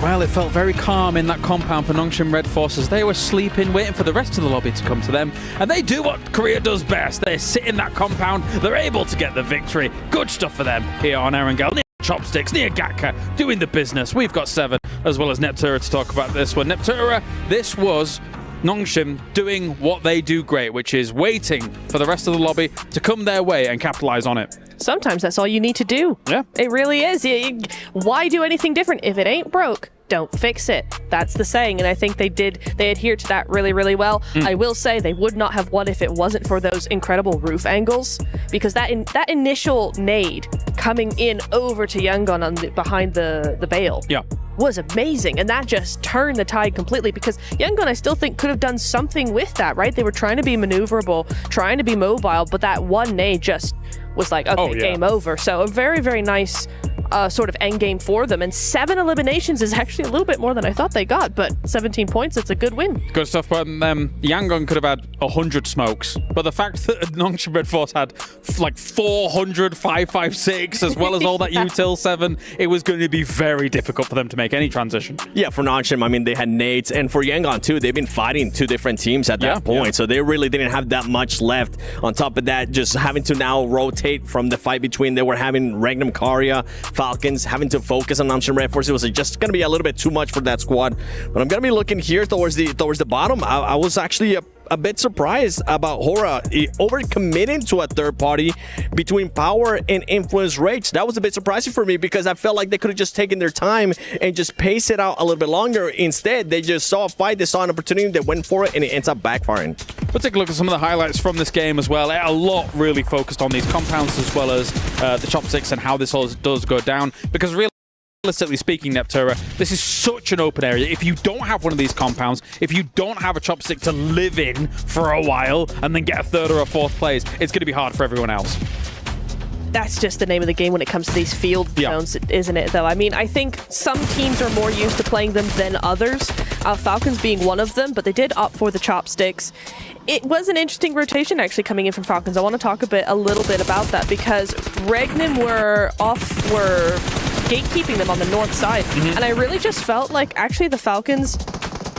Well, it felt very calm in that compound for Nongshim Red Forces. They were sleeping, waiting for the rest of the lobby to come to them. And they do what Korea does best. They sit in that compound. They're able to get the victory. Good stuff for them here on Erangel. Near Chopsticks, near Gatka, doing the business. We've got 7, as well as Neptura to talk about this one. Neptura, this was Nongshim doing what they do great, which is waiting for the rest of the lobby to come their way and capitalize on it. Sometimes that's all you need to do. Yeah. It really is. Why do anything different if it ain't broke? don't fix it. That's the saying, and I think they adhered to that really, really well. I will say they would not have won if it wasn't for those incredible roof angles, because that initial nade coming in over to Yangon behind the bale was amazing, and that just turned the tide completely, because Yangon, I still think, could have done something with that, right? They were trying to be maneuverable, trying to be mobile, but that one nade just was like, okay, game over. So a very, very nice sort of end game for them, and 7 eliminations is actually a little bit more than I thought they got, but 17 points, it's a good win. Good stuff. But Yangon could have had 100 smokes, but the fact that Nongshim Red Force had like 400 556 as well as all that util 7, it was going to be very difficult for them to make any transition. Yeah, for Nongshim, I mean, they had nades, and for Yangon too, they've been fighting 2 different teams at that point, so they really didn't have that much left. On top of that, just having to now rotate from the fight between, they were having Regnum Karya, Falcons, having to focus on Nongshim Red Force. It was just going to be a little bit too much for that squad. But I'm going to be looking here towards the bottom. I was actually a bit surprised about Hora overcommitting to a third party between Power and Influence Rage. That was a bit surprising for me, because I felt like they could have just taken their time and just pace it out a little bit longer. Instead, they just saw a fight, they saw an opportunity, they went for it, and it ends up backfiring. Let's take a look at some of the highlights from this game as well. A lot really focused on these compounds as well as the chopsticks and how this all does go down, because realistically speaking, Neptura, this is such an open area. If you don't have one of these compounds, if you don't have a chopstick to live in for a while and then get a 3rd or a 4th place, it's going to be hard for everyone else. That's just the name of the game when it comes to these field zones, isn't it, though? I mean, I think some teams are more used to playing them than others, Falcons being one of them, but they did opt for the chopsticks. It was an interesting rotation actually coming in from Falcons. I want to talk a little bit about that, because Regnum were gatekeeping them on the north side, and I really just felt like actually the Falcons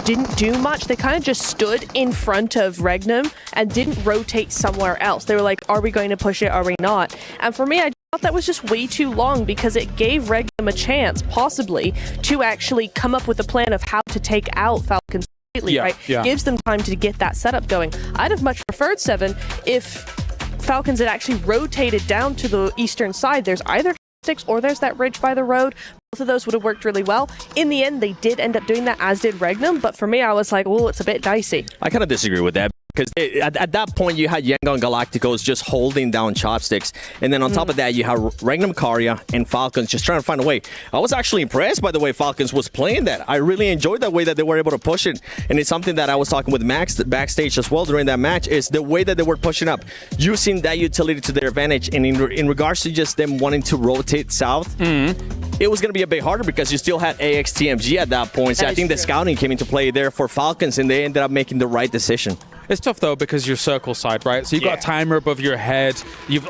didn't do much. They kind of just stood in front of Regnum and didn't rotate somewhere else. They were like, are we going to push it? Are we not? And for me, I thought that was just way too long, because it gave Regnum a chance, possibly, to actually come up with a plan of how to take out Falcons completely, right? Gives them time to get that setup going. I'd have much preferred 7 if Falcons had actually rotated down to the eastern side. There's either sticks or there's that ridge by the road. Both of those would have worked really well. In the end, they did end up doing that, as did Regnum, but for me, I was like, oh, it's a bit dicey. I kind of disagree with that, because at that point, you had Yangon Galacticos just holding down chopsticks, and then on top of that, you have Regnum Karya and Falcons just trying to find a way. I was actually impressed by the way Falcons was playing that. I really enjoyed the way that they were able to push it, and it's something that I was talking with Max backstage as well during that match, is the way that they were pushing up, using that utility to their advantage, and in regards to just them wanting to rotate south, it was going to be a bit harder, because you still had AXTMG at that point, so I think the scouting came into play there for Falcons, and they ended up making the right decision. It's tough, though, because you're circle side, right? So you've got a timer above your head.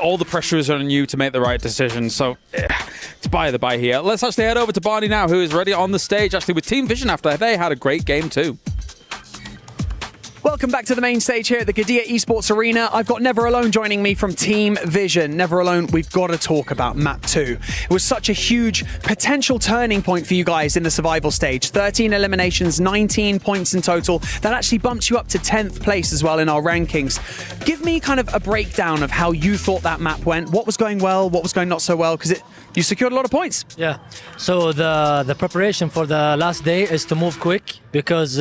All the pressure is on you to make the right decision. So it's by the by here. Let's actually head over to Barney now, who is ready on the stage, actually, with Team Vision after they had a great game, too. Welcome back to the main stage here at the Gadia Esports Arena. I've got Never Alone joining me from Team Vision. Never Alone, we've got to talk about Map 2. It was such a huge potential turning point for you guys in the survival stage. 13 eliminations, 19 points in total. That actually bumped you up to 10th place as well in our rankings. Give me kind of a breakdown of how you thought that map went. What was going well, what was going not so well? Because you secured a lot of points. Yeah. So the preparation for the last day is to move quick, because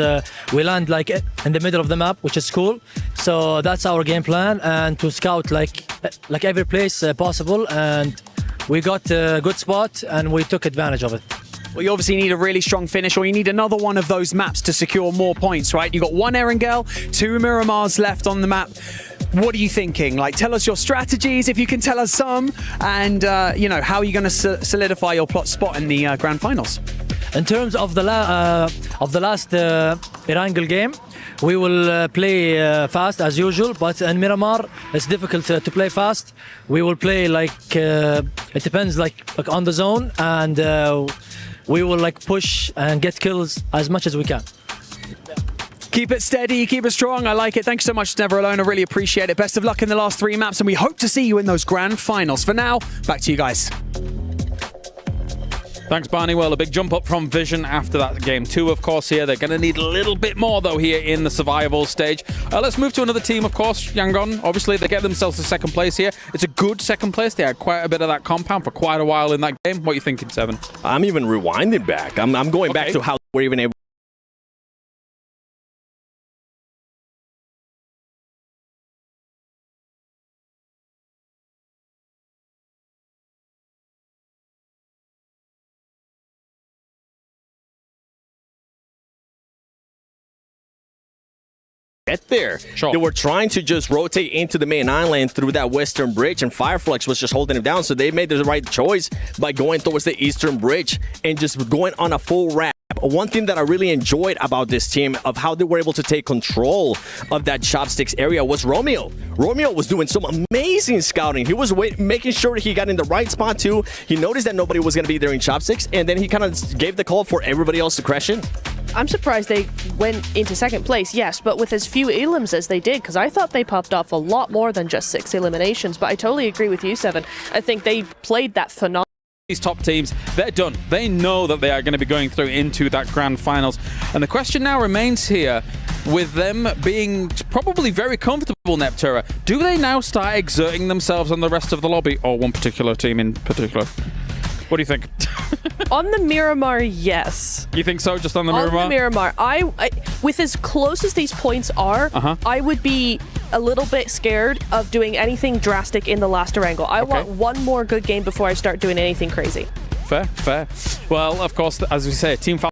we land like in the middle of the map, which is cool. So that's our game plan, and to scout like every place possible, and we got a good spot and we took advantage of it. Well, you obviously need a really strong finish, or you need another one of those maps to secure more points, right? You got 1 Erangel, 2 Miramars left on the map. What are you thinking? Like, tell us your strategies, if you can tell us some, and how are you going to solidify your plot spot in the grand finals? In terms of the last Erangel game, we will play fast as usual, but in Miramar it's difficult to play fast. We will play it depends like on the zone, and we will push and get kills as much as we can. Keep it steady, keep it strong. I like it. Thank you so much, Never Alone. I really appreciate it. Best of luck in the last 3 maps, and we hope to see you in those grand finals. For now, back to you guys. Thanks, Barney. Well, a big jump up from Vision after that game 2, of course, here. They're going to need a little bit more, though, here in the survival stage. Let's move to another team, of course, Yangon. Obviously, they get themselves to second place here. It's a good second place. They had quite a bit of that compound for quite a while in that game. What are you thinking, Seven? I'm even rewinding back. I'm going back to how we're even able get there. Sure. They were trying to just rotate into the main island through that western bridge, and Fireflex was just holding them down. So they made the right choice by going towards the eastern bridge and just going on a full wrap. One thing that I really enjoyed about this team of how they were able to take control of that chopsticks area was Romeo. Romeo was doing some amazing scouting. He was making sure he got in the right spot too. He noticed that nobody was going to be there in chopsticks, and then he kind of gave the call for everybody else to crash in. I'm surprised they went into second place, yes, but with as few elims as they did, because I thought they popped off a lot more than just 6 eliminations. But I totally agree with you, Seven. I think they played that phenomenal. These top teams, they're done. They know that they are going to be going through into that grand finals. And the question now remains here, with them being probably very comfortable, Neptura, do they now start exerting themselves on the rest of the lobby, or one particular team in particular? What do you think? On the Miramar, yes. You think so, just on the Miramar? On the Miramar. I with as close as these points are, I would be a little bit scared of doing anything drastic in the last Erangel. I want one more good game before I start doing anything crazy. Fair, fair. Well, of course, as we say, Team Falcon.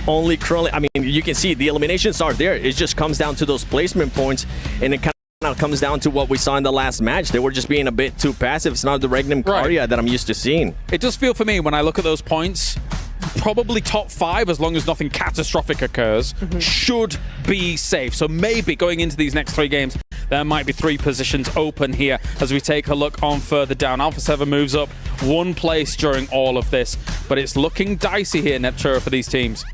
Only currently, I mean, you can see the eliminations are there. It just comes down to those placement points, and it kind of comes down to what we saw in the last match. They were just being a bit too passive. It's not the Regnum Karya that I'm used to seeing. It does feel for me when I look at those points, probably top 5, as long as nothing catastrophic occurs, should be safe. So maybe going into these next 3 games, there might be 3 positions open here as we take a look on further down. Alpha 7 moves up 1 place during all of this, but it's looking dicey here, Neptura, for these teams.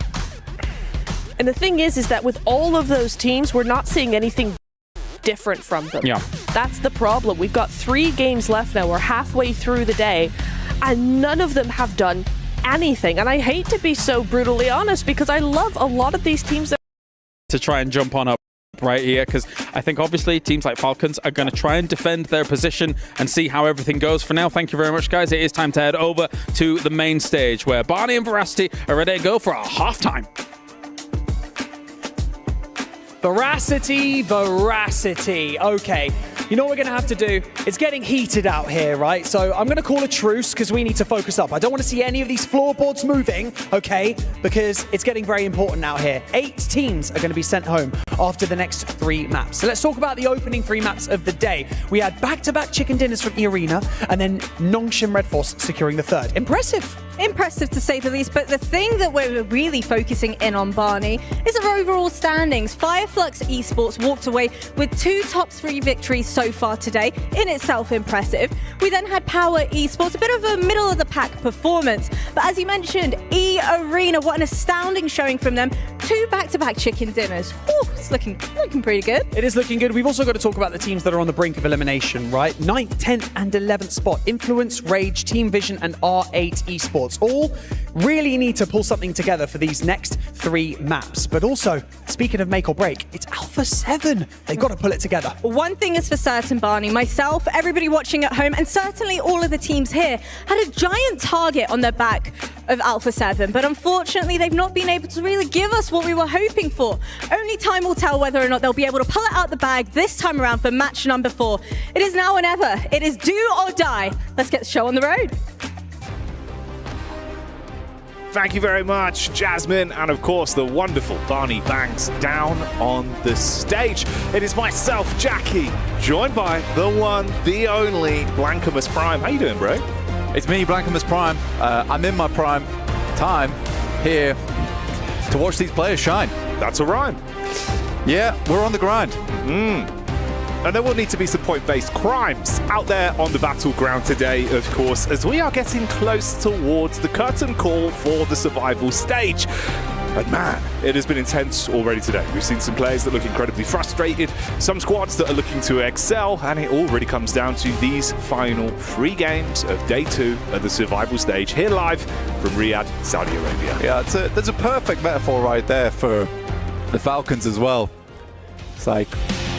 And the thing is that with all of those teams, we're not seeing anything different from them. Yeah. That's the problem. We've got 3 games left now. We're halfway through the day, and none of them have done anything. And I hate to be so brutally honest, because I love a lot of these teams to try and jump on up right here, because I think obviously teams like Falcons are going to try and defend their position and see how everything goes. For now, thank you very much, guys. It is time to head over to the main stage where Barney and Veracity are ready to go for a halftime. Veracity. Okay, you know what we're going to have to do? It's getting heated out here, right? So I'm going to call a truce because we need to focus up. I don't want to see any of these floorboards moving, okay? Because it's getting very important out here. 8 teams are going to be sent home after the next 3 maps. So let's talk about the opening 3 maps of the day. We had back-to-back chicken dinners from E-Arena and then Nongshim Red Force securing the 3rd. Impressive. Impressive to say the least, but the thing that we're really focusing in on, Barney, is our overall standings. Fireflux Esports walked away with 2 top 3 victories so far today, in itself impressive. We then had Power Esports, a bit of a middle-of-the-pack performance, but as you mentioned, E-Arena, what an astounding showing from them. 2 back-to-back chicken dinners. Ooh, it's looking pretty good. It is looking good. We've also got to talk about the teams that are on the brink of elimination, right? 9th, 10th, and 11th spot. Influence, Rage, Team Vision, and R8 Esports. All really need to pull something together for these next 3 maps. But also, speaking of make or break, it's Alpha 7. They've got to pull it together. One thing is for certain, Barney, myself, everybody watching at home, and certainly all of the teams here had a giant target on their back of Alpha 7, but unfortunately they've not been able to really give us what we were hoping for. Only time will tell whether or not they'll be able to pull it out the bag this time around for match number 4. It is now or never. It is do or die. Let's get the show on the road. Thank you very much, Jasmine, and of course the wonderful Barney Banks down on the stage. It is myself, Jackie, joined by the one, the only Blancamus Prime. How you doing, bro? It's me, Blancamus Prime. I'm in my prime time here to watch these players shine. That's a rhyme. Yeah, we're on the grind. And there will need to be some point-based crimes out there on the battleground today, of course, as we are getting close towards the curtain call for the survival stage. And man, it has been intense already today. We've seen some players that look incredibly frustrated, some squads that are looking to excel, and it all really comes down to these final 3 games of day 2 of the survival stage, here live from Riyadh, Saudi Arabia. Yeah, there's a perfect metaphor right there for the Falcons as well. It's like,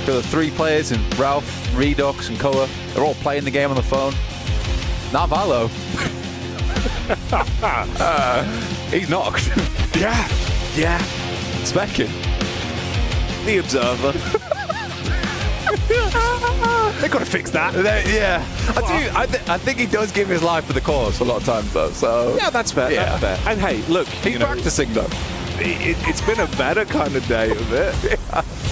got the 3 players, and Ralph, Redox, and Koa, they're all playing the game on the phone. Not Valo. He's knocked. Yeah. Specking. The Observer. They've got to fix that. Yeah. I think he does give his life for the cause a lot of times, though. So yeah, that's fair. Yeah. That's fair. And hey, look, he's practicing, though. It's been a better kind of day of it.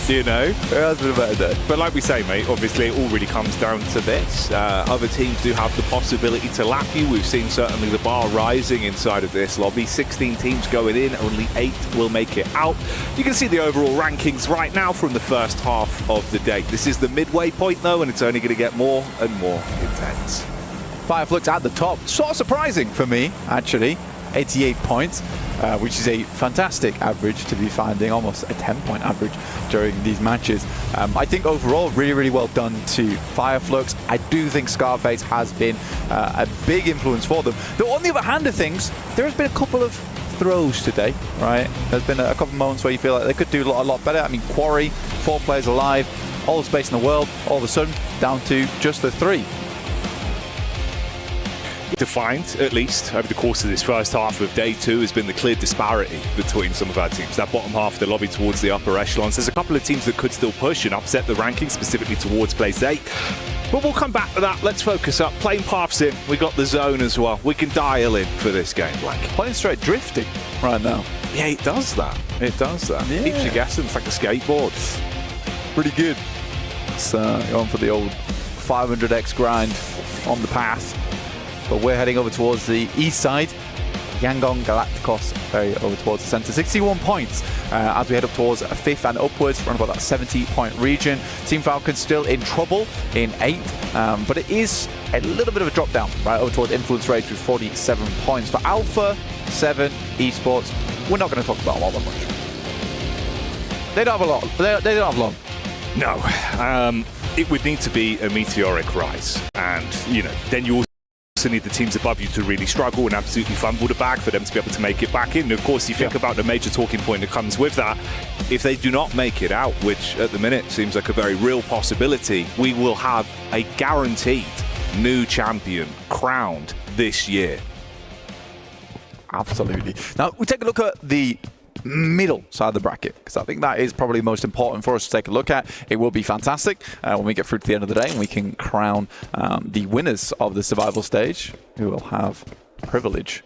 You know? It has been a better day. But like we say, mate, obviously it all really comes down to this. Other teams do have the possibility to lap you. We've seen certainly the bar rising inside of this lobby. 16 teams going in, only 8 will make it out. You can see the overall rankings right now from the first half of the day. This is the midway point, though, and it's only going to get more and more intense. Fireflux at the top. Sort of surprising for me, actually. 88 points, which is a fantastic average to be finding, almost a 10-point average during these matches. I think overall, really, really well done to Fireflux. I do think Scarface has been a big influence for them. Though on the other hand of things, there has been a couple of throws today, right? There's been a couple of moments where you feel like they could do a lot better. I mean, Quarry, 4 players alive, all the space in the world, all of a sudden down to just the 3. Defined, at least, over the course of this first half of day 2 has been the clear disparity between some of our teams. That bottom half of the lobby towards the upper echelons. There's a couple of teams that could still push and upset the rankings, specifically towards place 8. But we'll come back to that. Let's focus up. Plane paths in. We got the zone as well. We can dial in for this game, Blank. Playing straight drifting right now. Yeah, it does that. It does that. Yeah. Keeps you guessing. It's like a skateboard. Pretty good. It's going for the old 500x grind on the path. But we're heading over towards the east side. Yangon Galacticos very over towards the center. 61 points as we head up towards 5th and upwards, around about that 70-point region. Team Falcons still in trouble in 8th, but it is a little bit of a drop down right over towards Influence Rage with 47 points. For Alpha 7 Esports, we're not going to talk about them all that much. They don't have a lot. They don't have long. No. It would need to be a meteoric rise. And, then you also need the teams above you to really struggle and absolutely fumble the bag for them to be able to make it back in. And of course, you think about the major talking point that comes with that. If they do not make it out, which at the minute seems like a very real possibility, we will have a guaranteed new champion crowned this year. Absolutely. Now, we take a look at the middle side of the bracket, because I think that is probably most important for us to take a look at. It will be fantastic when we get through to the end of the day and we can crown the winners of the survival stage, who will have the privilege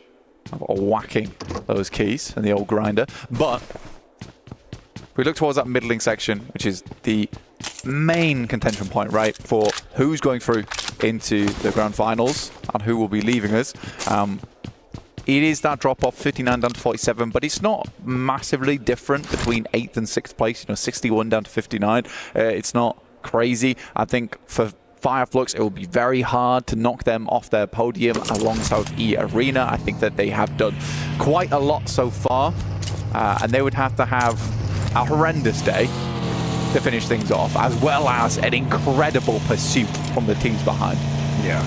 of whacking those keys and the old grinder. But if we look towards that middling section, which is the main contention point, right, for who's going through into the grand finals and who will be leaving us. It is that drop off 59 down to 47, but it's not massively different between 8th and 6th place. 61 down to 59. It's not crazy. I think for Fireflux, it will be very hard to knock them off their podium alongside E-Arena. I think that they have done quite a lot so far, and they would have to have a horrendous day to finish things off, as well as an incredible pursuit from the teams behind. Yeah.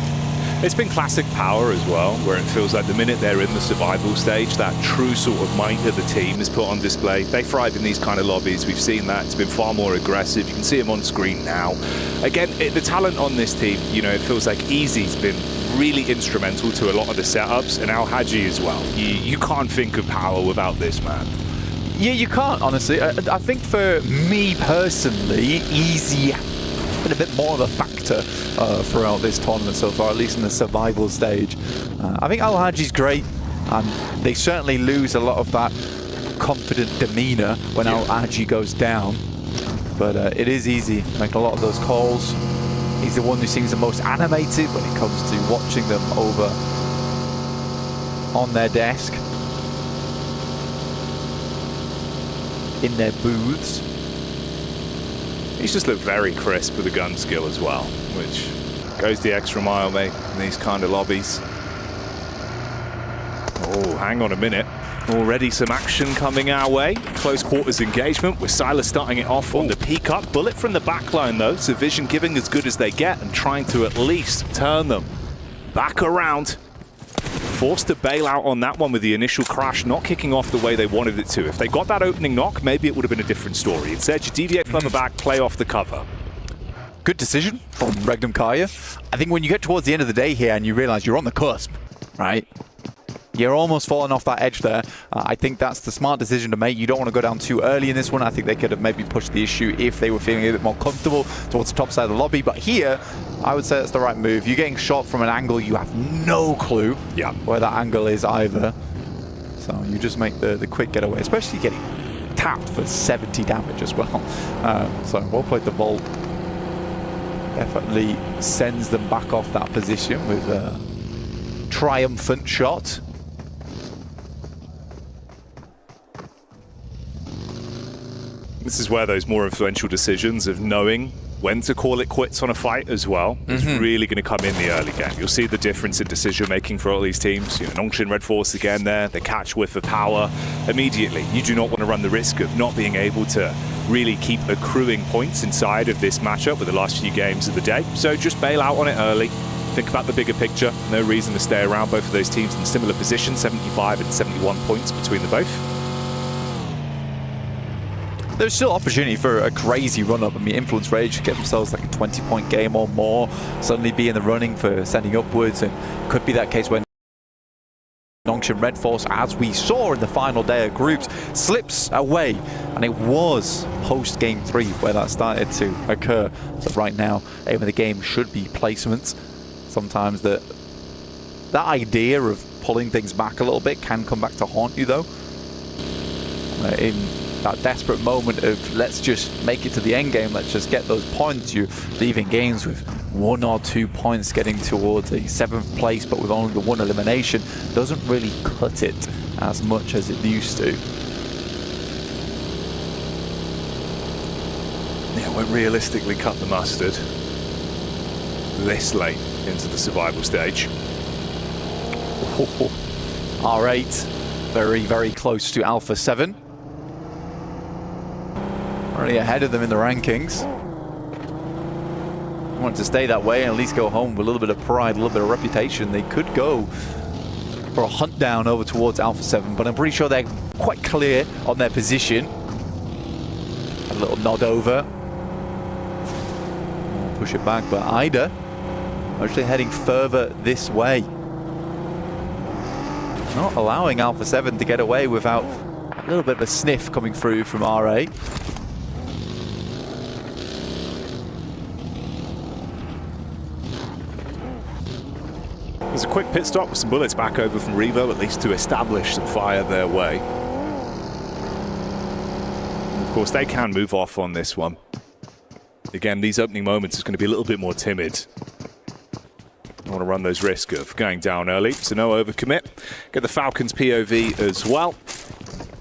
It's been classic Power as well, where it feels like the minute they're in the survival stage, that true sort of might of the team is put on display. They thrive in these kind of lobbies. We've seen that. It's been far more aggressive. You can see them on screen now. Again, the talent on this team, it feels like Easy's been really instrumental to a lot of the setups, and Al Haji as well. You can't think of Power without this man. Yeah, you can't, honestly. I think for me personally, Easy been a bit more of a factor throughout this tournament so far, at least in the survival stage. I think Al Haji's great, and they certainly lose a lot of that confident demeanor when Al Haji goes down. But it is Easy making a lot of those calls. He's the one who seems the most animated when it comes to watching them over on their desk. in their booths. He's just looked very crisp with the gun skill as well, which goes the extra mile, mate, in these kind of lobbies. Oh, hang on a minute. Already some action coming our way. Close quarters engagement with Silas starting it off on the peak up. Bullet from the back line though, so Vision giving as good as they get and trying to at least turn them back around. Forced to bail out on that one with the initial crash not kicking off the way they wanted it to. If they got that opening knock, maybe it would have been a different story. Instead, you deviate further back, play off the cover. Good decision from Regnum Kaya. I think when you get towards the end of the day here and you realize you're on the cusp, right? You're almost falling off that edge there. I think that's the smart decision to make. You don't want to go down too early in this one. I think they could have maybe pushed the issue if they were feeling a bit more comfortable towards the top side of the lobby. But here, I would say that's the right move. You're getting shot from an angle you have no clue where that angle is either. So you just make the quick getaway, especially getting tapped for 70 damage as well. So well played the Vault. Definitely sends them back off that position with a triumphant shot. This is where those more influential decisions of knowing when to call it quits on a fight as well is really going to come in the early game. You'll see the difference in decision making for all these teams. You know, Nongshim Red Force again there, they catch whiff of power immediately. You do not want to run the risk of not being able to really keep accruing points inside of this matchup with the last few games of the day. So just bail out on it early. Think about the bigger picture. No reason to stay around. Both of those teams in similar positions, 75 and 71 points between the both. There's still opportunity for a crazy run-up. I mean, Influence Rage get themselves like a 20-point game or more, suddenly be in the running for sending upwards, and could be that case when Nongshim Red Force, as we saw in the final day of groups, slips away. And it was post-game 3 where that started to occur. So right now, aim of the game should be placements. Sometimes that idea of pulling things back a little bit can come back to haunt you, though. In that desperate moment of let's just make it to the end game, let's just get those points, you're leaving games with 1 or 2 points, getting towards a 7th place, but with only the 1 elimination, doesn't really cut it as much as it used to. Yeah, won't realistically cut the mustard this late into the survival stage. R8, very, very close to Alpha 7. Already ahead of them in the rankings. Want to stay that way and at least go home with a little bit of pride, a little bit of reputation. They could go for a hunt down over towards Alpha 7, but I'm pretty sure they're quite clear on their position. A little nod over. Push it back, but Ida actually heading further this way. Not allowing Alpha 7 to get away without a little bit of a sniff coming through from R8. There's a quick pit stop with some bullets back over from Revo, at least to establish some fire their way. And of course, they can move off on this one. Again, these opening moments is going to be a little bit more timid. I want to run those risks of going down early, so no overcommit. Get the Falcons POV as well.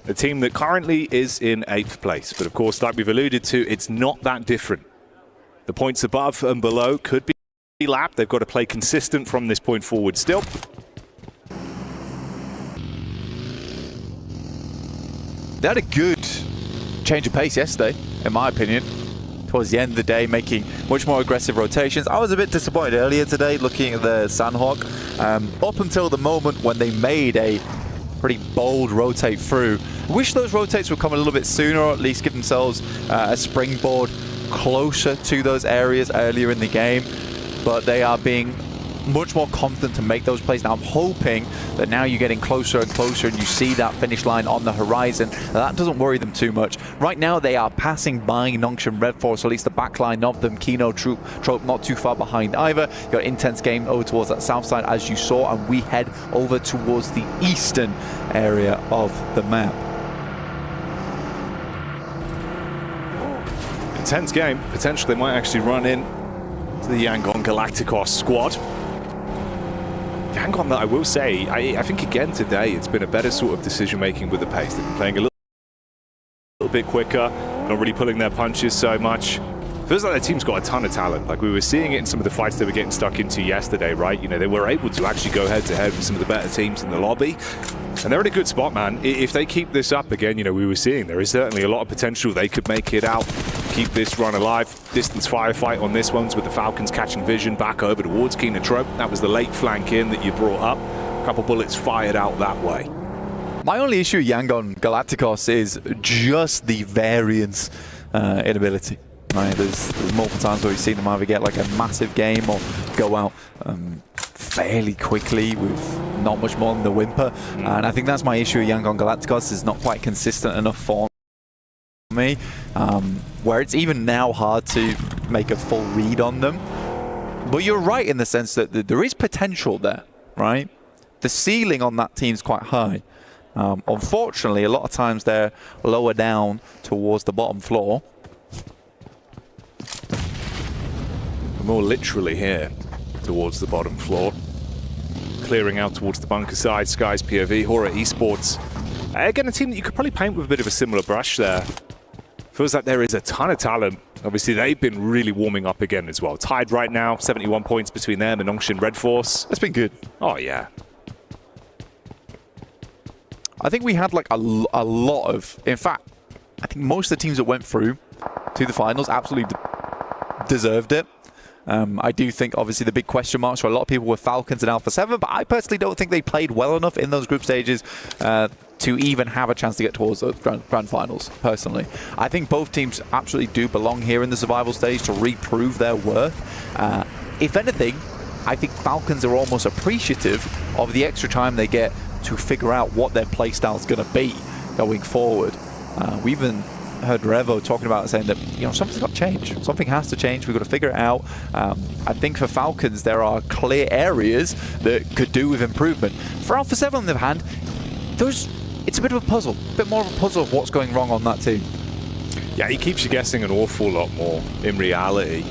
A team that currently is in 8th place, but of course, like we've alluded to, it's not that different. The points above and below could be lapped. They've got to play consistent from this point forward still. They had a good change of pace yesterday, in my opinion. Towards the end of the day, making much more aggressive rotations. I was a bit disappointed earlier today looking at the Sandhawk. Up until the moment when they made a pretty bold rotate through. I wish those rotates would come a little bit sooner, or at least give themselves a springboard closer to those areas earlier in the game. But they are being much more confident to make those plays. Now I'm hoping that now you're getting closer and closer and you see that finish line on the horizon. That doesn't worry them too much. Right now they are passing by Nongshim Red Force, or at least the back line of them. Kino Trope not too far behind either. You got intense game over towards that south side as you saw, and we head over towards the eastern area of the map. Intense game. Potentially they might actually run in to the Yangon Galacticos squad. Yangon, that I will say, I think again today it's been a better sort of decision making with the pace. They've been playing a little bit quicker, not really pulling their punches so much. Feels like their team's got a ton of talent. Like we were seeing it in some of the fights they were getting stuck into yesterday, right? You know, they were able to actually go head-to-head with some of the better teams in the lobby. And they're in a good spot, man. If they keep this up again, you know, we were seeing there is certainly a lot of potential. They could make it out, keep this run alive. Distance firefight on this one's with the Falcons catching vision back over towards Keenan Trope. That was the late flank in that you brought up. A couple bullets fired out that way. My only issue with Yangon Galacticos is just the variance in ability. Right? There's multiple times where we've seen them either get like a massive game or go out fairly quickly with not much more than the whimper. And I think that's my issue with Yangon Galacticos, is not quite consistent enough for me, where it's even now hard to make a full read on them. But you're right in the sense that there is potential there, right? The ceiling on that team's quite high. Unfortunately, a lot of times they're lower down towards the bottom floor. More literally here towards the bottom floor. Clearing out towards the bunker side, Sky's POV, Horror Esports. Again, a team that you could probably paint with a bit of a similar brush there. Feels like there is a ton of talent. Obviously, they've been really warming up again as well. Tied right now, 71 points between them and Nongshin Red Force. That's been good. Oh, yeah. I think we had like a lot of, in fact, I think most of the teams that went through to the finals absolutely deserved it. I do think, obviously, the big question marks for a lot of people were Falcons and Alpha 7, but I personally don't think they played well enough in those group stages to even have a chance to get towards the grand finals, personally. I think both teams absolutely do belong here in the survival stage to reprove their worth. If anything, I think Falcons are almost appreciative of the extra time they get to figure out what their playstyle is going to be going forward. We even heard Revo talking about it, saying that, you know, something's got to change. Something has to change. We've got to figure it out. I think for Falcons, there are clear areas that could do with improvement. For Alpha 7, on the other hand, it's a bit of a puzzle. A bit more of a puzzle of what's going wrong on that team. Yeah, he keeps you guessing an awful lot more in reality.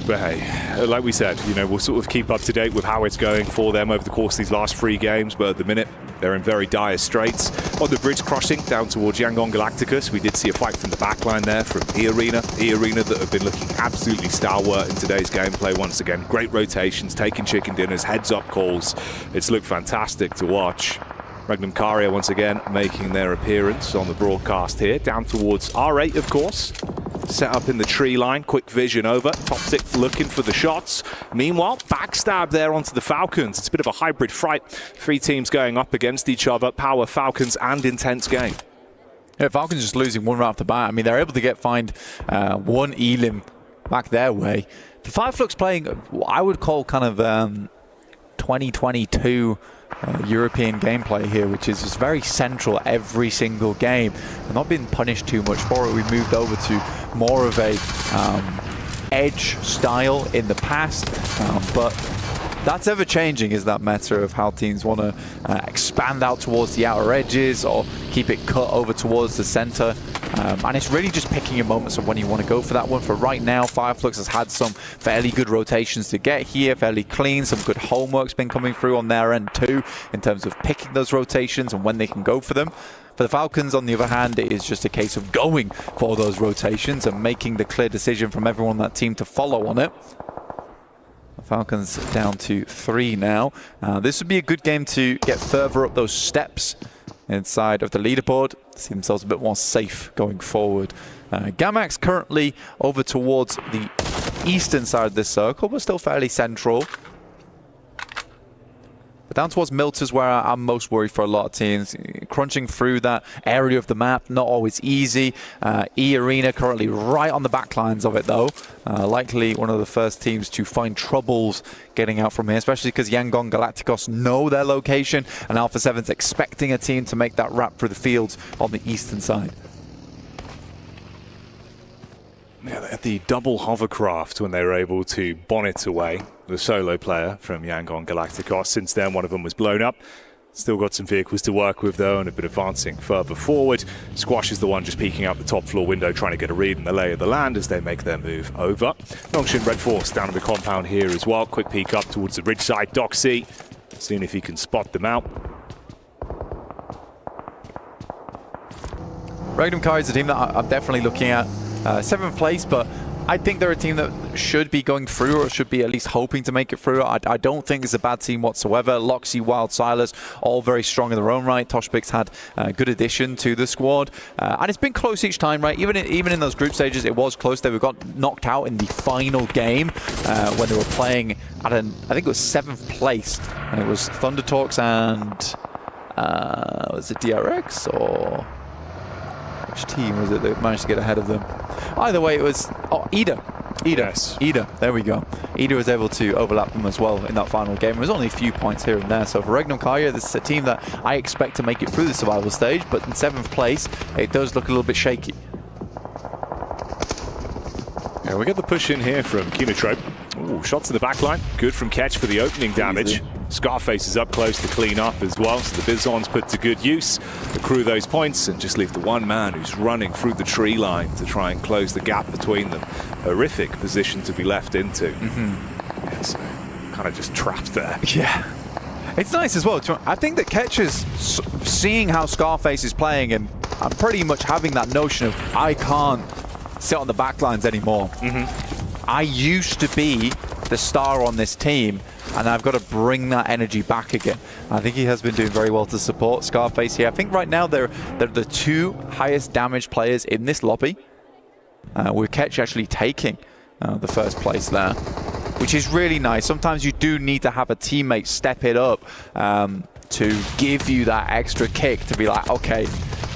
But hey, like we said, you know, we'll sort of keep up to date with how it's going for them over the course of these last 3 games. But at the minute, they're in very dire straits. On the bridge crossing down towards Yangon Galacticus, we did see a fight from the backline there from E-Arena. E-Arena that have been looking absolutely stalwart in today's gameplay once again. Great rotations, taking chicken dinners, heads-up calls. It's looked fantastic to watch. Magnum Caria once again making their appearance on the broadcast here. Down towards R8, of course. Set up in the tree line, quick vision over. Top 6 looking for the shots. Meanwhile, backstab there onto the Falcons. It's a bit of a hybrid fight. 3 teams going up against each other. Power Falcons and intense game. Yeah, Falcons just losing one right off the bat. I mean, they're able to find one Elim back their way. The Fireflux playing what I would call kind of 2022 European gameplay here, which is just very central every single game. We're not being punished too much for it. We moved over to more of a edge style in the past, but that's ever changing, is that meta of how teams want to expand out towards the outer edges or keep it cut over towards the center. And it's really just picking your moments of when you want to go for that one. For right now, Fireflux has had some fairly good rotations to get here, fairly clean. Some good homework's been coming through on their end too, in terms of picking those rotations and when they can go for them. For the Falcons, on the other hand, it is just a case of going for those rotations and making the clear decision from everyone on that team to follow on it. The Falcons down to 3 now. This would be a good game to get further up those steps inside of the leaderboard, see themselves a bit more safe going forward. Gamax currently over towards the eastern side of this circle, but still fairly central. But down towards Milt is where I'm most worried for a lot of teams. Crunching through that area of the map, not always easy. E-Arena currently right on the back lines of it though. Likely one of the first teams to find troubles getting out from here, especially because Yangon Galacticos know their location and Alpha 7's expecting a team to make that wrap through the fields on the eastern side. Yeah, they had the double hovercraft when they were able to bonnet away the solo player from Yangon Galacticos. Since then, one of them was blown up. Still got some vehicles to work with, though, and have been advancing further forward. Squash is the one just peeking out the top floor window, trying to get a read in the lay of the land as they make their move over. Nongshin Red Force down in the compound here as well. Quick peek up towards the ridge side. Doxy, seeing if he can spot them out. Regnum Kai is a team that I'm definitely looking at. 7th place, but I think they're a team that should be going through, or should be at least hoping to make it through. I don't think it's a bad team whatsoever. Loxy, Wild, Silas, all very strong in their own right. Toshbik's had a good addition to the squad. And it's been close each time, right? Even in those group stages, it was close. They got knocked out in the final game when they were playing at I think it was 7th place. And it was Thunder Talks and was it DRX or... Which team was it that managed to get ahead of them? Either way, it was Ida. Yes. Ida, there we go. Ida was able to overlap them as well in that final game. It was only a few points here and there. So for Regnum Kaya, this is a team that I expect to make it through the survival stage, but in 7th place, it does look a little bit shaky. Yeah, we get the push in here from Kinotrope. Ooh, shots in the back line. Good from Ketch for the opening damage. Scarface is up close to clean up as well, so the Bizons put to good use, accrue those points, and just leave the one man who's running through the tree line to try and close the gap between them. Horrific position to be left into. Yeah, so kind of just trapped there. Yeah. It's nice as well. I think that Ketch is seeing how Scarface is playing, and I'm pretty much having that notion of, I can't sit on the back lines anymore. I used to be the star on this team, and I've got to bring that energy back again. I think he has been doing very well to support Scarface here. I think right now they're the 2 highest damage players in this lobby, with Ketch actually taking the 1st place there, which is really nice. Sometimes you do need to have a teammate step it up to give you that extra kick to be like, okay,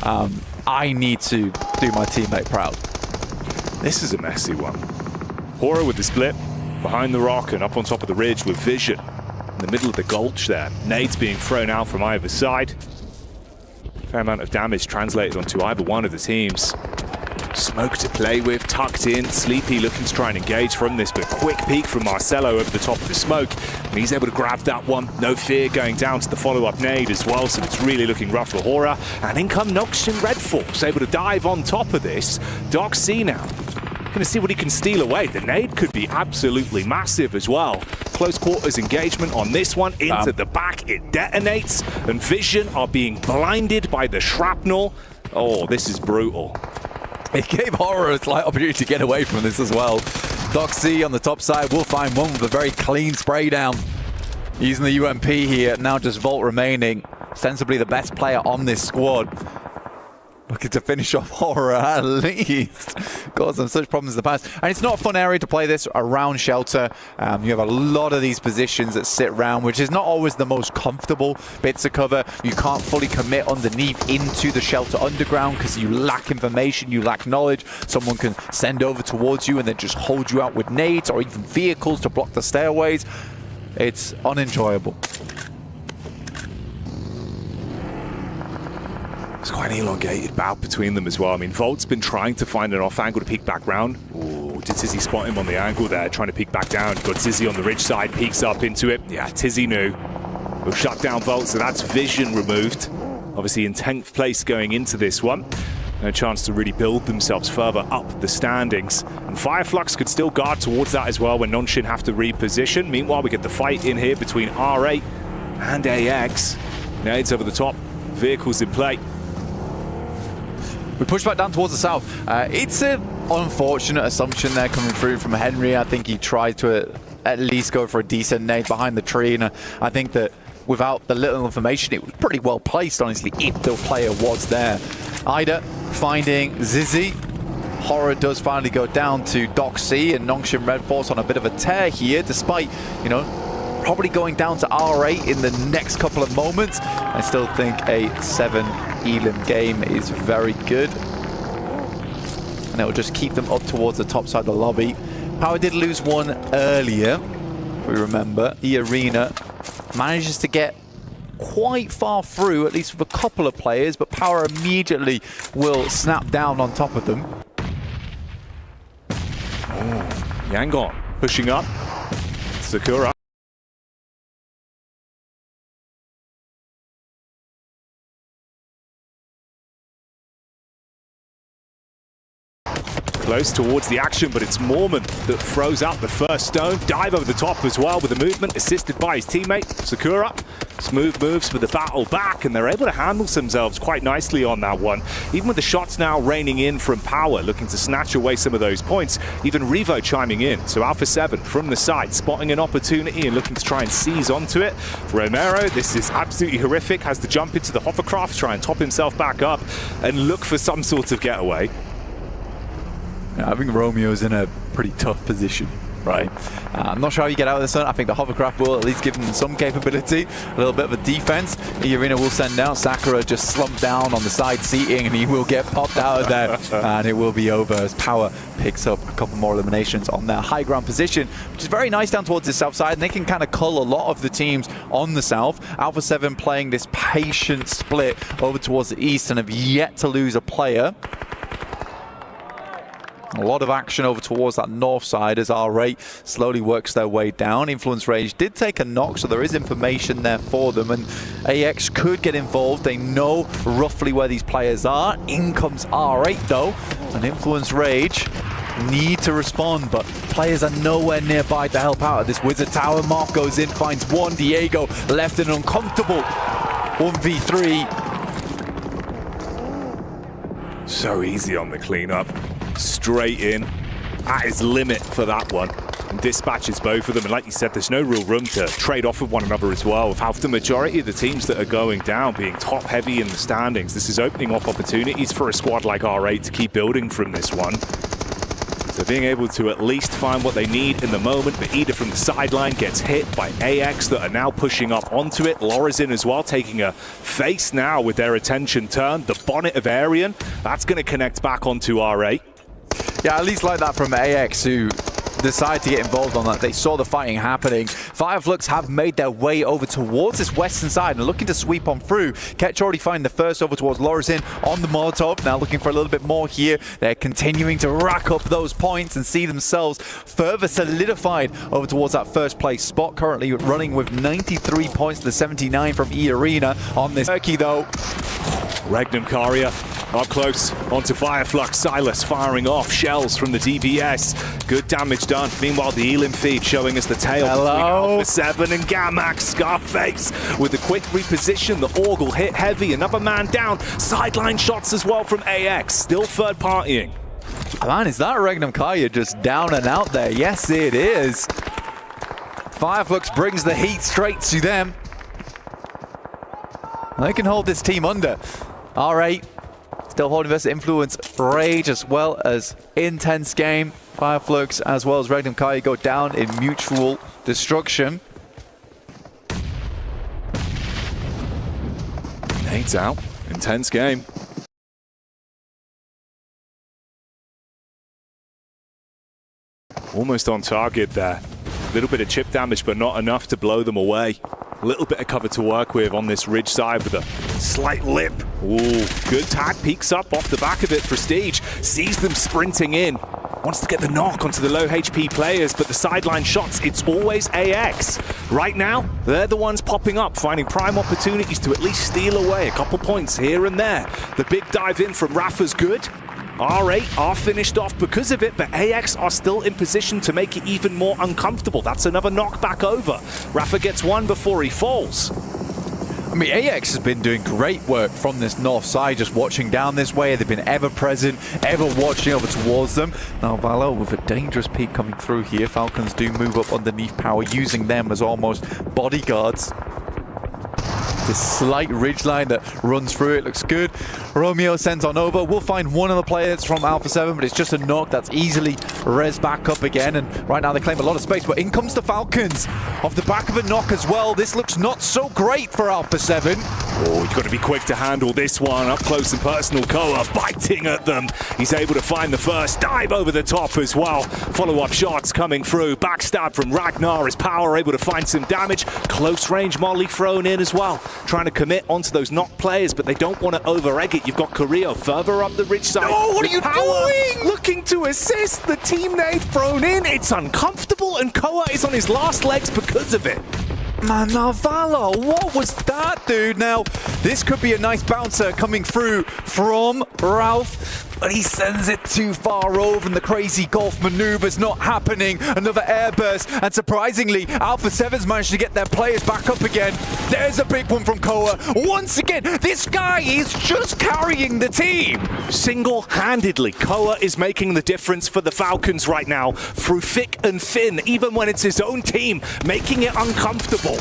I need to do my teammate proud. This is a messy one. Hora with the split behind the rock and up on top of the ridge with Vision in the middle of the gulch there. Nades being thrown out from either side. Fair amount of damage translated onto either one of the teams. Smoke to play with, tucked in. Sleepy looking to try and engage from this, but quick peek from Marcelo over the top of the smoke. And he's able to grab that one. No fear going down to the follow-up nade as well, so it's really looking rough for Hora. And in come Noxian Red Force, able to dive on top of this. Doc C now. Going to see what he can steal away. The nade could be absolutely massive as well. Close quarters engagement on this one. Into the back, it detonates. And Vision are being blinded by the shrapnel. Oh, this is brutal. It gave Hora a slight opportunity to get away from this as well. Doc C on the top side will find one with a very clean spray down. Using the UMP here, now just Volt remaining. Sensibly the best player on this squad. Looking to finish off Hora at least. Caused them such problems in the past. And it's not a fun area to play this around shelter. You have a lot of these positions that sit around, which is not always the most comfortable bits of cover. You can't fully commit underneath into the shelter underground because you lack information, you lack knowledge. Someone can send over towards you and then just hold you out with nades or even vehicles to block the stairways. It's unenjoyable. It's quite an elongated bout between them as well. I mean, Volt's been trying to find an off angle to peek back round. Ooh, did Tizzy spot him on the angle there, trying to peek back down? Got Tizzy on the ridge side, peeks up into it. Yeah, Tizzy knew. We'll shut down Volt, so that's Vision removed. Obviously in 10th place going into this one. No chance to really build themselves further up the standings. And Fireflux could still guard towards that as well when Nonshin have to reposition. Meanwhile, we get the fight in here between R8 and AX. Nades over the top, vehicles in play. We push back down towards the south. It's an unfortunate assumption there coming through from Henry. I think he tried to at least go for a decent nade behind the tree. And I think that without the little information, it was pretty well placed, honestly, if the player was there. Ida finding Zizzy. Hora does finally go down to Doc C, and Nongshin Red Force on a bit of a tear here, despite, you know, probably going down to R8 in the next couple of moments. I still think a 7 Elim game is very good. And it will just keep them up towards the top side of the lobby. Power did lose one earlier, if we remember. E-Arena manages to get quite far through, at least with a couple of players, but Power immediately will snap down on top of them. Oh, Yangon pushing up. Sakura. close towards the action, but it's Mormon that throws out the first stone. Dive over the top as well with the movement, assisted by his teammate, Sakura. Smooth moves with the battle back, and they're able to handle themselves quite nicely on that one. Even with the shots now raining in from Power, looking to snatch away some of those points. Even Revo chiming in. So Alpha 7 from the side, spotting an opportunity and looking to try and seize onto it. Romero, this is absolutely horrific, has to jump into the hovercraft, try and top himself back up, and look for some sort of getaway. Yeah, I think Romeo's in a pretty tough position. Right. I'm not sure how you get out of this one. I think the hovercraft will at least give them some capability, a little bit of a defense. Irina will send down. Sakura just slumped down on the side seating, and he will get popped out of there, and it will be over as Power picks up a couple more eliminations on their high ground position, which is very nice down towards the south side, and they can kind of cull a lot of the teams on the south. Alpha 7 playing this patient split over towards the east and have yet to lose a player. A lot of action over towards that north side as R8 slowly works their way down. Influence Rage did take a knock, so there is information there for them, and AX could get involved. They know roughly where these players are. In comes R8 though, and Influence Rage need to respond, but players are nowhere nearby to help out at this Wizard Tower. Mark goes in, finds one. Diego left an uncomfortable 1v3. So easy on the cleanup. Straight in at his limit for that one, and dispatches both of them. And like you said, there's no real room to trade off with one another as well. With half the majority of the teams that are going down being top heavy in the standings, this is opening up opportunities for a squad like R8 to keep building from this one. So being able to at least find what they need in the moment. But Ida from the sideline gets hit by AX that are now pushing up onto it. Laura's in as well, taking a face now with their attention turned. The bonnet of Arian, that's going to connect back onto R8. Yeah, at least like that from AX, who decided to get involved on that. They saw the fighting happening. Fireflux have made their way over towards this western side and looking to sweep on through. Ketch already find the first over towards Lorazin on the Molotov. Now looking for a little bit more here. They're continuing to rack up those points and see themselves further solidified over towards that first place spot. Currently running with 93 points to 79 from E-Arena on this turkey though. Regnum Karia up close onto Fireflux. Silas firing off shells from the DBS. Good damage done. Meanwhile, the Elim feed showing us the tail between Alpha 7 and Gamax. Scarface with a quick reposition. The Orgle hit heavy. Another man down. Sideline shots as well from AX. Still third partying. Man, is that Regnum Kaya just down and out there? Yes, it is. Fireflux brings the heat straight to them. They can hold this team under. R8 still holding versus Influence Rage as well as intense game. Fireflux as well as Regnum Kaya go down in mutual destruction. Nate's out. Intense game. Almost on target there. A little bit of chip damage, but not enough to blow them away. A little bit of cover to work with on this ridge side with a slight lip. Ooh, good tag, peeks up off the back of it. Prestige sees them sprinting in. Wants to get the knock onto the low HP players, but the sideline shots, it's always AX. Right now, they're the ones popping up, finding prime opportunities to at least steal away a couple points here and there. The big dive in from Rafa's good. R8 are finished off because of it, but AX are still in position to make it even more uncomfortable. That's another knockback over. Rafa gets one before he falls. I mean, AX has been doing great work from this north side, just watching down this way. They've been ever present, ever watching over towards them. Now Valo with a dangerous peek coming through here. Falcons do move up underneath Power, using them as almost bodyguards. This slight ridgeline that runs through it looks good. Romeo sends on over. We'll find one of the players from Alpha 7, but it's just a knock that's easily res back up again. And right now they claim a lot of space, but in comes the Falcons off the back of a knock as well. This looks not so great for Alpha 7. Oh, you've got to be quick to handle this one. Up close and personal, Koa biting at them. He's able to find the first dive over the top as well. Follow-up shots coming through. Backstab from Ragnar as Power able to find some damage. Close range molly thrown in as well. Trying to commit onto those knock players, but they don't want to over-egg it. You've got Carrillo further up the ridge side. No, what are you doing? Looking to assist. The team they've thrown in. It's uncomfortable, and Koa is on his last legs because of it. Man, Navallo, what was that, dude? Now, This could be a nice bouncer coming through from Ralph, but he sends it too far over and the crazy golf maneuver's not happening. Another airburst, and surprisingly, Alpha 7's managed to get their players back up again. There's a big one from Koa. Once again, this guy is just carrying the team. Single-handedly, Koa is making the difference for the Falcons right now, through thick and thin, even when it's his own team, making it uncomfortable.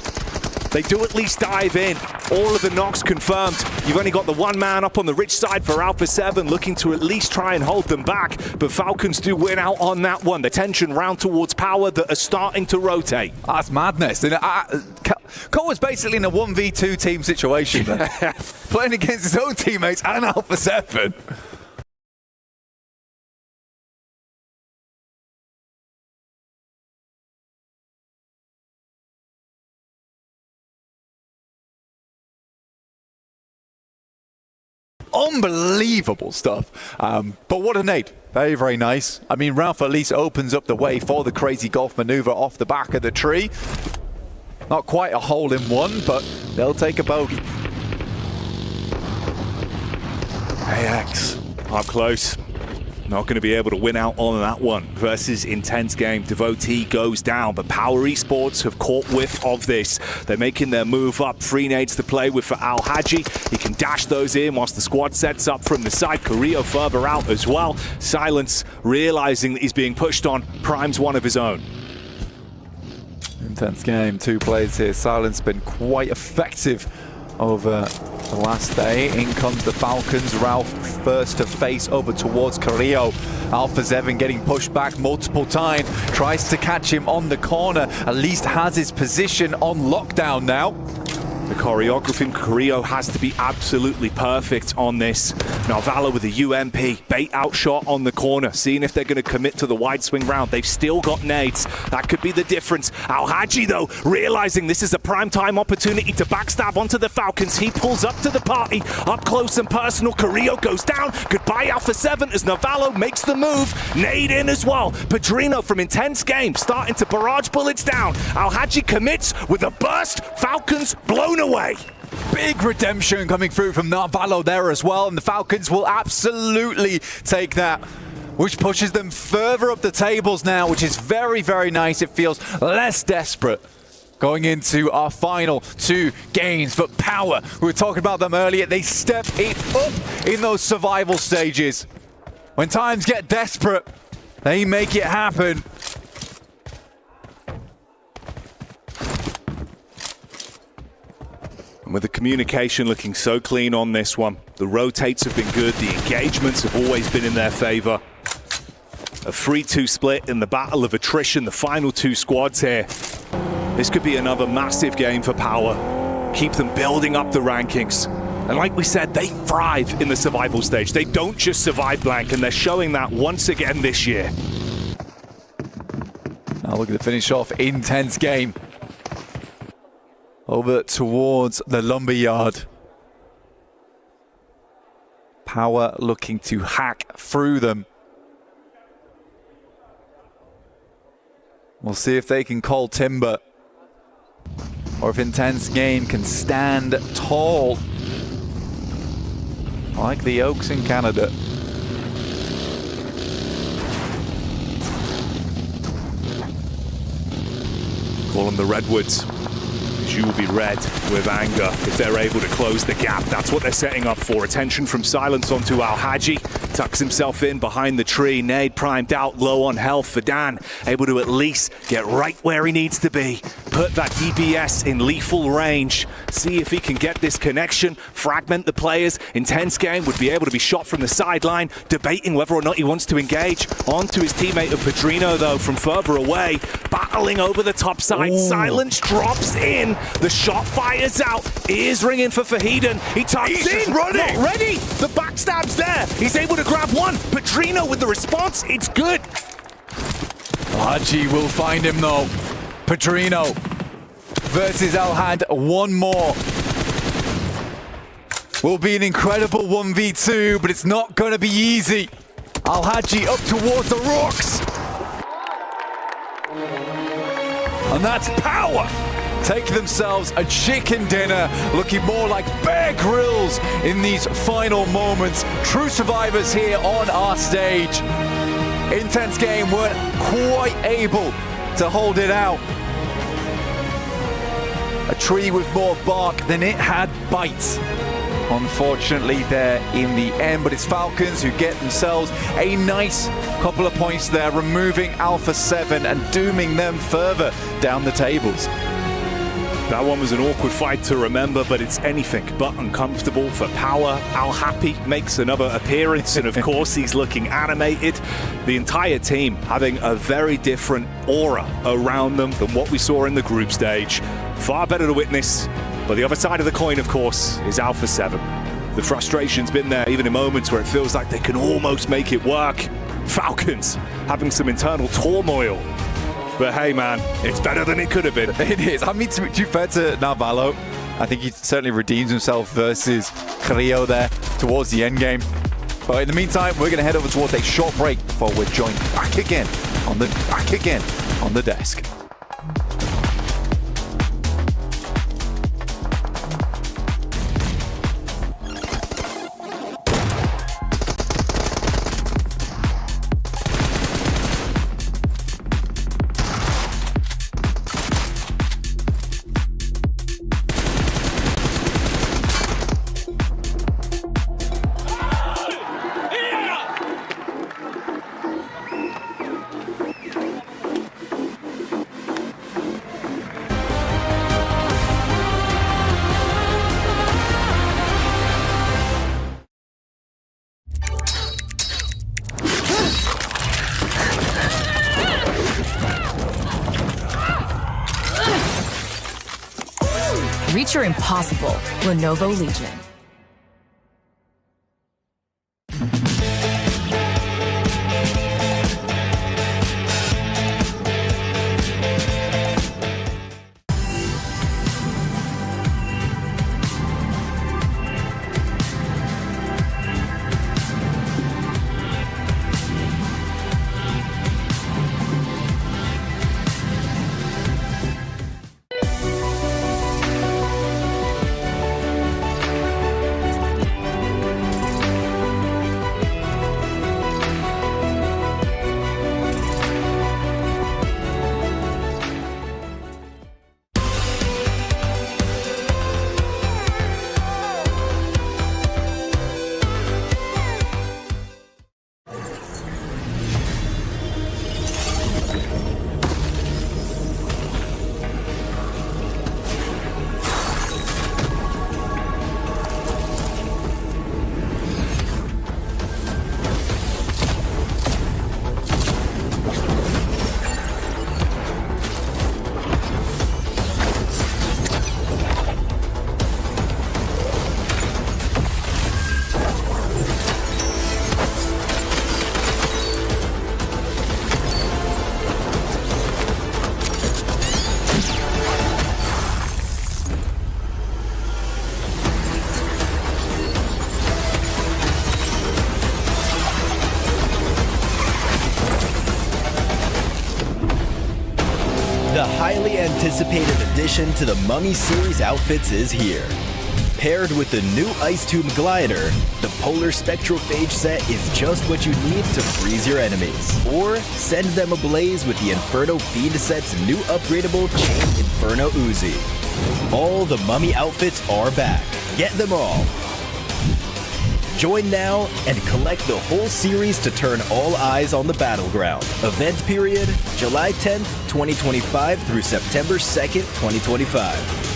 They do at least dive in. All of the knocks confirmed. You've only got the one man up on the rich side for Alpha 7, looking to at least try and hold them back. But Falcons do win out on that one. The tension round towards Power that are starting to rotate. That's madness. Koa's basically in a 1v2 team situation there. Playing against his own teammates and Alpha 7. Unbelievable stuff. But what a nade. Very, very nice. I mean, Ralph at least opens up the way for the crazy golf maneuver off the back of the tree. Not quite a hole-in-one, but they'll take a bogey. AX up close. Not going to be able to win out on that one. Versus intense game. Devotee goes down, but Power Esports have caught whiff of this. They're making their move up. 3 nades to play with for Al Haji. He can dash those in whilst the squad sets up from the side. Carrillo further out as well. Silence, realizing that he's being pushed on, primes one of his own. Intense game, 2 plays here. Silence been quite effective over the last day. In comes the Falcons. Ralph first to face over towards Carrillo. Alpha 7 getting pushed back multiple times. Tries to catch him on the corner. At least has his position on lockdown now. The choreography from Carrillo has to be absolutely perfect on this. Now Valor with a UMP, bait out shot on the corner, seeing if they're going to commit to the wide swing round. They've still got nades. That could be the difference. Al Haji, though, realizing this is a prime time opportunity to backstab onto the Falcons. He pulls up to the party, up close and personal. Carrillo goes down. Goodbye, Alpha 7, as Navallo makes the move. Nade in as well. Pedrino from Intense Game starting to barrage bullets down. Al Haji commits with a burst. Falcons blown away. Big redemption coming through from Navallo there as well, and the Falcons will absolutely take that, which pushes them further up the tables now, which is very, very nice. It feels less desperate going into our final 2 games. But Power, we were talking about them earlier, they step it up in those survival stages. When times get desperate, they make it happen. And with the communication looking so clean on this one, the rotates have been good, the engagements have always been in their favor. A 3-2 split in the battle of attrition, the final 2 squads here. This could be another massive game for Power. Keep them building up the rankings. And like we said, they thrive in the survival stage. They don't just survive blank, and they're showing that once again this year. Now look at the finish off, intense game. Over towards the lumberyard. Power looking to hack through them. We'll see if they can call timber, or if Intense Game can stand tall like the Oaks in Canada. Call them the Redwoods. You will be red with anger if they're able to close the gap. That's what they're setting up for. Attention from Silence onto Al Haji. Tucks himself in behind the tree. Nade primed out, low on health for Dan. Able to at least get right where he needs to be. Put that DBS in lethal range. See if he can get this connection. Fragment the players. Intense Game would be able to be shot from the sideline. Debating whether or not he wants to engage. Onto his teammate of Pedrino, though, from further away. Battling over the top side. Ooh. Silence drops in. The shot fires out. Ears ringing for Fahiden. He tucks in. He's just running. Not ready. The backstab's there. He's able to grab one. Pedrino with the response. It's good. Haji will find him though. Pedrino versus Alhad. One more. Will be an incredible 1v2, but it's not going to be easy. Al-Haji up towards the rocks. And that's Power take themselves a chicken dinner, looking more like Bear Grylls in these final moments. True survivors here on our stage. Intense game, weren't quite able to hold it out. A tree with more bark than it had bites. Unfortunately there in the end, but it's Falcons who get themselves a nice couple of points there, removing Alpha 7 and dooming them further down the tables. That one was an awkward fight to remember, but it's anything but uncomfortable for Power. Al Happy makes another appearance, and of course he's looking animated. The entire team having a very different aura around them than what we saw in the group stage. Far better to witness, but the other side of the coin, of course, is Alpha 7. The frustration's been there, even in moments where it feels like they can almost make it work. Falcons having some internal turmoil. But hey, man, it's better than it could have been. It is. I mean, to be fair to Narvalo, I think he certainly redeems himself versus Creo there towards the end game. But in the meantime, we're going to head over towards a short break before we're joined back again on the desk. Reach your impossible, Lenovo Legion. The highly anticipated addition to the Mummy series outfits is here. Paired with the new Ice Tomb Glider, the Polar Spectrophage set is just what you need to freeze your enemies. Or send them ablaze with the Inferno Fiend set's new upgradable Chain Inferno Uzi. All the Mummy outfits are back. Get them all. Join now and collect the whole series to turn all eyes on the battleground. Event period, July 10th, 2025 through September 2nd, 2025.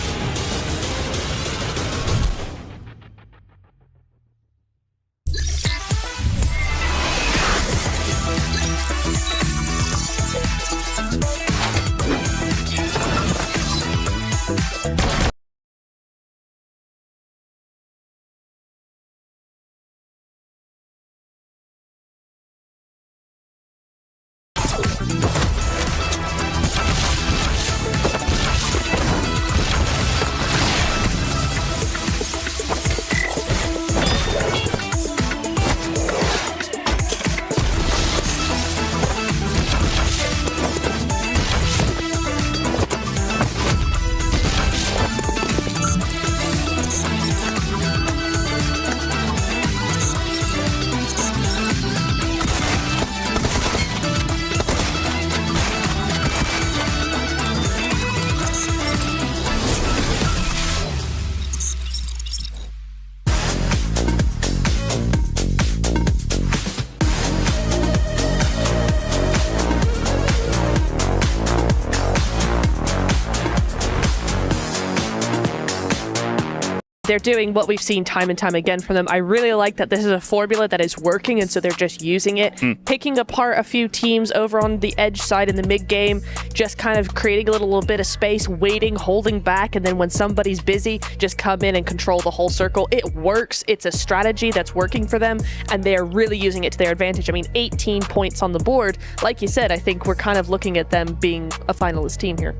They're doing what we've seen time and time again from them. I really like that this is a formula that is working, and so they're just using it, picking apart a few teams over on the edge side in the mid game, just kind of creating a little bit of space, waiting, holding back, and then when somebody's busy, just come in and control the whole circle. It works. It's a strategy that's working for them, and they're really using it to their advantage. I mean, 18 points on the board. Like you said, I think we're kind of looking at them being a finalist team here.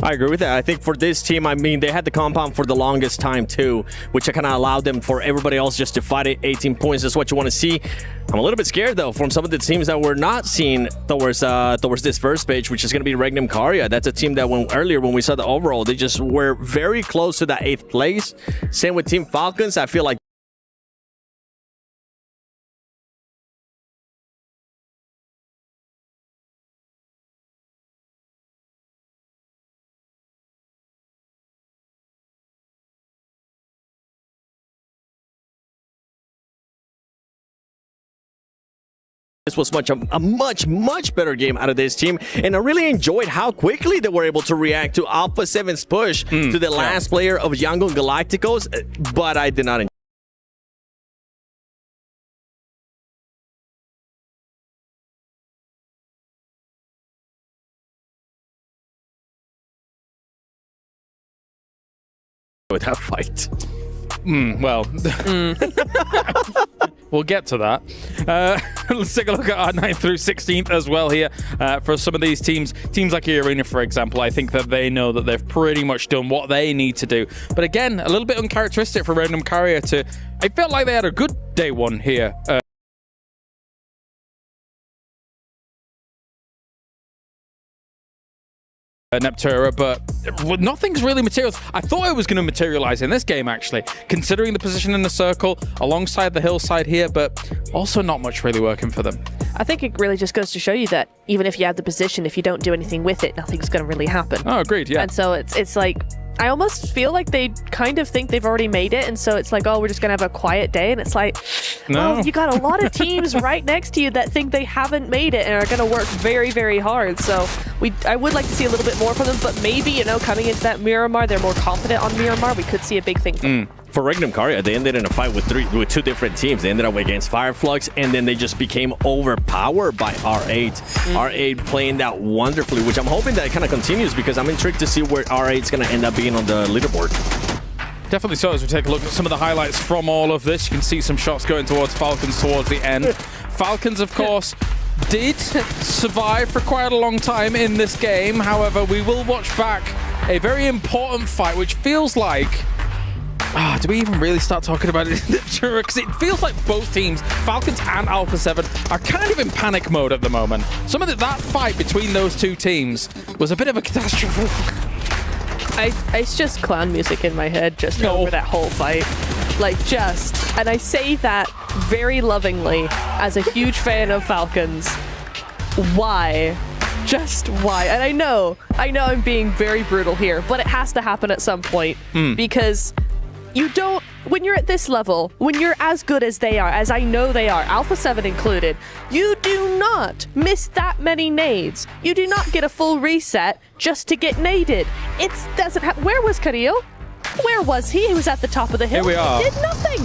I agree with that. I think for this team, I mean, they had the compound for the longest time too, which kind of allowed them for everybody else just to fight it. 18 points is what you want to see. I'm a little bit scared though from some of the teams that we're not seeing towards this first page, which is going to be Regnum Karya. That's a team that earlier when we saw the overall, they just were very close to that 8th place. Same with Team Falcons. I feel like this was a much better game out of this team, and I really enjoyed how quickly they were able to react to Alpha 7's push to the last player of Yangon Galacticos, but I did not enjoy. That fight. Well, we'll get to that. Let's take a look at our 9th through 16th as well here. For some of these teams like Arena, for example, I think that they know that they've pretty much done what they need to do. But again, a little bit uncharacteristic for Regnum Karya to... I felt like they had a good day one here. Neptura, but nothing's really materialized. I thought it was going to materialize in this game, actually, considering the position in the circle alongside the hillside here, but also not much really working for them. I think it really just goes to show you that even if you have the position, if you don't do anything with it, nothing's going to really happen. Oh, agreed, yeah. And so it's like, I almost feel like they kind of think they've already made it, and so it's like, oh, we're just going to have a quiet day, and it's like, no. Well, you got a lot of teams right next to you that think they haven't made it and are going to work very, very hard. So I would like to see a little bit more from them, but maybe, you know, coming into that Miramar, they're more confident on Miramar. We could see a big thing from them. For Regnum Karya, they ended in a fight with two different teams. They ended up against Fireflux, and then they just became overpowered by R8. R8 playing that wonderfully, which I'm hoping that kind of continues, because I'm intrigued to see where R8 is going to end up being on the leaderboard. Definitely so. As we take a look at some of the highlights from all of this, you can see some shots going towards Falcons towards the end. Falcons, of course, did survive for quite a long time in this game. However, we will watch back a very important fight, which feels like... do we even really start talking about it? Because it feels like both teams, Falcons and Alpha 7, are kind of in panic mode at the moment. Some of that fight between those two teams was a bit of a catastrophe. It's just clown music in my head just over that whole fight. Like, and I say that very lovingly as a huge fan of Falcons. Why? Just why? And I know I'm being very brutal here, but it has to happen at some point because you don't, when you're at this level, when you're as good as they are, as I know they are, Alpha 7 included, you do not miss that many nades. You do not get a full reset just to get naded. It doesn't where was Carrillo? Where was he? He was at the top of the hill. Here we are. He did nothing.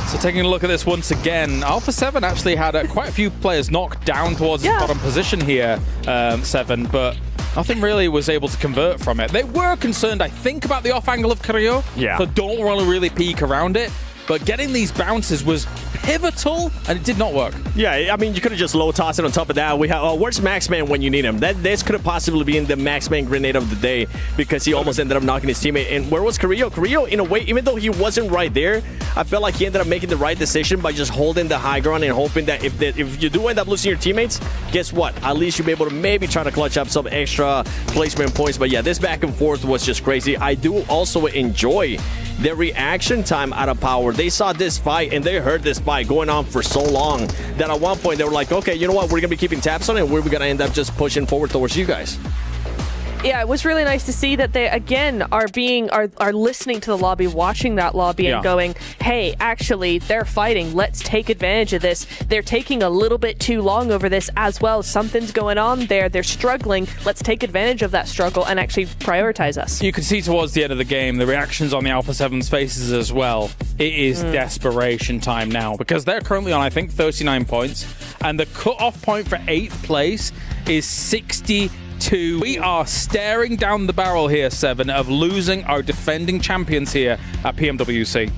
So taking a look at this once again, Alpha 7 actually had quite a few players knocked down towards the bottom position here, 7, but nothing really was able to convert from it. They were concerned, I think, about the off angle of Carrillo, so don't want to really peek around it. But getting these bounces was pivotal, and it did not work. Yeah, I mean, you could have just low tossed it on top of that. We have where's Maxman when you need him? This could have possibly been the Maxman grenade of the day, because he almost ended up knocking his teammate. And where was Carrillo? Carrillo, in a way, even though he wasn't right there, I felt like he ended up making the right decision by just holding the high ground and hoping that if you do end up losing your teammates, guess what? At least you'll be able to maybe try to clutch up some extra placement points. But yeah, this back and forth was just crazy. I do also enjoy the reaction time out of Power. They saw this fight and they heard this fight going on for so long that at one point they were like, okay, you know what? We're going to be keeping tabs on it, and we're going to end up just pushing forward towards you guys. Yeah, it was really nice to see that they again are listening to the lobby, watching that lobby, and going, hey, actually, they're fighting. Let's take advantage of this. They're taking a little bit too long over this as well. Something's going on there. They're struggling. Let's take advantage of that struggle and actually prioritize us. You can see towards the end of the game the reactions on the Alpha 7's faces as well. It is desperation time now because they're currently on, I think, 39 points, and the cut-off point for 8th place is 62. We are staring down the barrel here, Seven, of losing our defending champions here at PMWC.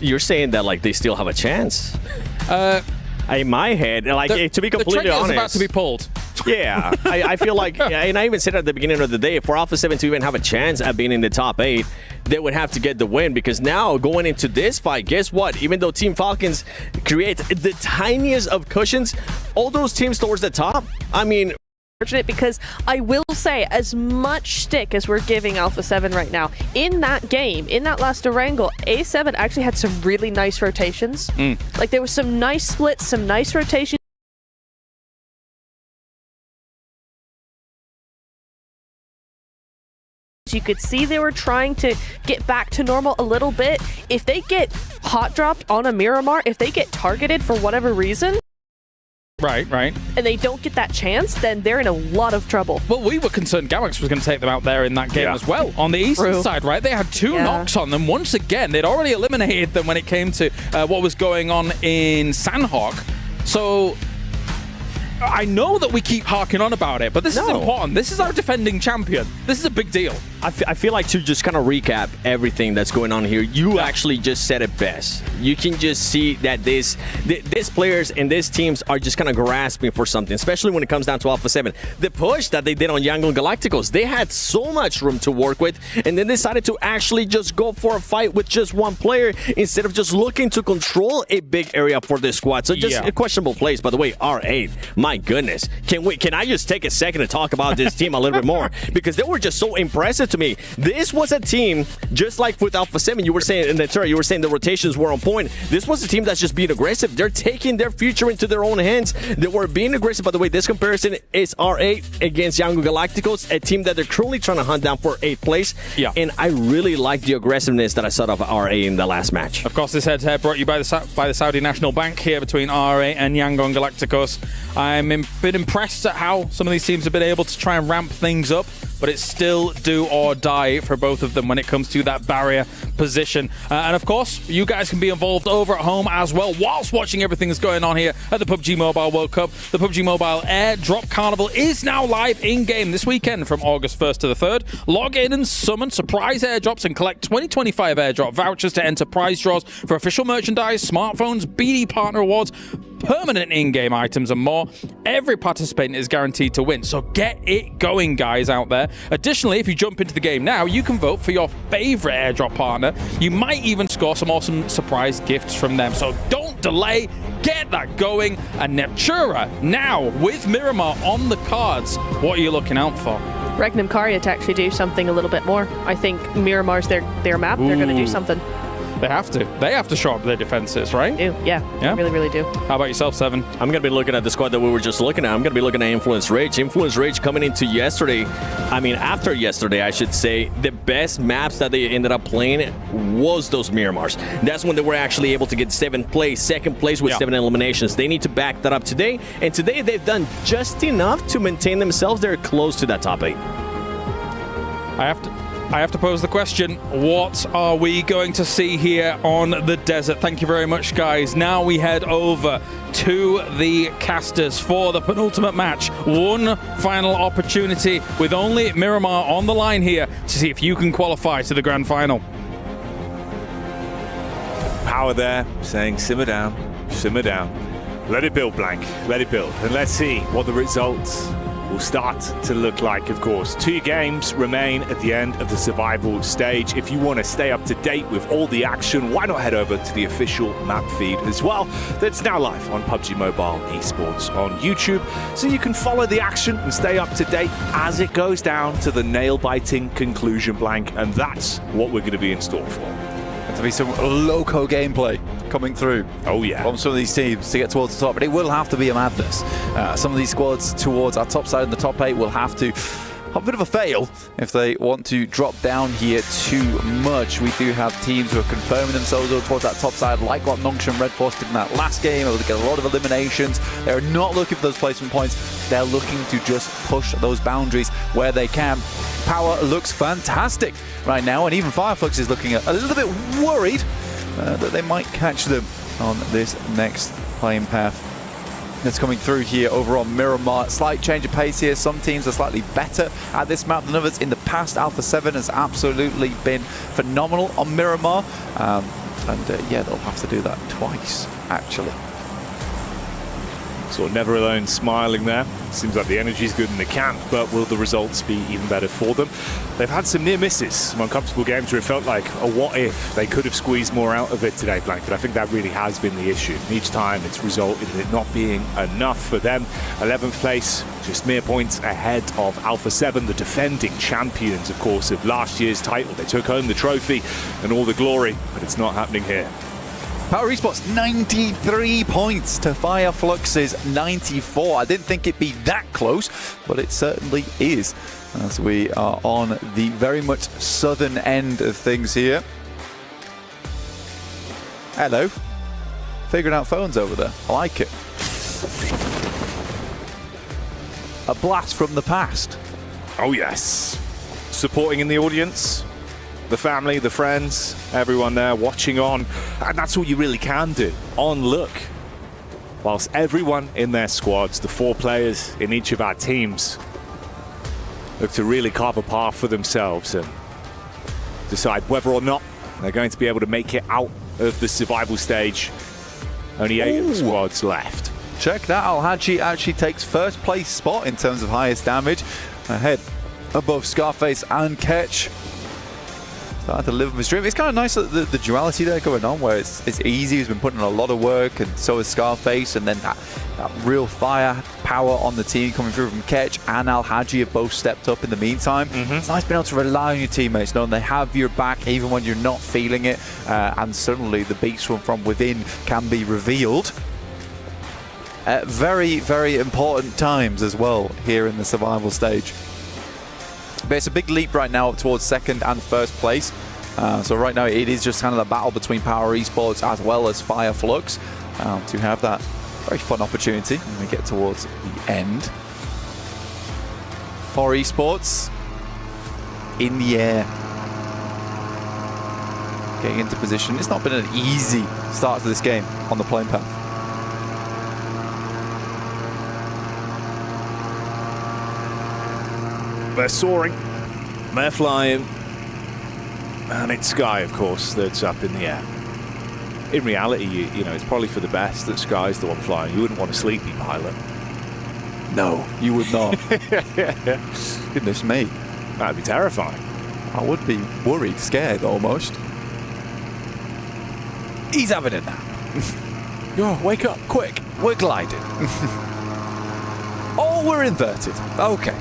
You're saying that like they still have a chance? In my head, like to be completely honest, the trigger is about to be pulled. Yeah, I feel like, and I even said at the beginning of the day, for Alpha 7 to even have a chance at being in the top 8, they would have to get the win, because now going into this fight, guess what? Even though Team Falcons create the tiniest of cushions, all those teams towards the top, I mean, because I will say, as much stick as we're giving Alpha 7 right now, in that game, in that last Erangel, A7 actually had some really nice rotations. Like there was some nice splits, some nice rotations. You could see they were trying to get back to normal a little bit. If they get hot dropped on a Miramar, if they get targeted for whatever reason, Right. and they don't get that chance, then they're in a lot of trouble. Well, we were concerned Galax was going to take them out there in that game as well. On the eastern side, right? They had 2 knocks on them. Once again, they'd already eliminated them when it came to what was going on in Sandhawk. So I know that we keep harking on about it, but this is important. This is our defending champion. This is a big deal. I feel like to just kind of recap everything that's going on here, you actually just said it best. You can just see that these players and these teams are just kind of grasping for something, especially when it comes down to Alpha 7. The push that they did on Yangon Galacticos, they had so much room to work with, and then decided to actually just go for a fight with just one player instead of just looking to control a big area for this squad. So just a questionable plays, by the way, R8. My goodness. Can I just take a second to talk about this team a little bit more? Because they were just so impressive to me. This was a team, just like with Alpha 7, you were saying in the turret, you were saying the rotations were on point. This was a team that's just being aggressive. They're taking their future into their own hands. They were being aggressive. By the way, this comparison is R8 against Yangon Galacticos, a team that they're currently trying to hunt down for 8th place. Yeah. And I really like the aggressiveness that I saw of RA in the last match. Of course, this head-to-head brought you by the Saudi National Bank here between RA and Yangon Galacticos. I'm a bit impressed at how some of these teams have been able to try and ramp things up, but it's still do or die for both of them when it comes to that barrier position. And of course, you guys can be involved over at home as well whilst watching everything that's going on here at the PUBG Mobile World Cup. The PUBG Mobile Airdrop Carnival is now live in-game this weekend from August 1st to the 3rd. Log in and summon surprise airdrops and collect 2025 airdrop vouchers to enter prize draws for official merchandise, smartphones, BD partner awards, permanent in-game items and more. Every participant is guaranteed to win, so get it going, guys, out there. Additionally, if you jump into the game now, you can vote for your favorite airdrop partner. You might even score some awesome surprise gifts from them, so don't delay, get that going. And Neptura now with Miramar on the cards. What are you looking out for? Regnum Karya to actually do something a little bit more. I think Miramar's their map. They're going to do something. They have to. They have to show up their defenses, right? They do, yeah. They really, really do. How about yourself, Seven? I'm going to be looking at the squad that we were just looking at. I'm going to be looking at Influence Rage. Influence Rage coming into after yesterday, I should say, the best maps that they ended up playing was those Miramars. That's when they were actually able to get 7th place, 2nd place with 7 eliminations. They need to back that up today. And today, they've done just enough to maintain themselves. They're close to that top 8. I have to pose the question, what are we going to see here on the desert? Thank you very much, guys. Now we head over to the casters for the penultimate match. One final opportunity with only Miramar on the line here to see if you can qualify to the grand final. Power there, saying simmer down, simmer down. Let it build, Blank, let it build. And let's see what the results will start to look like. Of course, 2 games remain at the end of the survival stage. If you want to stay up to date with all the action, why not head over to the official map feed as well? That's now live on PUBG Mobile Esports on YouTube, so you can follow the action and stay up to date as it goes down to the nail-biting conclusion, Blank, and that's what we're going to be in store for. To be some loco gameplay coming through. Oh yeah, from some of these teams to get towards the top, but it will have to be a madness. Some of these squads towards our top side in the top 8 will have to a bit of a fail if they want to drop down here too much. We do have teams who are confirming themselves over towards that top side, like what Nongshim and Red Force did in that last game, able to get a lot of eliminations. They're not looking for those placement points. They're looking to just push those boundaries where they can. Power looks fantastic right now, and even Fireflux is looking a little bit worried that they might catch them on this next playing path that's coming through here over on Miramar. Slight change of pace here. Some teams are slightly better at this map than others. In the past, Alpha 7 has absolutely been phenomenal on Miramar. Yeah, they'll have to do that twice, actually. Sort of never alone smiling there. Seems like the energy's good in the camp, but will the results be even better for them? They've had some near misses, some uncomfortable games where it felt like a what if. They could have squeezed more out of it today, Blank, but I think that really has been the issue. And each time it's resulted in it not being enough for them. 11th place, just mere points ahead of Alpha 7, the defending champions, of course, of last year's title. They took home the trophy and all the glory, but it's not happening here. Power Esports 93 points to Fireflux's 94. I didn't think it'd be that close, but it certainly is, as we are on the very much southern end of things here. Hello. Figuring out phones over there. I like it. A blast from the past. Oh yes. Supporting in the audience. The family, the friends, everyone there watching on. And that's all you really can do. On look. Whilst everyone in their squads, the 4 players in each of our teams, look to really carve a path for themselves and decide whether or not they're going to be able to make it out of the survival stage. Only 8 of the squads left. Check that. Al-Haji actually takes first place spot in terms of highest damage, ahead above Scarface and Ketch. Starting to live his dream. It's kind of nice the duality there going on, where it's easy. He's been putting in a lot of work, and so is Scarface, and then that real firepower on the team coming through from Ketch and Al-Haji have both stepped up in the meantime. It's nice being able to rely on your teammates, knowing they have your back even when you're not feeling it, and suddenly the beast from within can be revealed at very, very important times as well here in the survival stage. But it's a big leap right now up towards second and first place. So right now it is just kind of the battle between Power Esports as well as Fireflux to have that very fun opportunity when we get towards the end. Power Esports in the air. Getting into position. It's not been an easy start to this game on the playing path. They're soaring, they're flying, and it's Sky, of course, that's up in the air. In reality, you know, it's probably for the best that Sky's the one flying. You wouldn't want a sleepy pilot. No, you would not. Goodness me. That'd be terrifying. I would be worried, scared almost. He's having a nap. Oh, wake up, quick. We're gliding. Oh, we're inverted. Okay.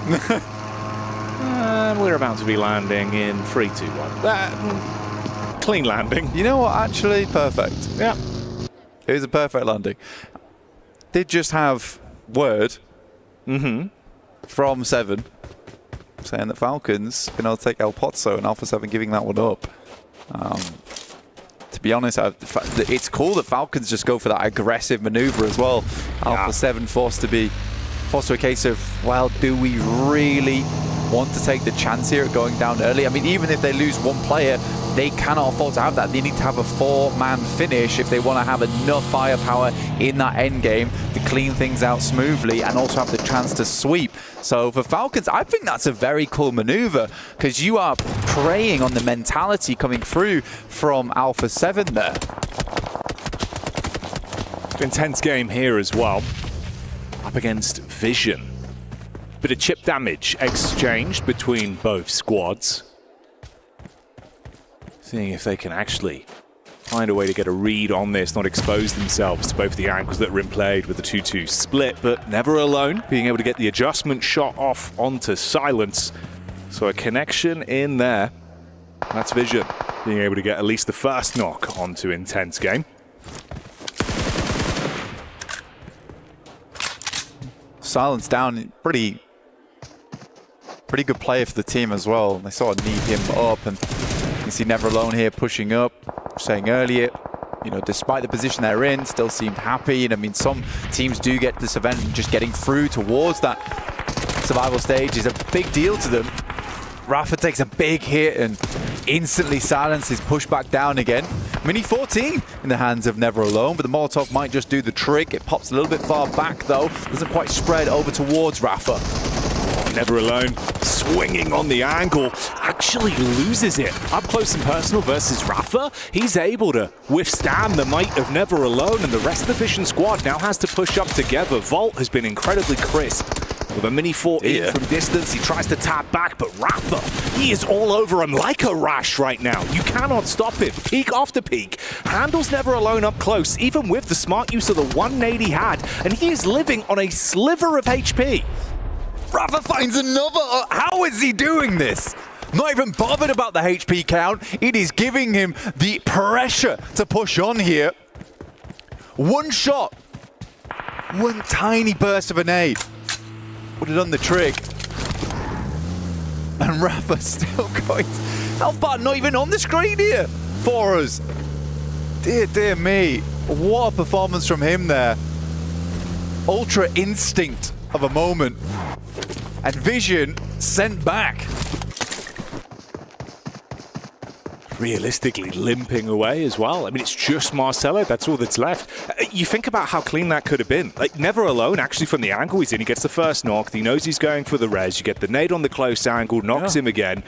And we're about to be landing in 3, 2, 1. Clean landing. You know what? Actually, perfect. Yeah. It was a perfect landing. Did just have word from 7 saying that Falcons been able to take El Pozo, and Alpha 7 giving that one up. To be honest, it's cool that Falcons just go for that aggressive maneuver as well. Yeah. Alpha 7 forced to a case of, well, do we really want to take the chance here at going down early? I mean, even if they lose one player, they cannot afford to have that. They need to have a 4-man finish if they want to have enough firepower in that end game to clean things out smoothly and also have the chance to sweep. So for Falcons, I think that's a very cool maneuver, because you are preying on the mentality coming through from Alpha 7 there. Intense game here as well. Up against Vision. Bit of chip damage exchanged between both squads. Seeing if they can actually find a way to get a read on this, not expose themselves to both the angles that are in play with the 2-2 split, but never alone, being able to get the adjustment shot off onto Silence. So a connection in there. That's Vision being able to get at least the first knock onto Intense game. Silence down pretty pretty good player for the team as well. They sort of need him up, and you see Never Alone here pushing up, saying earlier, you know, despite the position they're in, still seemed happy. And I mean, some teams do get this event, and just getting through towards that survival stage is a big deal to them. Rafa takes a big hit and instantly silences, push back down again. Mini 14 in the hands of Never Alone, but the Molotov might just do the trick. It pops a little bit far back though, doesn't quite spread over towards Rafa. Never Alone swinging on the angle, actually loses it. Up close and personal versus Rafa, he's able to withstand the might of Never Alone, and the rest of the Vision squad now has to push up together. Volt has been incredibly crisp. With a Mini 14 from distance, he tries to tap back, but Rafa, he is all over him like a rash right now. You cannot stop him. Peak after peak. Handles Never Alone up close, even with the smart use of the 180 he had, and he is living on a sliver of HP. Rafa finds another. How is he doing this? Not even bothered about the HP count. It is giving him the pressure to push on here. One shot, one tiny burst of a nade would have done the trick. And Rafa still going. Health bar not even on the screen here for us. Dear, dear me. What a performance from him there. Ultra instinct of a moment. And Vision sent back. Realistically limping away as well. I mean, it's just Marcelo, that's all that's left. You think about how clean that could have been. Like, Never Alone, actually, from the angle he's in, he gets the first knock, he knows he's going for the res, you get the nade on the close angle, knocks him again.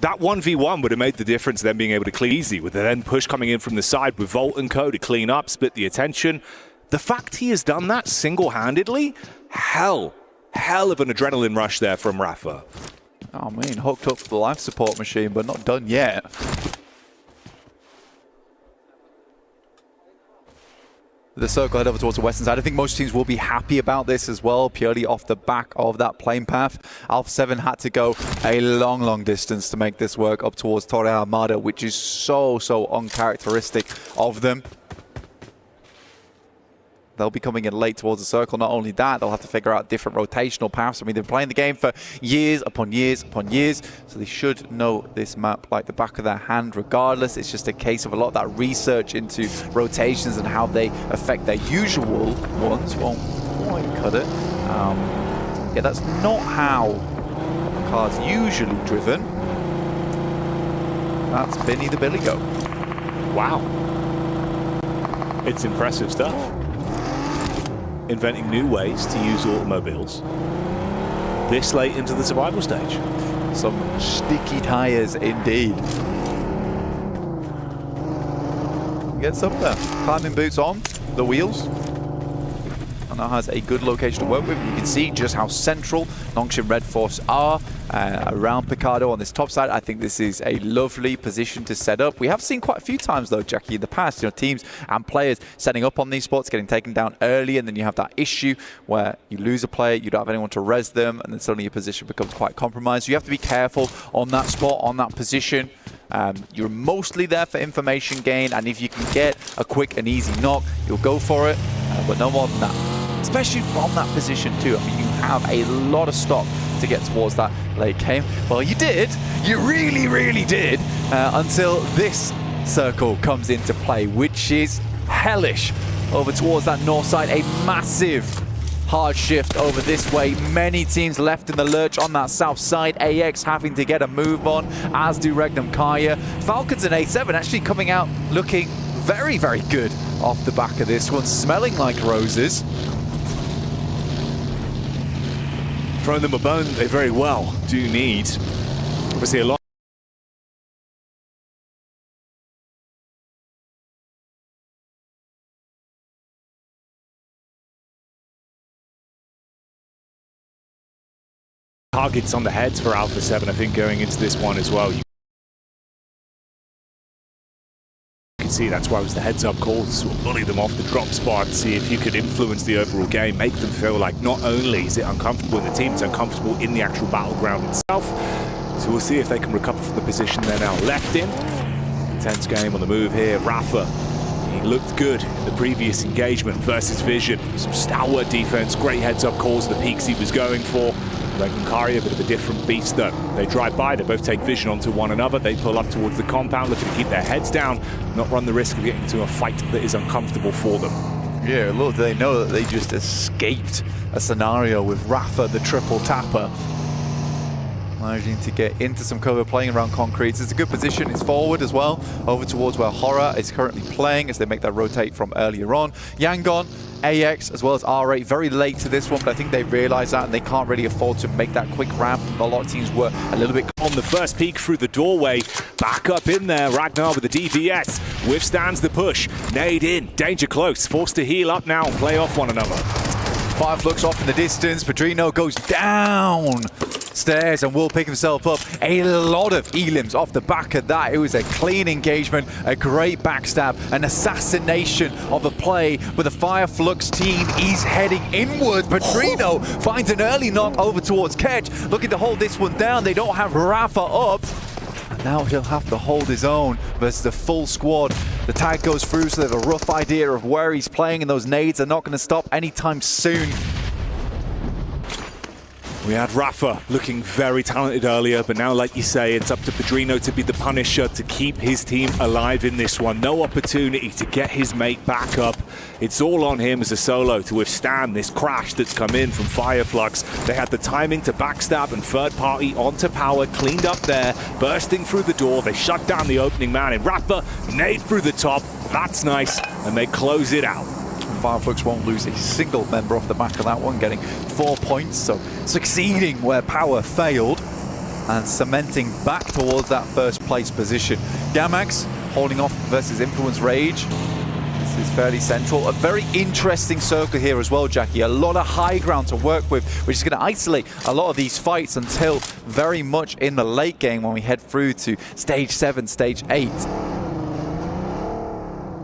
That 1v1 would have made the difference, them being able to clean easy, with the then push coming in from the side with Volt and Co to clean up, split the attention. The fact he has done that single-handedly, hell of an adrenaline rush there from Rafa. Oh, man, hooked up to the life support machine, but not done yet. The circle head over towards the western side. I think most teams will be happy about this as well, purely off the back of that plane path. Alpha 7 had to go a long distance to make this work up towards Torre Armada, which is so uncharacteristic of them. They'll be coming in late towards the circle. Not only that, they'll have to figure out different rotational paths. I mean, they've been playing the game for years upon years upon years, so they should know this map like the back of their hand regardless. It's just a case of a lot of that research into rotations and how they affect their usual ones. Won't quite cut it. Yeah, that's not how a car's usually driven. That's Vinny the Billy Goat. Wow. It's impressive stuff. Inventing new ways to use automobiles this late into the survival stage. Some sticky tires indeed. Gets up there. Climbing boots on the wheels. And that has a good location to work with. You can see just how central Nongshim Red Force are around Picardo on this top side. I think this is a lovely position to set up. We have seen quite a few times though, Jackie, in the past, you know, teams and players setting up on these spots, getting taken down early, and then you have that issue where you lose a player, you don't have anyone to res them, and then suddenly your position becomes quite compromised. So you have to be careful on that spot, on that position. You're mostly there for information gain, and if you can get a quick and easy knock, you'll go for it, but no more than that. Especially from that position too. I mean, you have a lot of stock to get towards that late game. Well, you did. You really did. Until this circle comes into play, which is hellish. Over towards that north side, a massive hard shift over this way. Many teams left in the lurch on that south side. AX having to get a move on, as do Regnum Kaya. Falcons and A7 actually coming out looking very good off the back of this one, smelling like roses. Throwing them a bone, they very well do need, obviously, a lot. Targets on the heads for Alpha 7, I think, going into this one as well. You can see that's why it was the heads-up call to sort of bully them off the drop spot, see if you could influence the overall game, make them feel like not only is it uncomfortable in the team, it's uncomfortable in the actual battleground itself. So we'll see if they can recover from the position they're now left in. Intense game on the move here. Rafa, he looked good in the previous engagement versus Vision. Some stalwart defense, great heads-up calls, the peaks he was going for. Karia, a bit of a different beast though. They drive by, they both take vision onto one another, they pull up towards the compound, looking to keep their heads down, not run the risk of getting into a fight that is uncomfortable for them. Yeah, little do they know that they just escaped a scenario with Rafa, the triple tapper, managing to get into some cover, playing around concrete. It's a good position. It's forward as well, over towards where Horror is currently playing as they make that rotate from earlier on. Yangon, AX, as well as R8, very late to this one, but I think they realize that and they can't really afford to make that quick ramp. A lot of teams were a little bit on the first peek through the doorway. Back up in there, Ragnar with the DVS withstands the push. Nade in, danger close, forced to heal up now and play off one another. Fireflux off in the distance. Pedrino goes down stairs and will pick himself up. A lot of elims off the back of that. It was a clean engagement, a great backstab, an assassination of a play, but the Fireflux team is heading inwards. Pedrino finds an early knock over towards Ketch, looking to hold this one down. They don't have Rafa up. And now he'll have to hold his own versus the full squad. The tag goes through, so they have a rough idea of where he's playing, and those nades are not going to stop anytime soon. We had Rafa looking very talented earlier, but now, like you say, it's up to Pedrino to be the punisher, to keep his team alive in this one. No opportunity to get his mate back up. It's all on him as a solo to withstand this crash that's come in from Fireflux. They had the timing to backstab and third party onto Power, cleaned up there, bursting through the door. They shut down the opening man, and Rafa nade through the top. That's nice, and they close it out. Fireflux won't lose a single member off the back of that one, getting 4 points, so succeeding where Power failed and cementing back towards that first place position. Gamax holding off versus Influence Rage. This is fairly central. A very interesting circle here as well, Jackie. A lot of high ground to work with, which is going to isolate a lot of these fights until very much in the late game when we head through to Stage 7, Stage 8.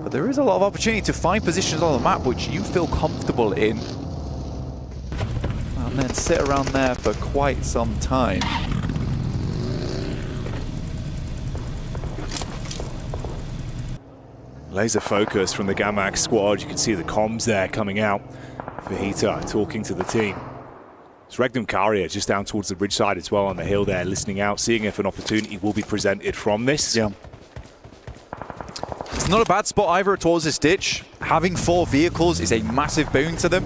But there is a lot of opportunity to find positions on the map which you feel comfortable in, and then sit around there for quite some time. Laser focus from the Gamax squad. You can see the comms there coming out. Vahita talking to the team. It's Regnum Karia just down towards the bridge side as well on the hill there, listening out, seeing if an opportunity will be presented from this. Yeah. It's not a bad spot either towards this ditch. Having 4 vehicles is a massive boon to them.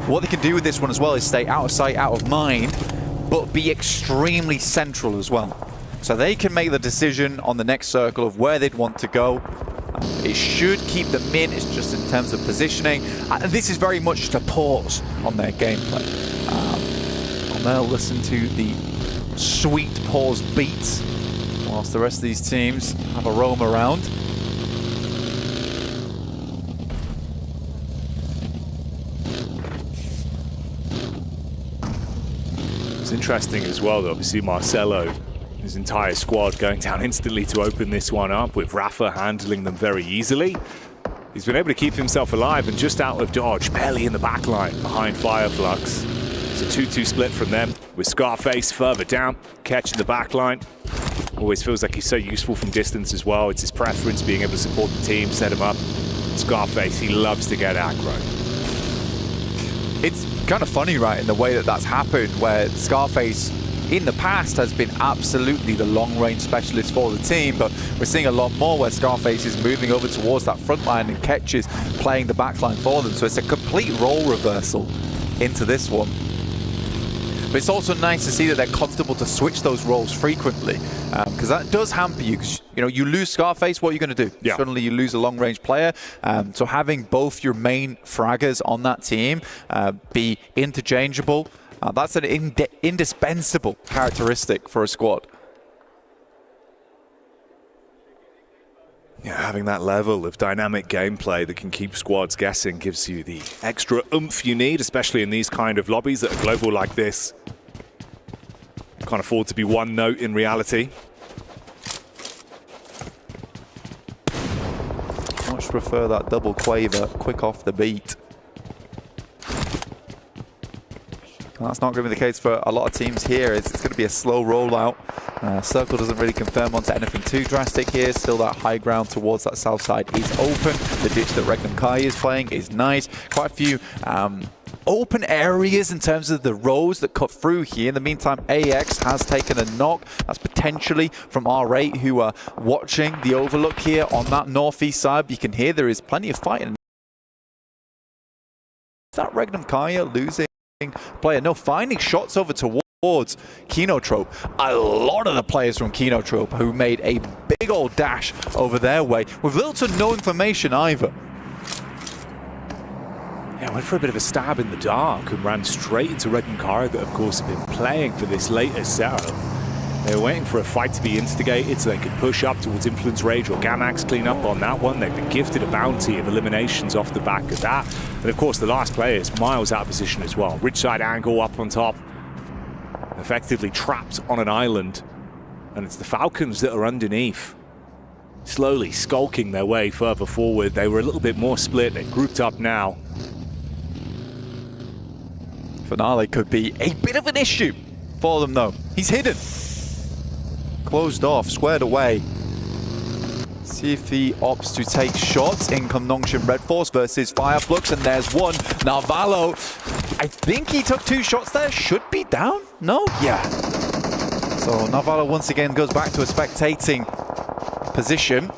What they can do with this one as well is stay out of sight, out of mind, but be extremely central as well. So they can make the decision on the next circle of where they'd want to go. It should keep them in, it's just in terms of positioning. And this is very much just a pause on their gameplay. And they'll listen to the sweet pause beats whilst the rest of these teams have a roam around. It's interesting as well, though. Obviously, Marcelo, his entire squad going down instantly to open this one up, with Rafa handling them very easily. He's been able to keep himself alive and just out of dodge, barely in the back line behind Fireflux. It's a 2-2 split from them, with Scarface further down, catching the back line. Always feels like he's so useful from distance as well. It's his preference, being able to support the team, set him up. Scarface, he loves to get aggro. It's kind of funny, right, in the way that that's happened, where Scarface in the past has been absolutely the long-range specialist for the team, but we're seeing a lot more where Scarface is moving over towards that front line and Ketch is playing the back line for them. So it's a complete role reversal into this one. But it's also nice to see that they're comfortable to switch those roles frequently, because that does hamper you. Because you lose Scarface, what are you going to do? Yeah. Suddenly you lose a long-range player. So having both your main fraggers on that team be interchangeable, that's an indispensable characteristic for a squad. Yeah, having that level of dynamic gameplay that can keep squads guessing gives you the extra oomph you need, especially in these kind of lobbies that are global like this. Can't afford to be one note in reality. Much prefer that double quaver, quick off the beat. That's not going to be the case for a lot of teams here. It's going to be a slow rollout. Circle doesn't really confirm onto anything too drastic here. Still that high ground towards that south side is open. The ditch that Regnum Kai is playing is nice. Quite a few open areas in terms of the rows that cut through here. In the meantime, AX has taken a knock. That's potentially from R8, who are watching the overlook here on that northeast side. You can hear there is plenty of fighting. Is that Regnum Kaya losing player? No, finding shots over towards Kenotrope. A lot of the players from Kenotrope who made a big old dash over their way with little to no information either. Yeah, went for a bit of a stab in the dark and ran straight into Regnum Kaya, that of course have been playing for this later setup. They were waiting for a fight to be instigated so they could push up towards Influence Rage or Gamax clean up on that one. They've been gifted a bounty of eliminations off the back of that. And of course the last player is miles out of position as well. Ridge side angle up on top. Effectively trapped on an island. And it's the Falcons that are underneath. Slowly skulking their way further forward. They were a little bit more split. They've grouped up now. Finale could be a bit of an issue for them though. He's hidden. Closed off, squared away. See if he opts to take shots. In come Nongshin Red Force versus Fireflux, and there's one. Narvalo, I think he took 2 shots there. Should be down? No? Yeah. So Narvalo once again goes back to a spectating position.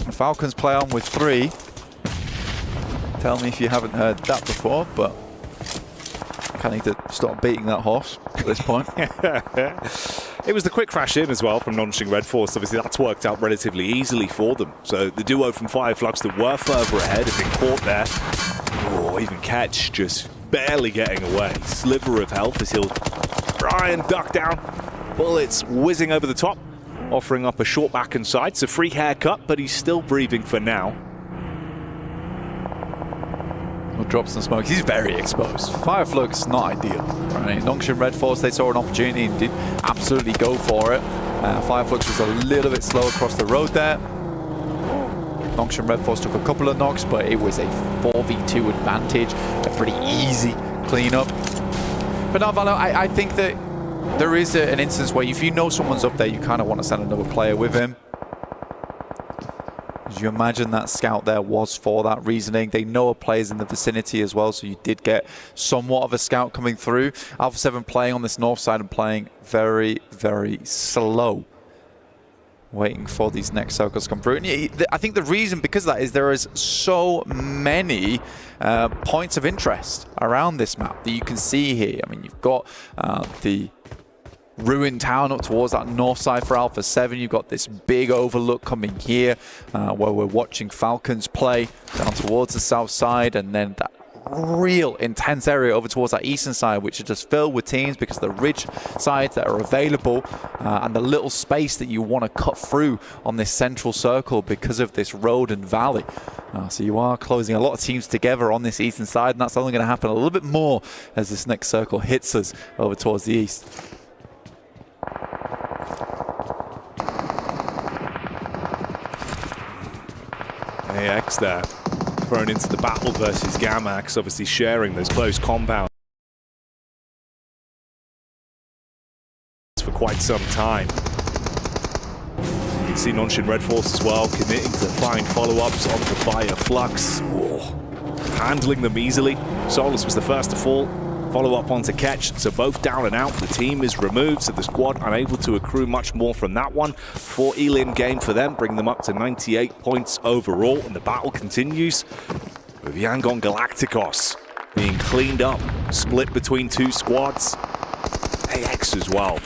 The Falcons play on with 3. Tell me if you haven't heard that before, but I need to stop beating that horse at this point. It was the quick crash in as well from Nonching Red Force. Obviously, that's worked out relatively easily for them. So the duo from Fireflux that were further ahead have been caught there. Oh, even Catch just barely getting away. Sliver of health as he'll try and duck down. Bullets whizzing over the top, offering up a short back and side. It's a free haircut, but he's still breathing for now. We'll drop some smoke. He's very exposed. Fireflux, not ideal. Right? Nongshin Red Force, they saw an opportunity and did absolutely go for it. Fireflux was a little bit slow across the road there. Nongshin Red Force took a couple of knocks, but it was a 4v2 advantage. A pretty easy cleanup. But now, Valo, I think that there is an instance where if you know someone's up there, you kind of want to send another player with him. As you imagine that scout there was for that reasoning. They know a player's in the vicinity as well, so you did get somewhat of a scout coming through. Alpha 7 playing on this north side and playing very, very slow. Waiting for these next circles to come through. And I think the reason because of that is there is so many points of interest around this map that you can see here. I mean, you've got the ruined town up towards that north side for Alpha 7. You've got this big overlook coming here where we're watching Falcons play down towards the south side, and then that real intense area over towards that eastern side, which is just filled with teams because of the ridge sides that are available and the little space that you want to cut through on this central circle because of this road and valley. So you are closing a lot of teams together on this eastern side, and that's only going to happen a little bit more as this next circle hits us over towards the east. AX there, thrown into the battle versus Gamax, obviously sharing those close compounds for quite some time. You can see Nonshin Red Force as well, committing to fine follow-ups on the Fireflux. Handling them easily. Solus was the first to fall. Follow up onto Catch, so both down and out. The team is removed, so the squad unable to accrue much more from that one. 4 elim game for them, bringing them up to 98 points overall, and the battle continues with Yangon Galacticos being cleaned up, split between 2 squads. AX as well.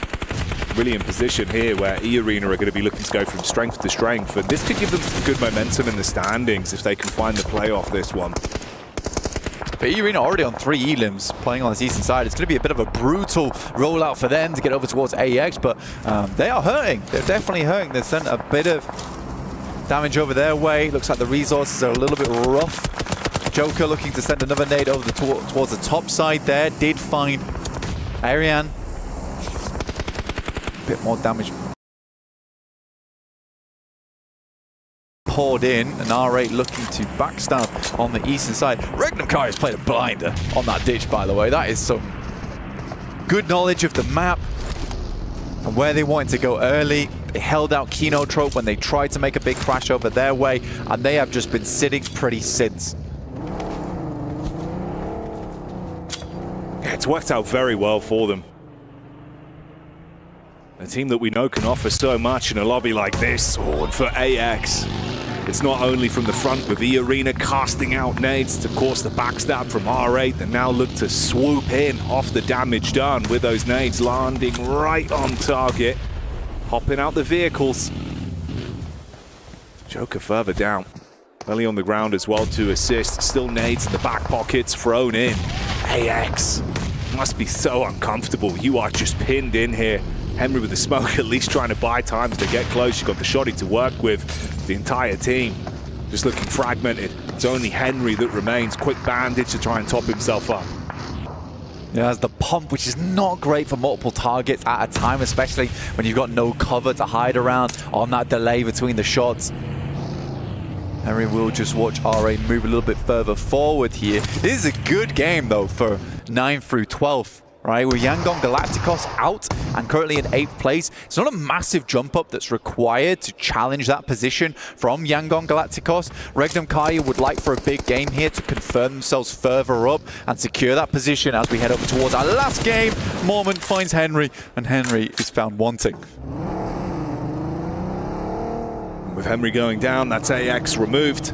Really in position here where E-Arena are going to be looking to go from strength to strength, and this could give them some good momentum in the standings if they can find the play off this one. But E-Arena already on 3 elims playing on this eastern side. It's going to be a bit of a brutal rollout for them to get over towards AX, but they are hurting. They're definitely hurting. They've sent a bit of damage over their way. Looks like the resources are a little bit rough. Joker looking to send another nade over towards the top side there. Did find Ariane. A bit more damage poured in, and R8 looking to backstab on the eastern side. Regnum Kai has played a blinder on that ditch, by the way. That is some good knowledge of the map and where they wanted to go early. They held out Kenotrope when they tried to make a big crash over their way, and they have just been sitting pretty since. Yeah, it's worked out very well for them. A team that we know can offer so much in a lobby like this. Oh, and for AX, it's not only from the front with the arena casting out nades to course the backstab from R8 that now look to swoop in off the damage done with those nades landing right on target, hopping out the vehicles. Joker further down, Belly on the ground as well to assist. Still nades in the back pockets thrown in. AX must be so uncomfortable. You are just pinned in here. Henry with the smoke at least trying to buy time as they get close. You've got the shotty to work with. The entire team just looking fragmented. It's only Henry that remains. Quick bandage to try and top himself up. Yeah, there's the pump, which is not great for multiple targets at a time, especially when you've got no cover to hide around on that delay between the shots. Henry will just watch RA move a little bit further forward here. This is a good game, though, for 9 through 12. Right, with Yangon Galacticos out and currently in 8th place. It's not a massive jump up that's required to challenge that position from Yangon Galacticos. Regnum Kaya would like for a big game here to confirm themselves further up and secure that position as we head up towards our last game. Mormon finds Henry, and Henry is found wanting. With Henry going down, that's AX removed.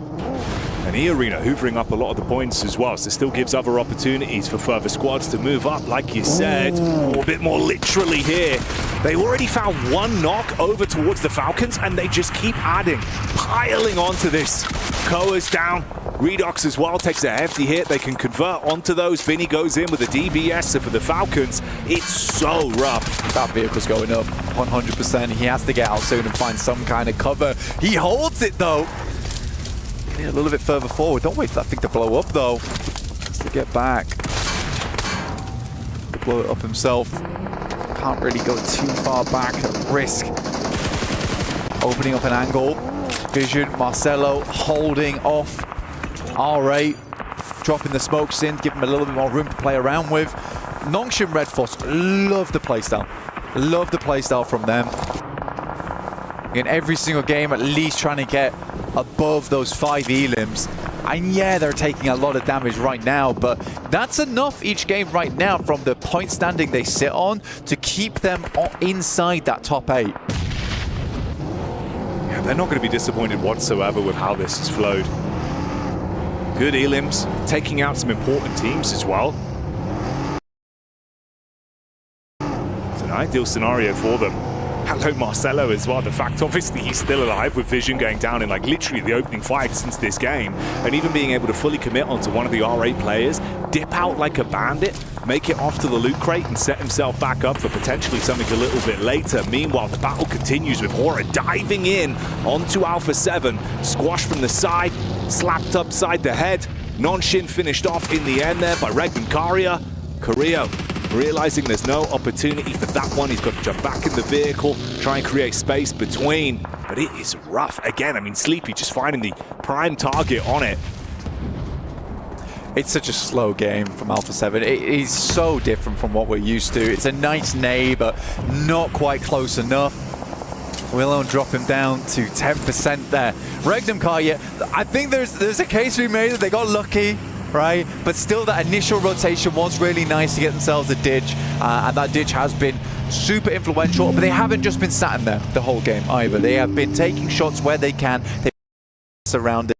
And E-Arena hoovering up a lot of the points as well, so it still gives other opportunities for further squads to move up, like you said. A bit more literally here. They already found one knock over towards the Falcons, and they just keep adding, piling onto this. Koa's down. Redox as well takes a hefty hit. They can convert onto those. Vinny goes in with a DBS, so for the Falcons, it's so rough. That vehicle's going up 100%. He has to get out soon and find some kind of cover. He holds it, though. A little bit further forward. Don't wait for that thing to blow up, though. Just to get back. To blow it up himself. Can't really go too far back at risk. Opening up an angle. Vision, Marcelo holding off. R8 dropping the smokes in, giving him a little bit more room to play around with. Nongshin Red Force, love the playstyle. Love the playstyle from them. In every single game, at least trying to get above those 5 elims. And yeah, they're taking a lot of damage right now, but that's enough each game right now from the point standing they sit on to keep them inside that top 8. Yeah, they're not going to be disappointed whatsoever with how this has flowed. Good elims, taking out some important teams as well. It's an ideal scenario for them. Hello Marcelo as well. The fact obviously he's still alive with Vision going down in like literally the opening fight since this game, and even being able to fully commit onto one of the R8 players, dip out like a bandit, make it off to the loot crate and set himself back up for potentially something a little bit later. Meanwhile, the battle continues with Hora diving in onto Alpha 7, squashed from the side, slapped upside the head. Non-Shin finished off in the end there by Regnum Kaya. Carrillo realizing there's no opportunity for that one. He's got to jump back in the vehicle, try and create space between. But it is rough. Again, I mean, Sleepy just finding the prime target on it. It's such a slow game from Alpha 7. It is so different from what we're used to. It's a nice nay, but not quite close enough. Willow drop him down to 10% there. Regnum Kaya, I think there's a case to be made that they got lucky. Right, but still that initial rotation was really nice to get themselves a ditch, and that ditch has been super influential, but they haven't just been sat in there the whole game either. They have been taking shots where they can. They've been surrounded.